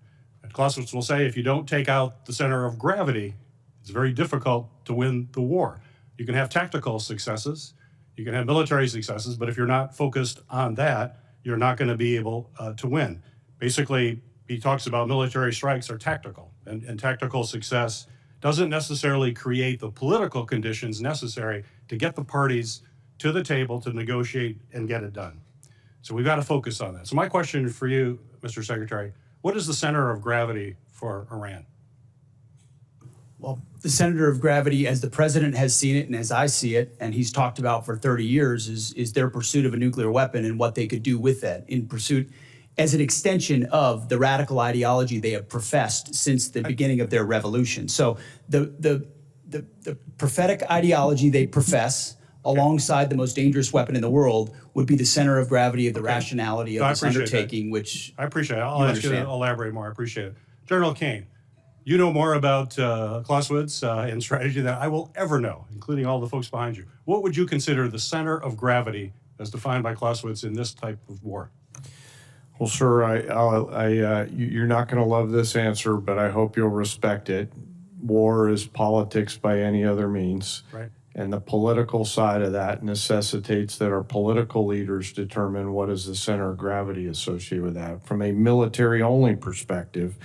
And Clausewitz will say if you don't take out the center of gravity, it's very difficult to win the war. You can have tactical successes, you can have military successes, but if you're not focused on that, you're not going to be able to win. Basically, he talks about military strikes are tactical, and tactical success doesn't necessarily create the political conditions necessary to get the parties to the table to negotiate and get it done. So we've got to focus on that. So my question for you, Mr. Secretary, what is the center of gravity for Iran? Well, the center of gravity, as the president has seen it and as I see it, and he's talked about for 30 years, is their pursuit of a nuclear weapon and what they could do with that in pursuit as an extension of the radical ideology they have professed since the beginning of their revolution. So the prophetic ideology they profess alongside the most dangerous weapon in the world would be the center of gravity of the rationality of this undertaking, which I appreciate it. I'll ask you to elaborate more. I appreciate it. General Kaine, you know more about Clausewitz and strategy than I will ever know, including all the folks behind you. What would you consider the center of gravity as defined by Clausewitz in this type of war? Well, sir, you're not going to love this answer, but I hope you'll respect it. War is politics by any other means. Right. And the political side of that necessitates that our political leaders determine what is the center of gravity associated with that. From a military-only perspective,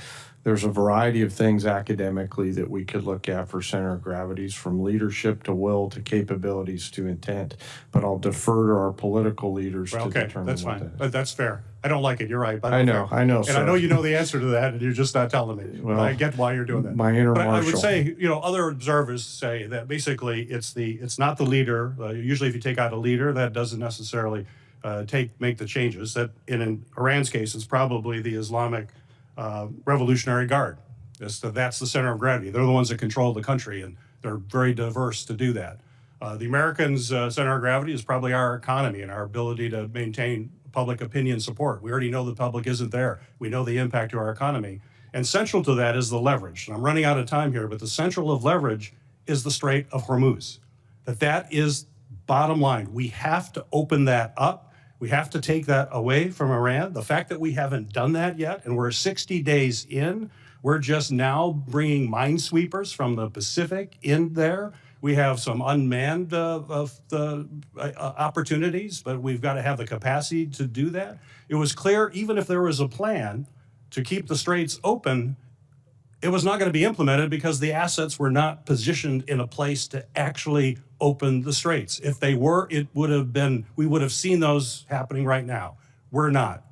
there's a variety of things academically that we could look at for center of gravities, from leadership to will to capabilities to intent. But I'll defer to our political leaders to determine that's what fine. that is. That's fair. I don't like it. You're right. But I know, and sir. I know you know the answer to that, and you're just not telling me. Well, I get why you're doing that. my inner but I would marshal. say, other observers say that basically it's not the leader. Usually, if you take out a leader, that doesn't necessarily make the changes. That in Iran's case, it's probably the Islamic Revolutionary Guard. That's the center of gravity. They're the ones that control the country, and they're very diverse to do that. The Americans' center of gravity is probably our economy and our ability to maintain public opinion support. We already know the public isn't there. We know the impact to our economy. And central to that is the leverage. And I'm running out of time here, but the central of leverage is the Strait of Hormuz. That is bottom line. We have to open that up. We have to take that away from Iran. The fact that we haven't done that yet, and we're 60 days in, we're just now bringing minesweepers from the Pacific in there. We have some unmanned opportunities, but we've got to have the capacity to do that. It was clear, even if there was a plan to keep the straits open, it was not going to be implemented because the assets were not positioned in a place to actually open the straits. If they were, we would have seen those happening right now. We're not.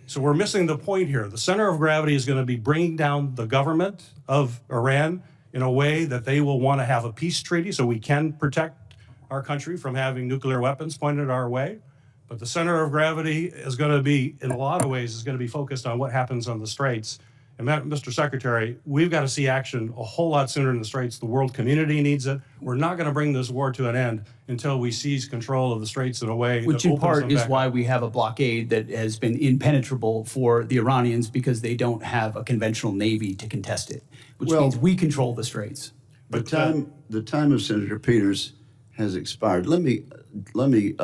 So we're missing the point here. The center of gravity is going to be bringing down the government of Iran in a way that they will want to have a peace treaty so we can protect our country from having nuclear weapons pointed our way. But the center of gravity is going to be, in a lot of ways, is going to be focused on what happens on the straits. And Mr. Secretary, we've got to see action a whole lot sooner in the Straits. The world community needs it. We're not going to bring this war to an end until we seize control of the Straits in a way Which that in opens part them is back why up. we have a blockade that has been impenetrable for the Iranians, because they don't have a conventional navy to contest it, which Well, means we control the Straits. The time of Senator Peters has expired. Let me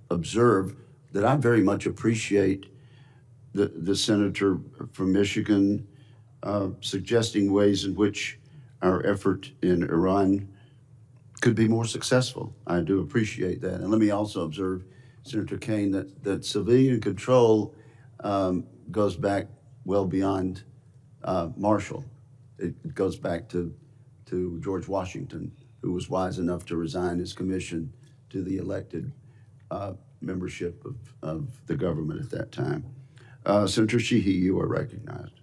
observe that I very much appreciate the senator from Michigan suggesting ways in which our effort in Iran could be more successful. I do appreciate that. And let me also observe, Senator Kaine, that civilian control goes back well beyond Marshall. It goes back to George Washington, who was wise enough to resign his commission to the elected membership of the government at that time. Senator Sheehy, you are recognized.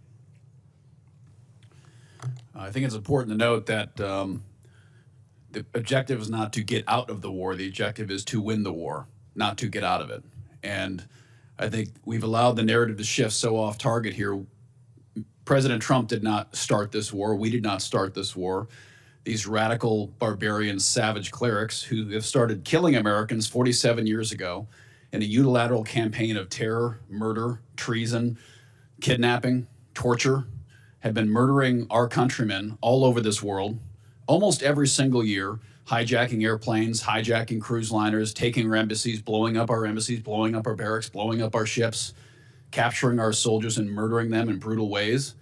I think it's important to note that the objective is not to get out of the war. The objective is to win the war, not to get out of it. And I think we've allowed the narrative to shift so off target here. President Trump did not start this war. We did not start this war. These radical, barbarian, savage clerics who have started killing Americans 47 years ago in a unilateral campaign of terror, murder, treason, kidnapping, torture, have been murdering our countrymen all over this world almost every single year, hijacking airplanes, hijacking cruise liners, taking our embassies, blowing up our embassies, blowing up our barracks, blowing up our ships, capturing our soldiers and murdering them in brutal ways.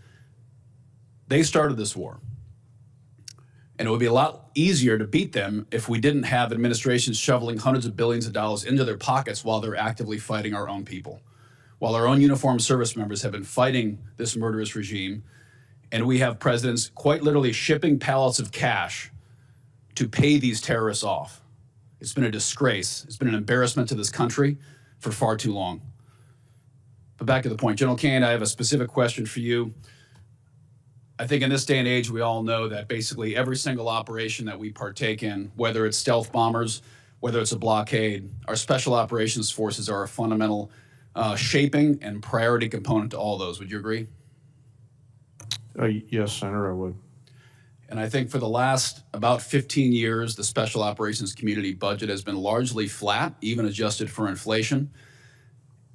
They started this war. And it would be a lot easier to beat them if we didn't have administrations shoveling hundreds of billions of dollars into their pockets while they're actively fighting our own people. While our own uniformed service members have been fighting this murderous regime, and we have presidents quite literally shipping pallets of cash to pay these terrorists off. It's been a disgrace. It's been an embarrassment to this country for far too long. But back to the point, General Kaine, I have a specific question for you. I think in this day and age, we all know that basically every single operation that we partake in, whether it's stealth bombers, whether it's a blockade, our special operations forces are a fundamental shaping and priority component to all those. Would you agree? Yes, Senator, I would. And I think for the last about 15 years, the special operations community budget has been largely flat, even adjusted for inflation.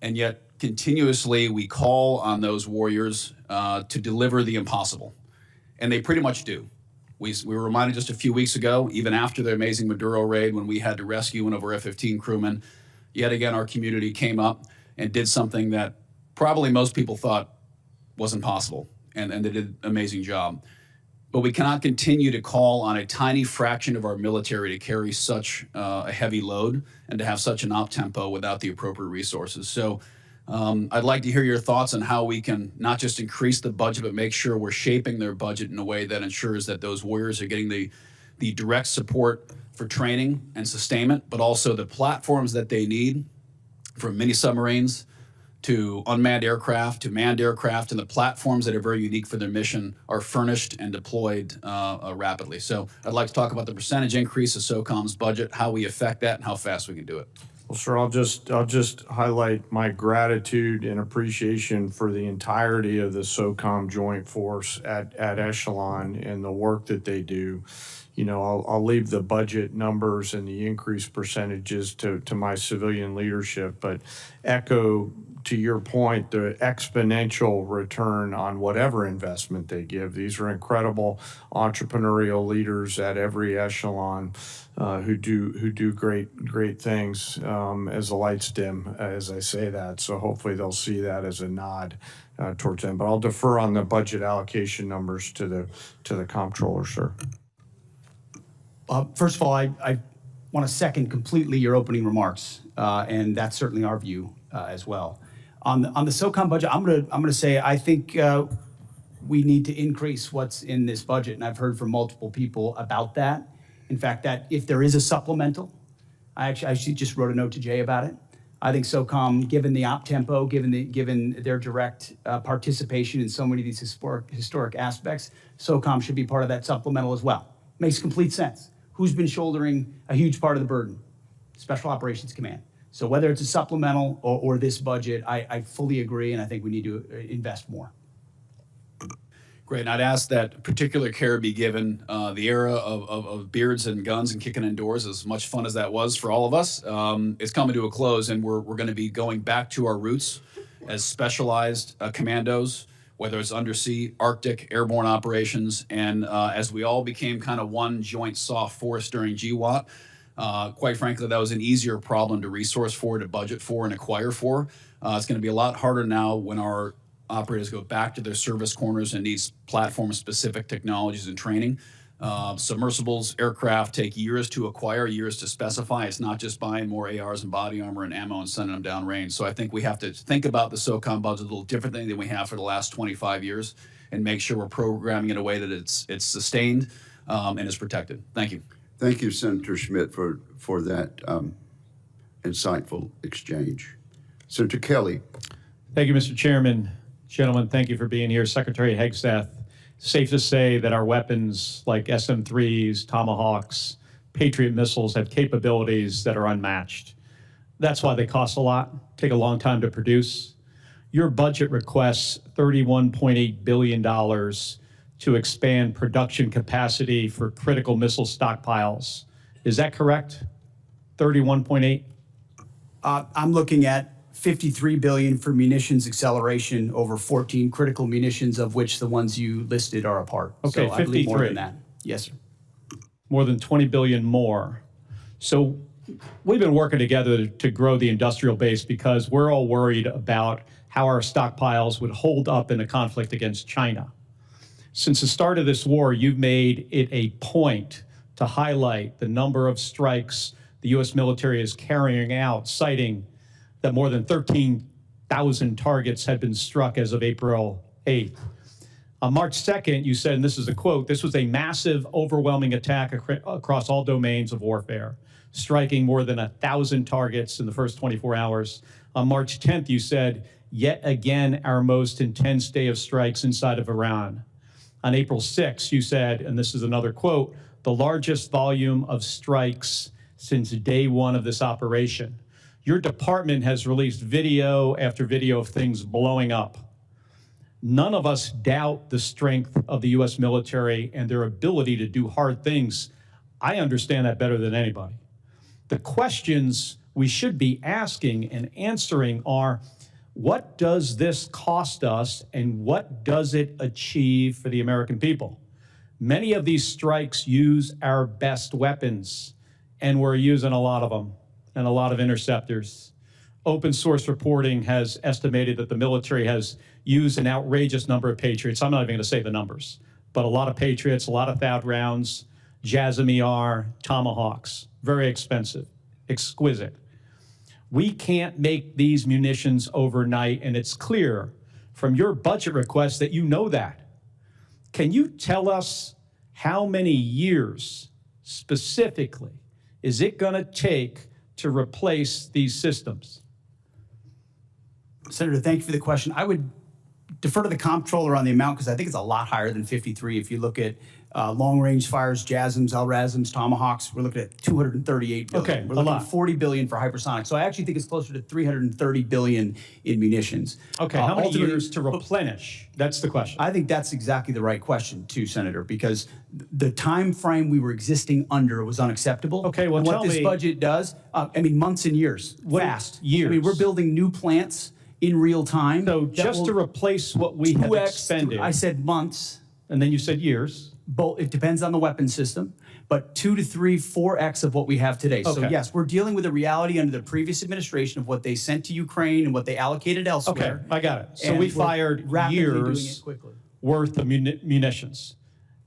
And yet continuously we call on those warriors to deliver the impossible. And they pretty much do. We were reminded just a few weeks ago, even after the amazing Maduro raid, when we had to rescue one of our F-15 crewmen, yet again our community came up and did something that probably most people thought wasn't possible. And they did an amazing job. But we cannot continue to call on a tiny fraction of our military to carry such a heavy load and to have such an op-tempo without the appropriate resources. So I'd like to hear your thoughts on how we can not just increase the budget, but make sure we're shaping their budget in a way that ensures that those warriors are getting the direct support for training and sustainment, but also the platforms that they need, from mini submarines to unmanned aircraft, to manned aircraft, and the platforms that are very unique for their mission are furnished and deployed rapidly. So I'd like to talk about the percentage increase of SOCOM's budget, how we affect that, and how fast we can do it. Well, sir, I'll just highlight my gratitude and appreciation for the entirety of the SOCOM Joint Force at Echelon and the work that they do. You know, I'll leave the budget numbers and the increased percentages to my civilian leadership, but echo to your point, the exponential return on whatever investment they give. These are incredible entrepreneurial leaders at every echelon who do great things as the lights dim, as I say that. So hopefully they'll see that as a nod towards them. But I'll defer on the budget allocation numbers to the comptroller, sir. First of all, I want to second completely your opening remarks, and that's certainly our view as well. On the SOCOM budget, I'm gonna say I think we need to increase what's in this budget, and I've heard from multiple people about that. In fact, that if there is a supplemental, I actually just wrote a note to Jay about it. I think SOCOM, given the op tempo, given their direct participation in so many of these historic aspects, SOCOM should be part of that supplemental as well. Makes complete sense. Who's been shouldering a huge part of the burden? Special Operations Command. So whether it's a supplemental or this budget, I fully agree, and I think we need to invest more. Great, and I'd ask that particular care be given. The era of beards and guns and kicking indoors, as much fun as that was for all of us, is coming to a close, and we're going to be going back to our roots as specialized commandos, whether it's undersea, Arctic, airborne operations, and as we all became kind of one joint soft force during GWAT, quite frankly, that was an easier problem to resource for, to budget for, and acquire for. It's going to be a lot harder now when our operators go back to their service corners and need platform-specific technologies and training. Submersibles, aircraft take years to acquire, years to specify. It's not just buying more ARs and body armor and ammo and sending them downrange. So I think we have to think about the SOCOM budget a little differently than we have for the last 25 years and make sure we're programming in a way that it's sustained and is protected. Thank you. Thank you, Senator Schmidt, for that insightful exchange. Senator Kelly. Thank you, Mr. Chairman. Gentlemen, thank you for being here. Secretary Hegseth, safe to say that our weapons like SM-3s, Tomahawks, Patriot missiles have capabilities that are unmatched. That's why they cost a lot, take a long time to produce. Your budget requests $31.8 billion to expand production capacity for critical missile stockpiles. Is that correct? 31.8? I'm looking at $53 billion for munitions acceleration over 14 critical munitions, of which the ones you listed are a part. Okay, so I believe more 53. than that. Yes, sir. More than 20 billion more. So we've been working together to grow the industrial base because we're all worried about how our stockpiles would hold up in a conflict against China. Since the start of this war, you've made it a point to highlight the number of strikes the U.S. military is carrying out, citing that more than 13,000 targets had been struck as of April 8th. On March 2nd, you said, and this is a quote, "This was a massive, overwhelming attack across all domains of warfare, striking more than 1,000 targets in the first 24 hours. On March 10th, you said, "Yet again, our most intense day of strikes inside of Iran." On April 6th, you said, and this is another quote, "The largest volume of strikes since day one of this operation." Your department has released video after video of things blowing up. None of us doubt the strength of the U.S. military and their ability to do hard things. I understand that better than anybody. The questions we should be asking and answering are, what does this cost us and what does it achieve for the American people? Many of these strikes use our best weapons, and we're using a lot of them. And a lot of interceptors. Open source reporting has estimated that the military has used an outrageous number of Patriots. I'm not even going to say the numbers, but a lot of Patriots, a lot of THAAD rounds, JASSM-ER, Tomahawks, very expensive, exquisite. We can't make these munitions overnight, and it's clear from your budget request that you know that. Can you tell us how many years specifically is it going to take to replace these systems? Senator, thank you for the question. I would defer to the comptroller on the amount because I think it's a lot higher than 53. If you look at long-range fires, JASSMs, LRASMs, Tomahawks, we're looking at 238 billion. Okay, we're a looking lot. at 40 billion for hypersonic. So I actually think it's closer to 330 billion in munitions. Okay, how many ultimately, years to replenish? That's the question. I think that's exactly the right question, too, Senator, because the time frame we were existing under was unacceptable. Okay, well, and tell what this me- budget does, I mean, months and years, fast. Years. I mean, we're building new plants in real time. So just to replace what we have 2x, expended. I said months. And then you said years. Both, it depends on the weapon system, but 2 to 3, 4x of what we have today. So Okay. yes, we're dealing with a reality under the previous administration of what they sent to Ukraine and what they allocated elsewhere. Okay, I got it. So And we we're fired rapidly doing years it quickly. worth of munitions.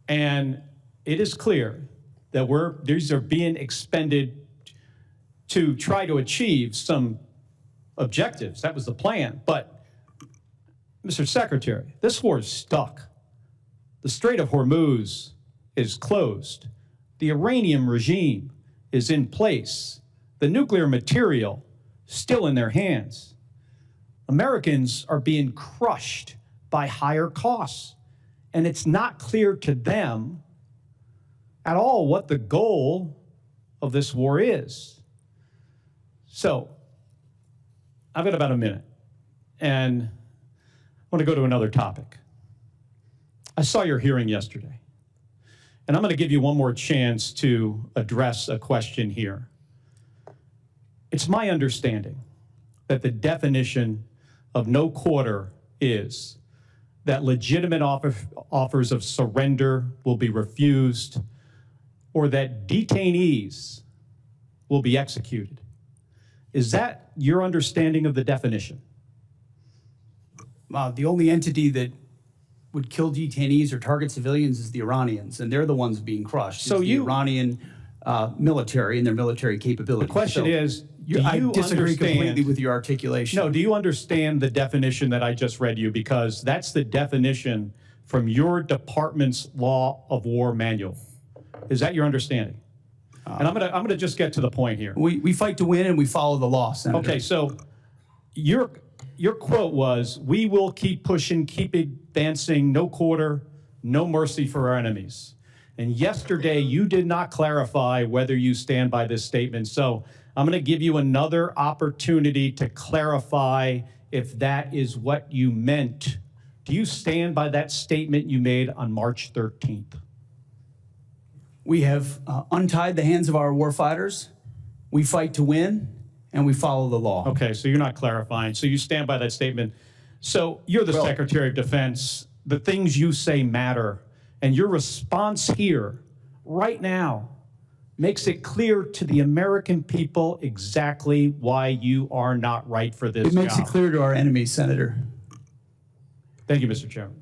And it is clear that these are being expended to try to achieve some objectives. That was the plan. But, Mr. Secretary, this war is stuck. The Strait of Hormuz is closed. The Iranian regime is in place. The nuclear material still in their hands. Americans are being crushed by higher costs. And it's not clear to them at all what the goal of this war is. So, I've got about a minute, and I want to go to another topic. I saw your hearing yesterday, and I'm going to give you one more chance to address a question here. It's my understanding that the definition of no quarter is that legitimate offers of surrender will be refused or that detainees will be executed. Is that your understanding of the definition? The only entity that would kill detainees or target civilians is the Iranians, and they're the ones being crushed. So it's the Iranian military and their military capabilities. The question is, do I you disagree understand, completely with your articulation. No, do you understand the definition that I just read you? Because that's the definition from your department's law of war manual. Is that your understanding? And I'm gonna just get to the point here. We fight to win and we follow the law, Senator. Okay, so your quote was, "We will keep pushing, keep advancing, no quarter, no mercy for our enemies." And yesterday, you did not clarify whether you stand by this statement. So I'm going to give you another opportunity to clarify if that is what you meant. Do you stand by that statement you made on March 13th? We have untied the hands of our warfighters. We fight to win, and we follow the law. Okay, so you're not clarifying. So you stand by that statement. So you're the Secretary of Defense. The things you say matter. And your response here, right now, makes it clear to the American people exactly why you are not right for this job. It makes it clear to our enemies, Senator. Thank you, Mr. Chairman.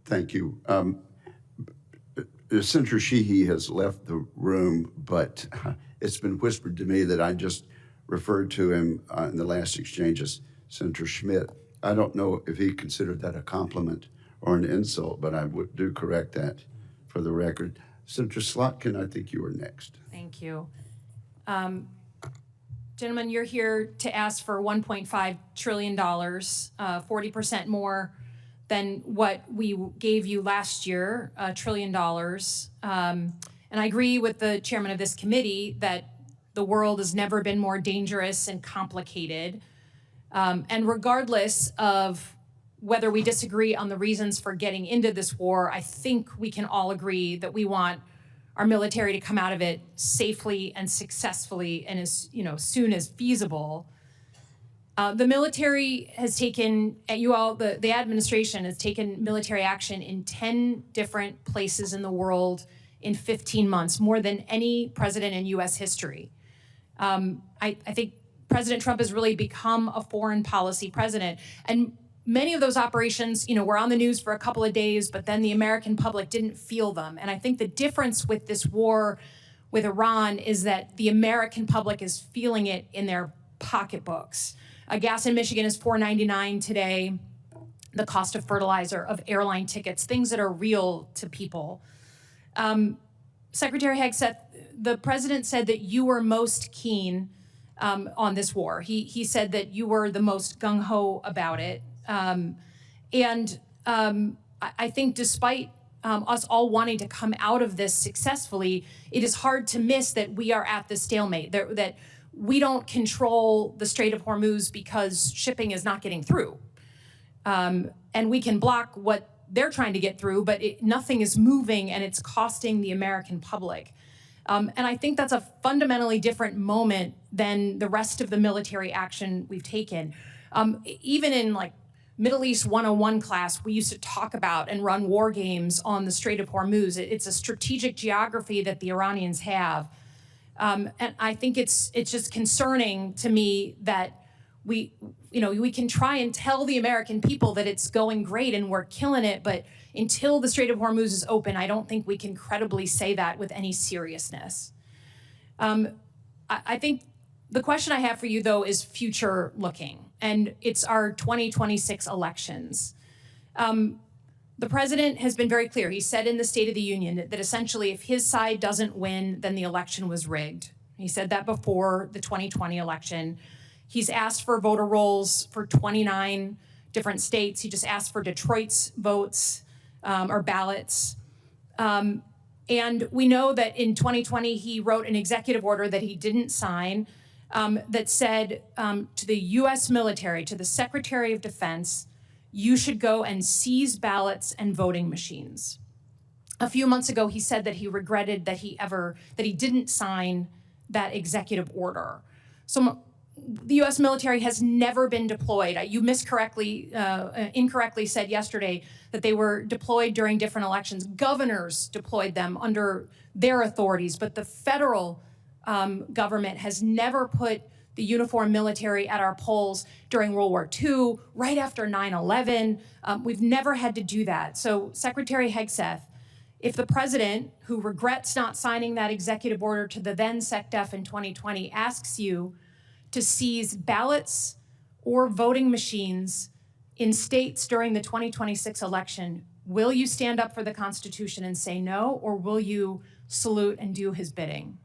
Thank you. Senator Sheehy has left the room, but it's been whispered to me that I just referred to him in the last exchange as Senator Schmidt. I don't know if he considered that a compliment or an insult, but I would do correct that for the record. Senator Slotkin, I think you were next. Thank you. Gentlemen, you're here to ask for $1.5 trillion, 40% more than what we gave you last year, $1 trillion. And I agree with the chairman of this committee that the world has never been more dangerous and complicated. And regardless of whether we disagree on the reasons for getting into this war, I think we can all agree that we want our military to come out of it safely and successfully and as soon as feasible. The military has taken, the administration has taken military action in 10 different places in the world in 15 months, more than any president in U.S. history. I think President Trump has really become a foreign policy president. And many of those operations, were on the news for a couple of days, but then the American public didn't feel them. And I think the difference with this war with Iran is that the American public is feeling it in their pocketbooks. Gas in Michigan is $4.99 today. The cost of fertilizer, of airline tickets, things that are real to people. Secretary Hegseth, the president said that you were most keen on this war. He said that you were the most gung-ho about it. I think despite us all wanting to come out of this successfully, it is hard to miss that we are at the stalemate, that we don't control the Strait of Hormuz because shipping is not getting through. And we can block what they're trying to get through, but nothing is moving and it's costing the American public. And I think that's a fundamentally different moment than the rest of the military action we've taken. Even in Middle East 101 class, we used to talk about and run war games on the Strait of Hormuz. It's a strategic geography that the Iranians have. And I think it's just concerning to me that we can try and tell the American people that it's going great and we're killing it, but until the Strait of Hormuz is open, I don't think we can credibly say that with any seriousness. I think the question I have for you, though, is future looking. And it's our 2026 elections. The president has been very clear. He said in the State of the Union that essentially if his side doesn't win, then the election was rigged. He said that before the 2020 election. He's asked for voter rolls for 29 different states. He just asked for Detroit's votes or ballots. And we know that in 2020, he wrote an executive order that he didn't sign that said to the U.S. military, to the Secretary of Defense, you should go and seize ballots and voting machines. A few months ago, he said that he regretted that he didn't sign that executive order. So the U.S. military has never been deployed. You incorrectly said yesterday that they were deployed during different elections. Governors deployed them under their authorities, but the federal government has never put the uniformed military at our polls during World War II, right after 9/11. We've never had to do that. So Secretary Hegseth, if the president, who regrets not signing that executive order to the then SecDef in 2020, asks you to seize ballots or voting machines in states during the 2026 election, will you stand up for the Constitution and say no, or will you salute and do his bidding?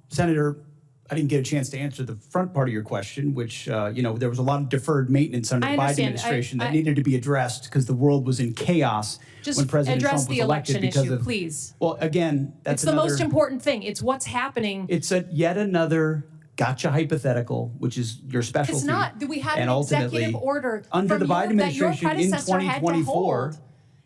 Senator, I didn't get a chance to answer the front part of your question, which, there was a lot of deferred maintenance under the Biden administration that needed to be addressed because the world was in chaos when President Trump was elected because of... Please. Well, again, that's the most important thing. It's what's happening. It's yet another gotcha hypothetical, which is your specialty. It's not. We had an executive order under the Biden administration in 2024.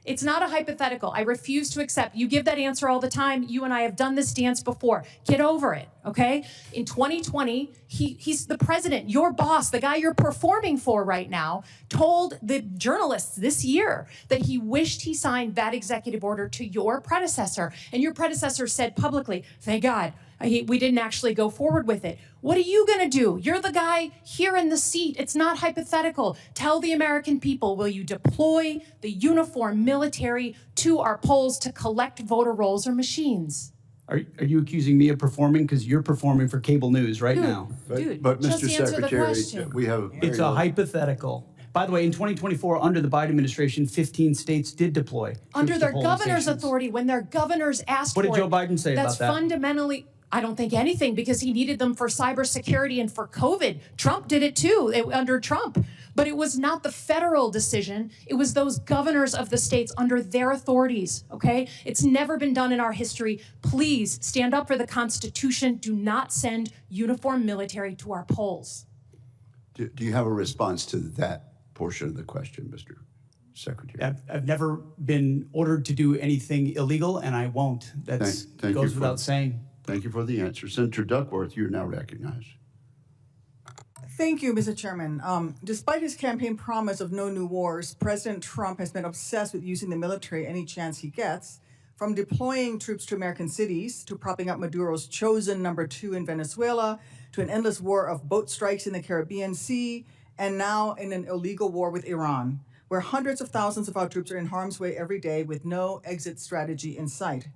It's not a hypothetical. I refuse to accept. You give that answer all the time. You and I have done this dance before. Get over it, okay? In 2020, he's the president, your boss, the guy you're performing for right now, told the journalists this year that he wished he signed that executive order to your predecessor. And your predecessor said publicly, thank God, we didn't actually go forward with it. What are you going to do? You're the guy here in the seat. It's not hypothetical. Tell the American people, will you deploy the uniformed military to our polls to collect voter rolls or machines? Are you accusing me of performing? Because you're performing for cable news right now. But Mr. Secretary, we have... It's a hypothetical. By the way, in 2024, under the Biden administration, 15 states did deploy. Under their governor's authority, when their governors asked for it. What did Joe Biden say about that? That's fundamentally... I don't think anything, because he needed them for cybersecurity and for COVID. Trump did it too, under Trump. But it was not the federal decision. It was those governors of the states under their authorities, okay? It's never been done in our history. Please stand up for the Constitution. Do not send uniformed military to our polls. Do you have a response to that portion of the question, Mr. Secretary? I've never been ordered to do anything illegal, and I won't. That goes without saying. Thank you for the answer. Senator Duckworth, you're now recognized. Thank you, Mr. Chairman. Despite his campaign promise of no new wars, President Trump has been obsessed with using the military any chance he gets, from deploying troops to American cities, to propping up Maduro's chosen #2 in Venezuela, to an endless war of boat strikes in the Caribbean Sea, and now in an illegal war with Iran, where hundreds of thousands of our troops are in harm's way every day with no exit strategy in sight.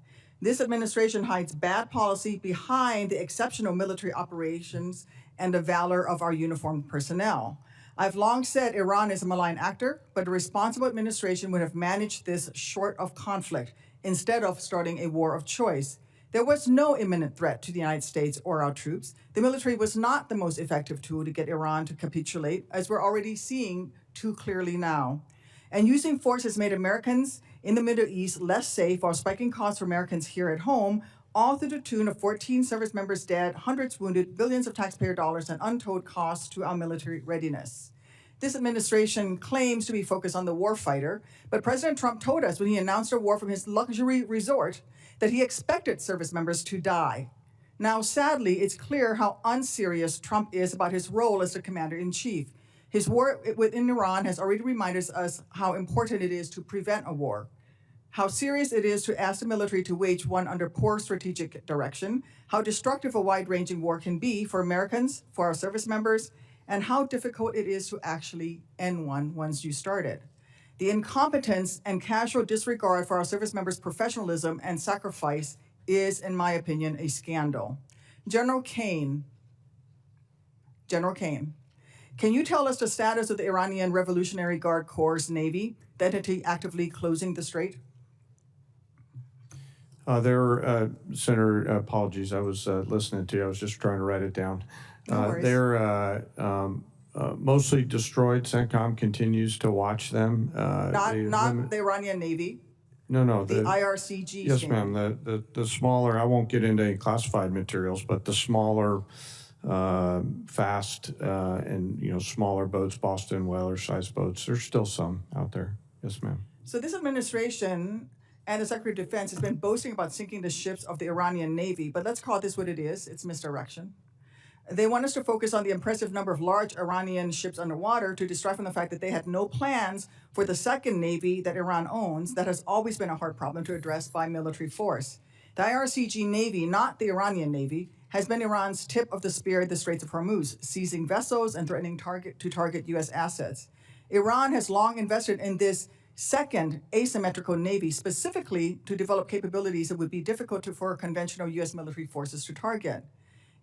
This administration hides bad policy behind the exceptional military operations and the valor of our uniformed personnel. I've long said Iran is a malign actor, but a responsible administration would have managed this short of conflict instead of starting a war of choice. There was no imminent threat to the United States or our troops. The military was not the most effective tool to get Iran to capitulate, as we're already seeing too clearly now. And using force has made Americans in the Middle East less safe while spiking costs for Americans here at home, all to the tune of 14 service members dead, hundreds wounded, billions of taxpayer dollars, and untold costs to our military readiness. This administration claims to be focused on the warfighter, but President Trump told us when he announced a war from his luxury resort that he expected service members to die. Now, sadly, it's clear how unserious Trump is about his role as the commander-in-chief. His war within Iran has already reminded us how important it is to prevent a war, how serious it is to ask the military to wage one under poor strategic direction, how destructive a wide-ranging war can be for Americans, for our service members, and how difficult it is to actually end one once you start it. The incompetence and casual disregard for our service members' professionalism and sacrifice is, in my opinion, a scandal. General Kaine, can you tell us the status of the Iranian Revolutionary Guard Corps' Navy, the entity actively closing the strait? Senator, apologies, I was listening to you. I was just trying to write it down. They're mostly destroyed. CENTCOM continues to watch them. Not the Iranian Navy. No. The IRCG. Yes, ma'am. The smaller, I won't get into any classified materials, but the smaller fast and smaller boats, Boston whaler-sized boats. There's still some out there. Yes, ma'am. So this administration and the Secretary of Defense has been boasting about sinking the ships of the Iranian Navy, but let's call this what it is. It's misdirection. They want us to focus on the impressive number of large Iranian ships underwater to distract from the fact that they had no plans for the second Navy that Iran owns that has always been a hard problem to address by military force. The IRCG Navy, not the Iranian Navy, has been Iran's tip of the spear at the Straits of Hormuz, seizing vessels and threatening to target U.S. assets. Iran has long invested in this second asymmetrical Navy specifically to develop capabilities that would be difficult for conventional U.S. military forces to target.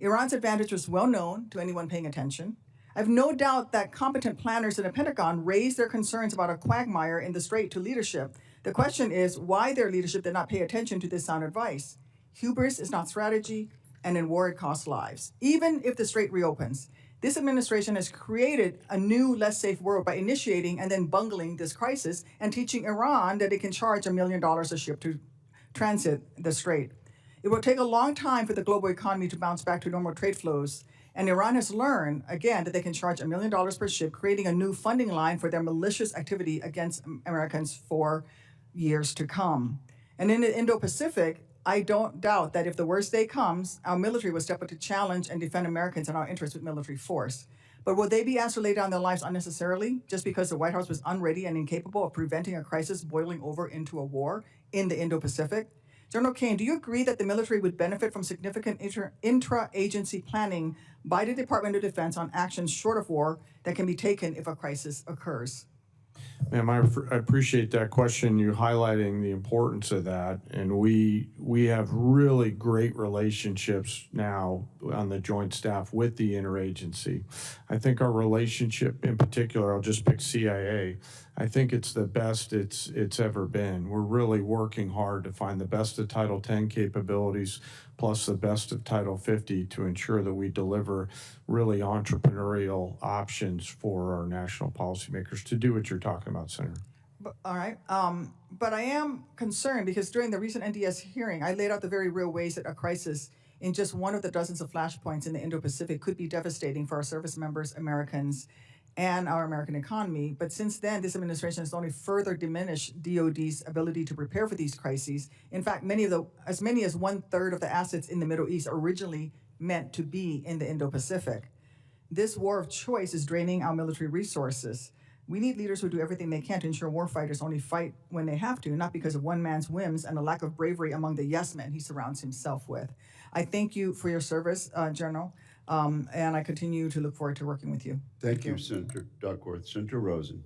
Iran's advantage was well known to anyone paying attention. I have no doubt that competent planners in the Pentagon raised their concerns about a quagmire in the Strait to leadership. The question is why their leadership did not pay attention to this sound advice. Hubris is not strategy, and in war it costs lives. Even if the Strait reopens, this administration has created a new, less safe world by initiating and then bungling this crisis and teaching Iran that it can charge $1 million a ship to transit the Strait. It will take a long time for the global economy to bounce back to normal trade flows, and Iran has learned, again, that they can charge $1 million per ship, creating a new funding line for their malicious activity against Americans for years to come. And in the Indo-Pacific, I don't doubt that if the worst day comes, our military will step up to challenge and defend Americans and our interests with military force. But will they be asked to lay down their lives unnecessarily just because the White House was unready and incapable of preventing a crisis boiling over into a war in the Indo-Pacific? General Kaine, do you agree that the military would benefit from significant intra-agency planning by the Department of Defense on actions short of war that can be taken if a crisis occurs? Ma'am, I appreciate that question, you highlighting the importance of that. And we have really great relationships now on the joint staff with the interagency. I think our relationship in particular, I'll just pick CIA, I think it's the best it's ever been. We're really working hard to find the best of Title X capabilities plus the best of Title 50 to ensure that we deliver really entrepreneurial options for our national policymakers to do what you're talking about, Senator. All right. But I am concerned because during the recent NDS hearing, I laid out the very real ways that a crisis in just one of the dozens of flashpoints in the Indo-Pacific could be devastating for our service members, Americans, and our American economy. But since then, this administration has only further diminished DOD's ability to prepare for these crises. In fact, as many as 1/3 of the assets in the Middle East are originally meant to be in the Indo-Pacific. This war of choice is draining our military resources. We need leaders who do everything they can to ensure warfighters only fight when they have to, not because of one man's whims and a lack of bravery among the yes men he surrounds himself with. I thank you for your service, General, and I continue to look forward to working with you. Thank you, Senator Duckworth. Senator Rosen.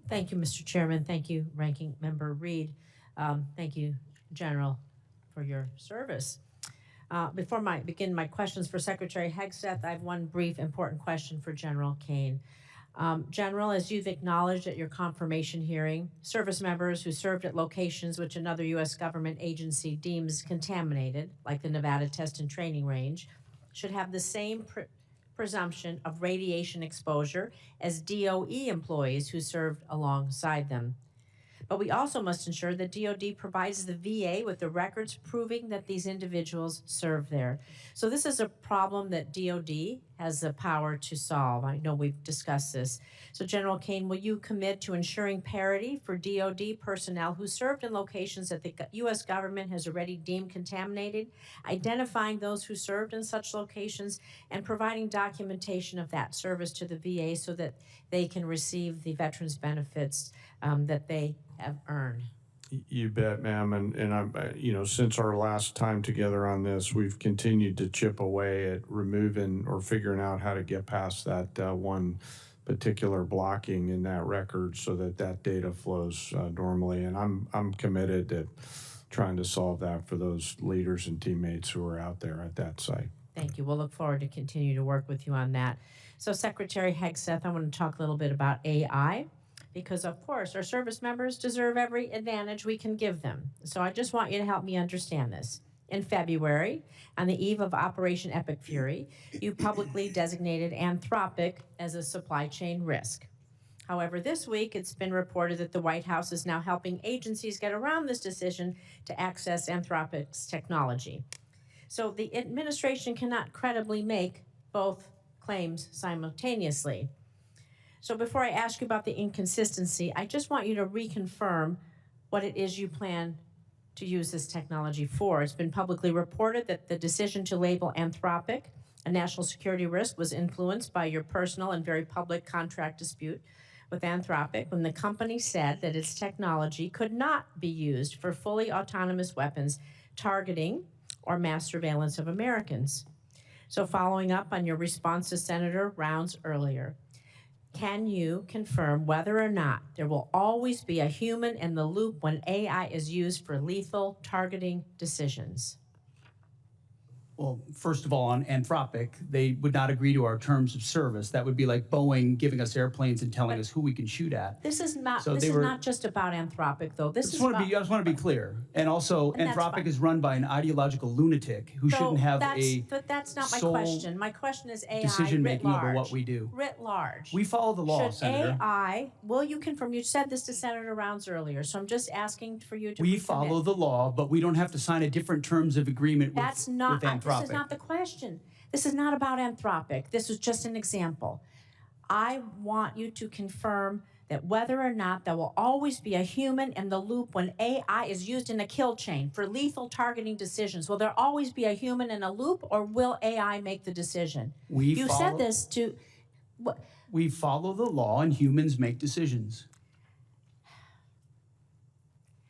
Thank you, Mr. Chairman. Thank you, Ranking Member Reed. Thank you, General, for your service. Before I begin my questions for Secretary Hegseth, I have one brief important question for General Kaine. General, as you've acknowledged at your confirmation hearing, service members who served at locations which another U.S. government agency deems contaminated, like the Nevada Test and Training Range, should have the same presumption of radiation exposure as DOE employees who served alongside them. But we also must ensure that DoD provides the VA with the records proving that these individuals served there. So this is a problem that DoD has the power to solve. I know we've discussed this. So General Kaine, will you commit to ensuring parity for DoD personnel who served in locations that the U.S. government has already deemed contaminated, identifying those who served in such locations, and providing documentation of that service to the VA so that they can receive the veterans benefits that they have earned? You bet, ma'am. And I'm, since our last time together on this, we've continued to chip away at removing or figuring out how to get past that one particular blocking in that record so that that data flows normally. And I'm committed to trying to solve that for those leaders and teammates who are out there at that site. Thank you. We'll look forward to continue to work with you on that. So Secretary Hegseth, I want to talk a little bit about AI. Because, of course, our service members deserve every advantage we can give them. So I just want you to help me understand this. In February, on the eve of Operation Epic Fury, you publicly designated Anthropic as a supply chain risk. However, this week, it's been reported that the White House is now helping agencies get around this decision to access Anthropic's technology. So the administration cannot credibly make both claims simultaneously. So before I ask you about the inconsistency, I just want you to reconfirm what it is you plan to use this technology for. It's been publicly reported that the decision to label Anthropic a national security risk was influenced by your personal and very public contract dispute with Anthropic when the company said that its technology could not be used for fully autonomous weapons targeting or mass surveillance of Americans. So following up on your response to Senator Rounds earlier, can you confirm whether or not there will always be a human in the loop when AI is used for lethal targeting decisions? Well, first of all, on Anthropic, they would not agree to our terms of service. That would be like Boeing giving us airplanes and telling us who we can shoot at. This is not. So this they is were- not just about Anthropic, though. This I is just want about. to be clear. And also, And that's Anthropic fine. is run by an ideological lunatic who So shouldn't have but that's not my sole question. My question is AI decision writ making over large. what we do. Writ large. We follow the law, Should Senator. AI? Will you confirm? You said this to Senator Rounds earlier, so I'm just asking for you to. We recommit. follow the law, but we don't have to sign a different terms of agreement with, That's not. with Anthropic. This is not the question. This is not about Anthropic. This was just an example. I want you to confirm that whether or not there will always be a human in the loop when AI is used in a kill chain for lethal targeting decisions. Will there always be a human in a loop, or will AI make the decision? You said this to. We follow the law, and humans make decisions.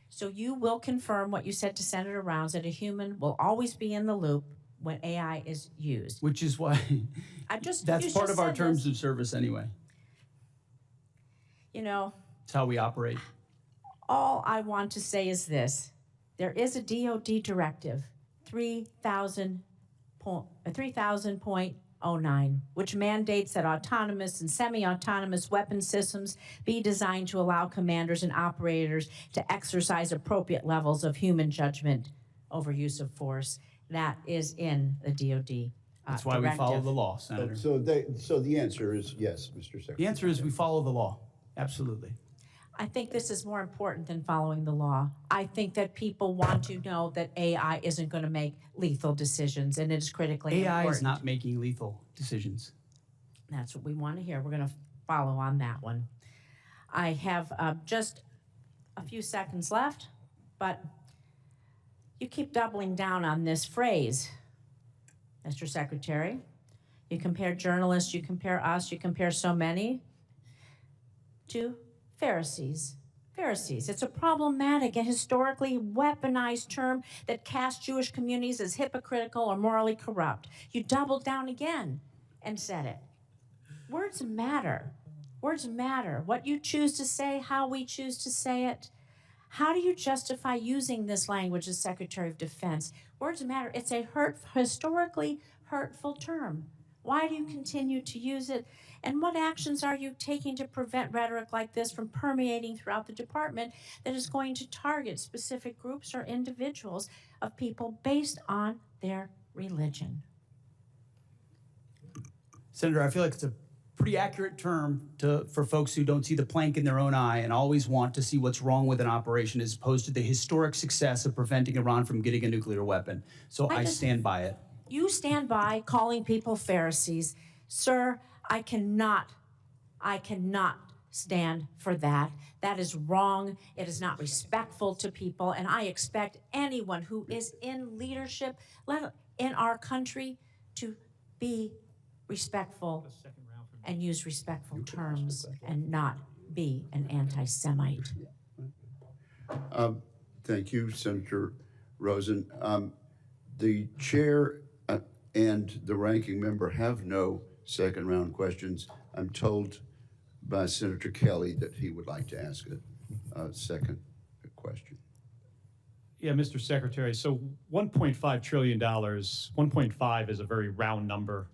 So you will confirm what you said to Senator Rounds, that a human will always be in the loop when AI is used. Which is why that's part of our terms of service anyway. You know, It's how we operate. all I want to say is this. There is a DOD directive, 3000.09, which mandates that autonomous and semi-autonomous weapon systems be designed to allow commanders and operators to exercise appropriate levels of human judgment over use of force. That is in the DOD. That's why we follow the law, Senator. So the answer is yes, Mr. Secretary. The answer is we follow the law. Absolutely. I think this is more important than following the law. I think that people want to know that AI isn't going to make lethal decisions, and it's critically AI important. is not making lethal decisions. That's what we want to hear. We're going to follow on that one. I have just a few seconds left, but you keep doubling down on this phrase, Mr. Secretary. You compare journalists, you compare us, you compare so many to Pharisees. Pharisees. It's a problematic and historically weaponized term that casts Jewish communities as hypocritical or morally corrupt. You doubled down again and said it. Words matter. Words matter. What you choose to say, how we choose to say it. How do you justify using this language as Secretary of Defense? Words matter. It's a historically hurtful term. Why do you continue to use it? And what actions are you taking to prevent rhetoric like this from permeating throughout the department that is going to target specific groups or individuals of people based on their religion? Senator, I feel like it's a pretty accurate term for folks who don't see the plank in their own eye and always want to see what's wrong with an operation as opposed to the historic success of preventing Iran from getting a nuclear weapon. So I stand by it. You stand by calling people Pharisees. Sir, I cannot stand for that. That is wrong. It is not respectful to people. And I expect anyone who is in leadership in our country to be respectful and use respectful terms and not be an anti-Semite. Thank you, Senator Rosen. The chair and the ranking member have no second round questions. I'm told by Senator Kelly that he would like to ask a second question. Yeah, Mr. Secretary, so $1.5 trillion, 1.5 is a very round number.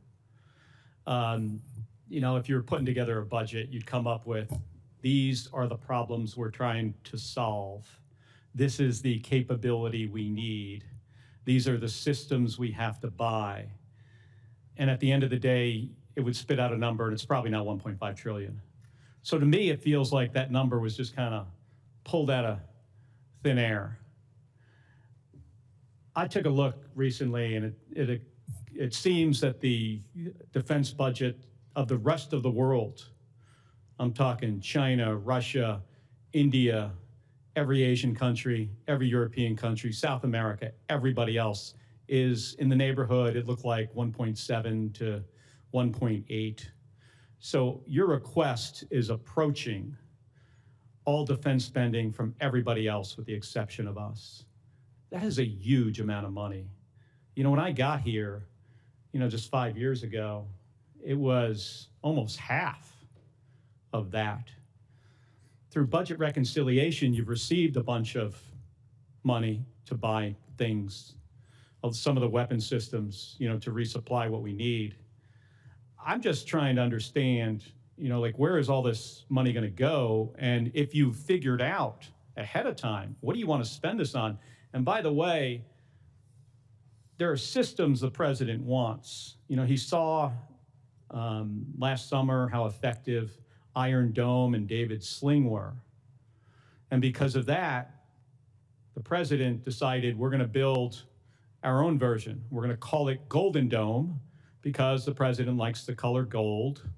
You know, if you're putting together a budget, you'd come up with, these are the problems we're trying to solve. This is the capability we need. These are the systems we have to buy. And at the end of the day, it would spit out a number, and it's probably not 1.5 trillion. So to me, it feels like that number was just kind of pulled out of thin air. I took a look recently, and it seems that the defense budget of the rest of the world, I'm talking China, Russia, India, every Asian country, every European country, South America, everybody else is in the neighborhood, it looked like 1.7 to 1.8. So your request is approaching all defense spending from everybody else with the exception of us. That is a huge amount of money. You know, when I got here, you know, just 5 years ago, it was almost half of that. Through budget reconciliation, you've received a bunch of money to buy things, some of the weapon systems, you know, to resupply what we need. I'm just trying to understand, you know, like, where is all this money going to go? And if you figured out ahead of time, what do you want to spend this on? And by the way, there are systems the president wants. You know, he saw last summer how effective Iron Dome and David's Sling were. And because of that, the president decided we're going to build our own version. We're going to call it Golden Dome because the president likes the color gold.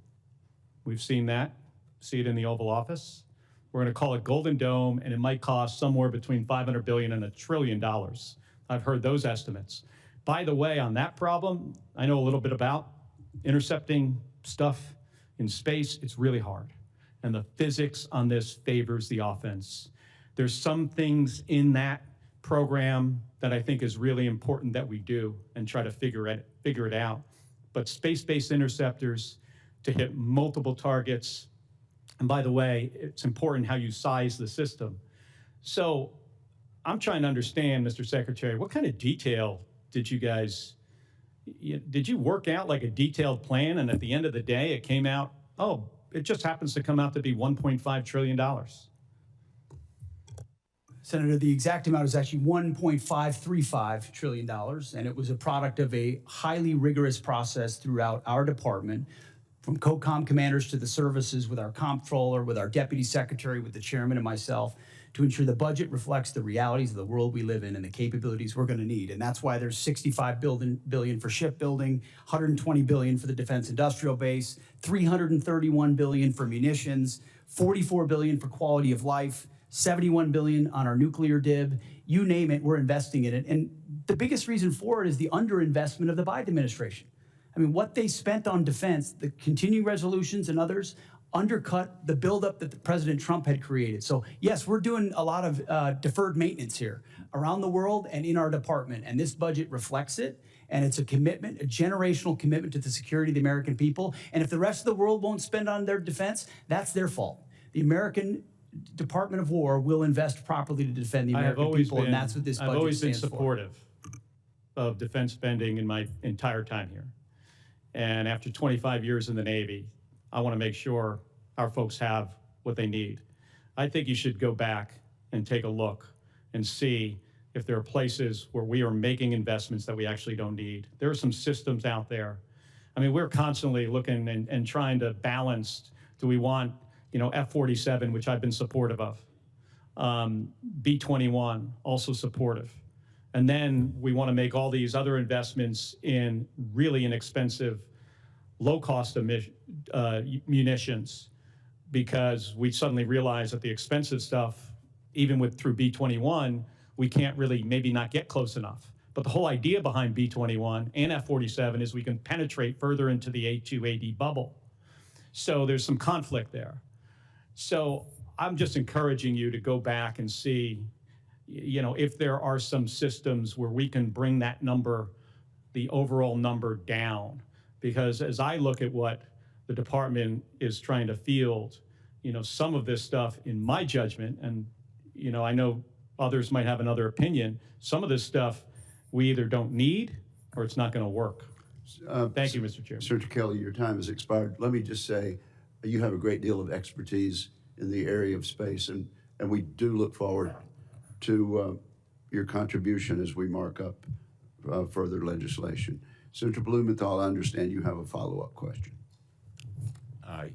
We've seen that, see it in the Oval Office. We're going to call it Golden Dome, and it might cost somewhere between $500 billion and $1 trillion. I've heard those estimates. By the way, on that problem, I know a little bit about intercepting stuff in space. It's really hard. And the physics on this favors the offense. There's some things in that program that I think is really important that we do and try to figure it out. But space-based interceptors to hit multiple targets. And by the way, it's important how you size the system. So I'm trying to understand, Mr. Secretary, what kind of detail did you guys, did you work out like a detailed plan, and at the end of the day it came out, oh, it just happens to come out to be $1.5 trillion? Senator, the exact amount is actually $1.535 trillion, and it was a product of a highly rigorous process throughout our department, from COCOM commanders to the services, with our comptroller, with our deputy secretary, with the chairman and myself, to ensure the budget reflects the realities of the world we live in and the capabilities we're going to need. And that's why there's $65 billion for shipbuilding, $120 billion for the defense industrial base, $331 billion for munitions, $44 billion for quality of life, $71 billion on our nuclear DIB. You name it, we're investing in it. And the biggest reason for it is the underinvestment of the Biden administration. I mean, what they spent on defense, the continuing resolutions and others, undercut the buildup that President Trump had created. So yes, we're doing a lot of deferred maintenance here around the world and in our department, and this budget reflects it. And it's a commitment, a generational commitment to the security of the American people. And if the rest of the world won't spend on their defense, that's their fault. The American Department of War will invest properly to defend the American people, and that's what this budget stands for. I've always been supportive of defense spending in my entire time here. And after 25 years in the Navy, I want to make sure our folks have what they need. I think you should go back and take a look and see if there are places where we are making investments that we actually don't need. There are some systems out there. I mean, we're constantly looking and trying to balance, do we want, you know, F-47, which I've been supportive of, B-21, also supportive. And then we want to make all these other investments in really inexpensive, low-cost munitions, because we suddenly realize that the expensive stuff, even through B-21, we can't really maybe not get close enough. But the whole idea behind B-21 and F-47 is we can penetrate further into the A2AD bubble. So there's some conflict there. So I'm just encouraging you to go back and see, you know, if there are some systems where we can bring that number, the overall number, down. Because as I look at what the department is trying to field, you know, some of this stuff, in my judgment, and, you know, I know others might have another opinion, some of this stuff we either don't need or it's not going to work. Thank you, Mr. Chairman. Senator Kelly, your time has expired. Let me just say, you have a great deal of expertise in the area of space, and we do look forward to your contribution as we mark up further legislation. Senator Blumenthal, I understand you have a follow-up question.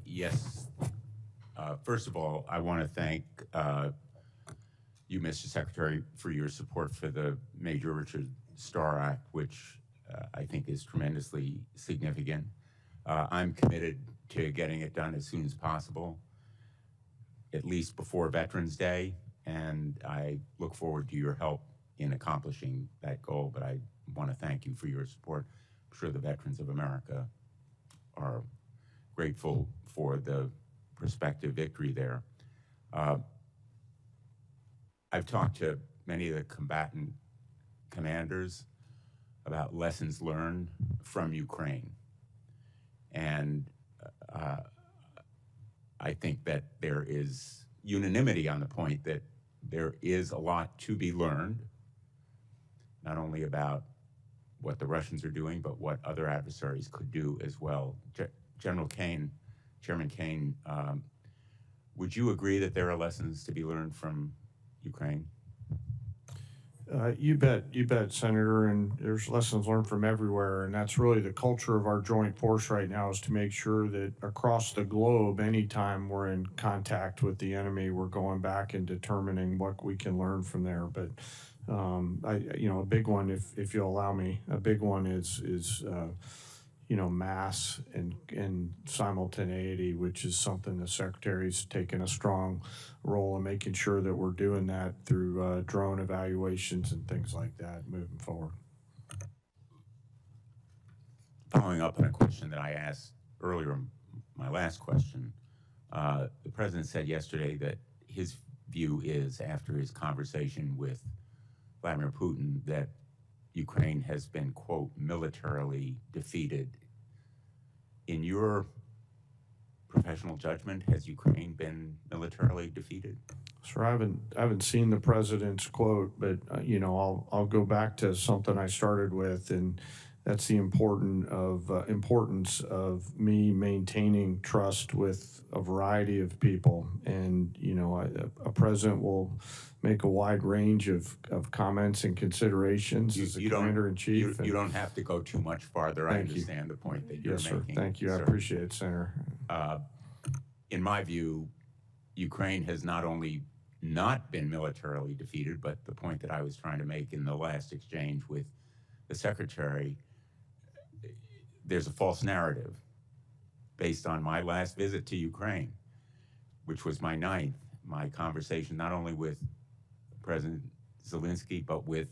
Yes. First of all, I want to thank you, Mr. Secretary, for your support for the Major Richard Starr Act, which I think is tremendously significant. I'm committed to getting it done as soon as possible, at least before Veterans Day, and I look forward to your help in accomplishing that goal, but I want to thank you for your support. I'm sure the veterans of America are grateful for the prospective victory there. I've talked to many of the combatant commanders about lessons learned from Ukraine. And I think that there is unanimity on the point that there is a lot to be learned, not only about what the Russians are doing, but what other adversaries could do as well. General Kaine, Chairman Kaine, would you agree that there are lessons to be learned from Ukraine? You bet, Senator, and there's lessons learned from everywhere, and that's really the culture of our joint force right now, is to make sure that across the globe, anytime we're in contact with the enemy, we're going back and determining what we can learn from there. But a big one, if you'll allow me, a big one is mass and simultaneity, which is something the Secretary's taken a strong role in making sure that we're doing that through drone evaluations and things like that moving forward. Following up on a question that I asked earlier, my last question, the President said yesterday that his view is, after his conversation with Vladimir Putin, that Ukraine has been, quote, militarily defeated. In your professional judgment, has Ukraine been militarily defeated? Sir, I haven't seen the President's quote, but I'll go back to something I started with, and that's the importance of me maintaining trust with a variety of people. And a president will make a wide range of comments and considerations as the commander-in-chief. You don't have to go too much farther. I understand the point that you're making. Yes, sir. Thank you. I appreciate it, Senator. In my view, Ukraine has not only not been militarily defeated, but the point that I was trying to make in the last exchange with the Secretary, there's a false narrative based on my last visit to Ukraine, which was my 9th, my conversation not only with President Zelensky, but with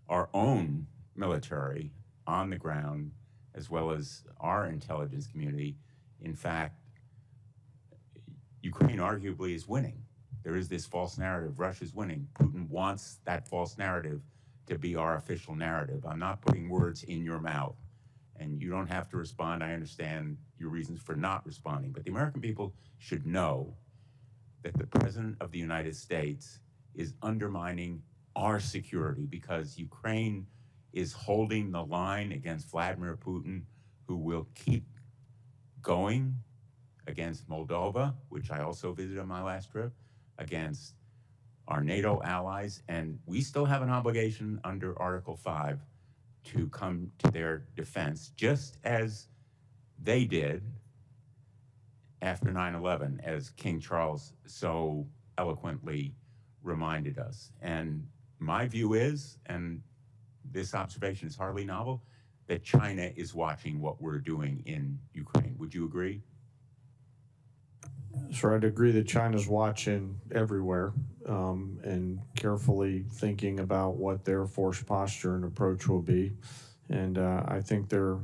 our own military on the ground, as well as our intelligence community. In fact, Ukraine arguably is winning. There is this false narrative, Russia's winning. Putin wants that false narrative to be our official narrative. I'm not putting words in your mouth, and you don't have to respond. I understand your reasons for not responding, but the American people should know that the President of the United States is undermining our security because Ukraine is holding the line against Vladimir Putin, who will keep going against Moldova, which I also visited on my last trip, against our NATO allies, and we still have an obligation under Article 5 to come to their defense, just as they did after 9/11, as King Charles so eloquently reminded us. And my view is, and this observation is hardly novel, that China is watching what we're doing in Ukraine. Would you agree? Sir, I'd agree that China's watching everywhere and carefully thinking about what their force posture and approach will be. And I think they're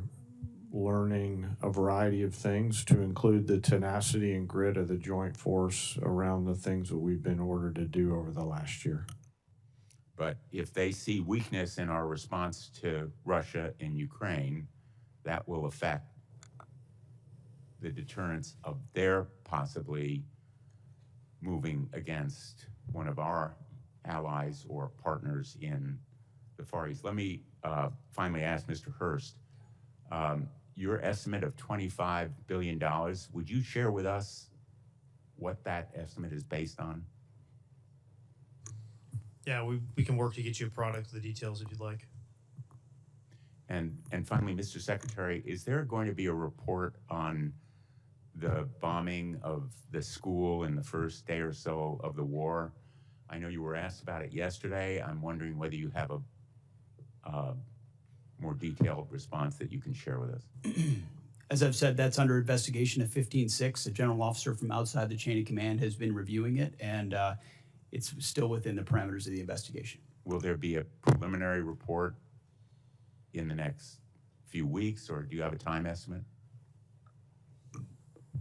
learning a variety of things, to include the tenacity and grit of the joint force around the things that we've been ordered to do over the last year. But if they see weakness in our response to Russia in Ukraine, that will affect the deterrence of their possibly moving against one of our allies or partners in the Far East. Let me finally ask Mr. Hurst, your estimate of $25 billion, would you share with us what that estimate is based on? Yeah, we can work to get you a product with the details if you'd like. And finally, Mr. Secretary, is there going to be a report on the bombing of the school in the first day or so of the war? I know you were asked about it yesterday. I'm wondering whether you have a more detailed response that you can share with us. As I've said, that's under investigation at 15-6. A general officer from outside the chain of command has been reviewing it, and it's still within the parameters of the investigation. Will there be a preliminary report in the next few weeks, or do you have a time estimate?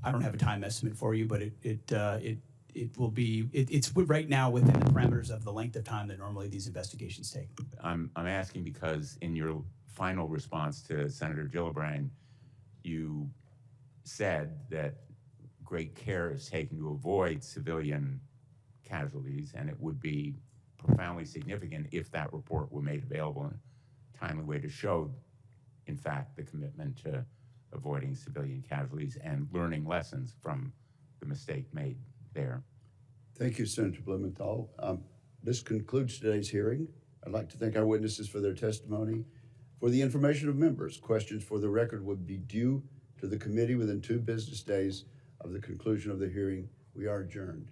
I don't have a time estimate for you, but it will be, it's right now within the parameters of the length of time that normally these investigations take. I'm asking because in your final response to Senator Gillibrand, you said that great care is taken to avoid civilian casualties, and it would be profoundly significant if that report were made available in a timely way to show, in fact, the commitment to avoiding civilian casualties and learning lessons from the mistake made there. Thank you, Senator Blumenthal. This concludes today's hearing. I'd like to thank our witnesses for their testimony. For the information of members, questions for the record would be due to the committee within 2 business days of the conclusion of the hearing. We are adjourned.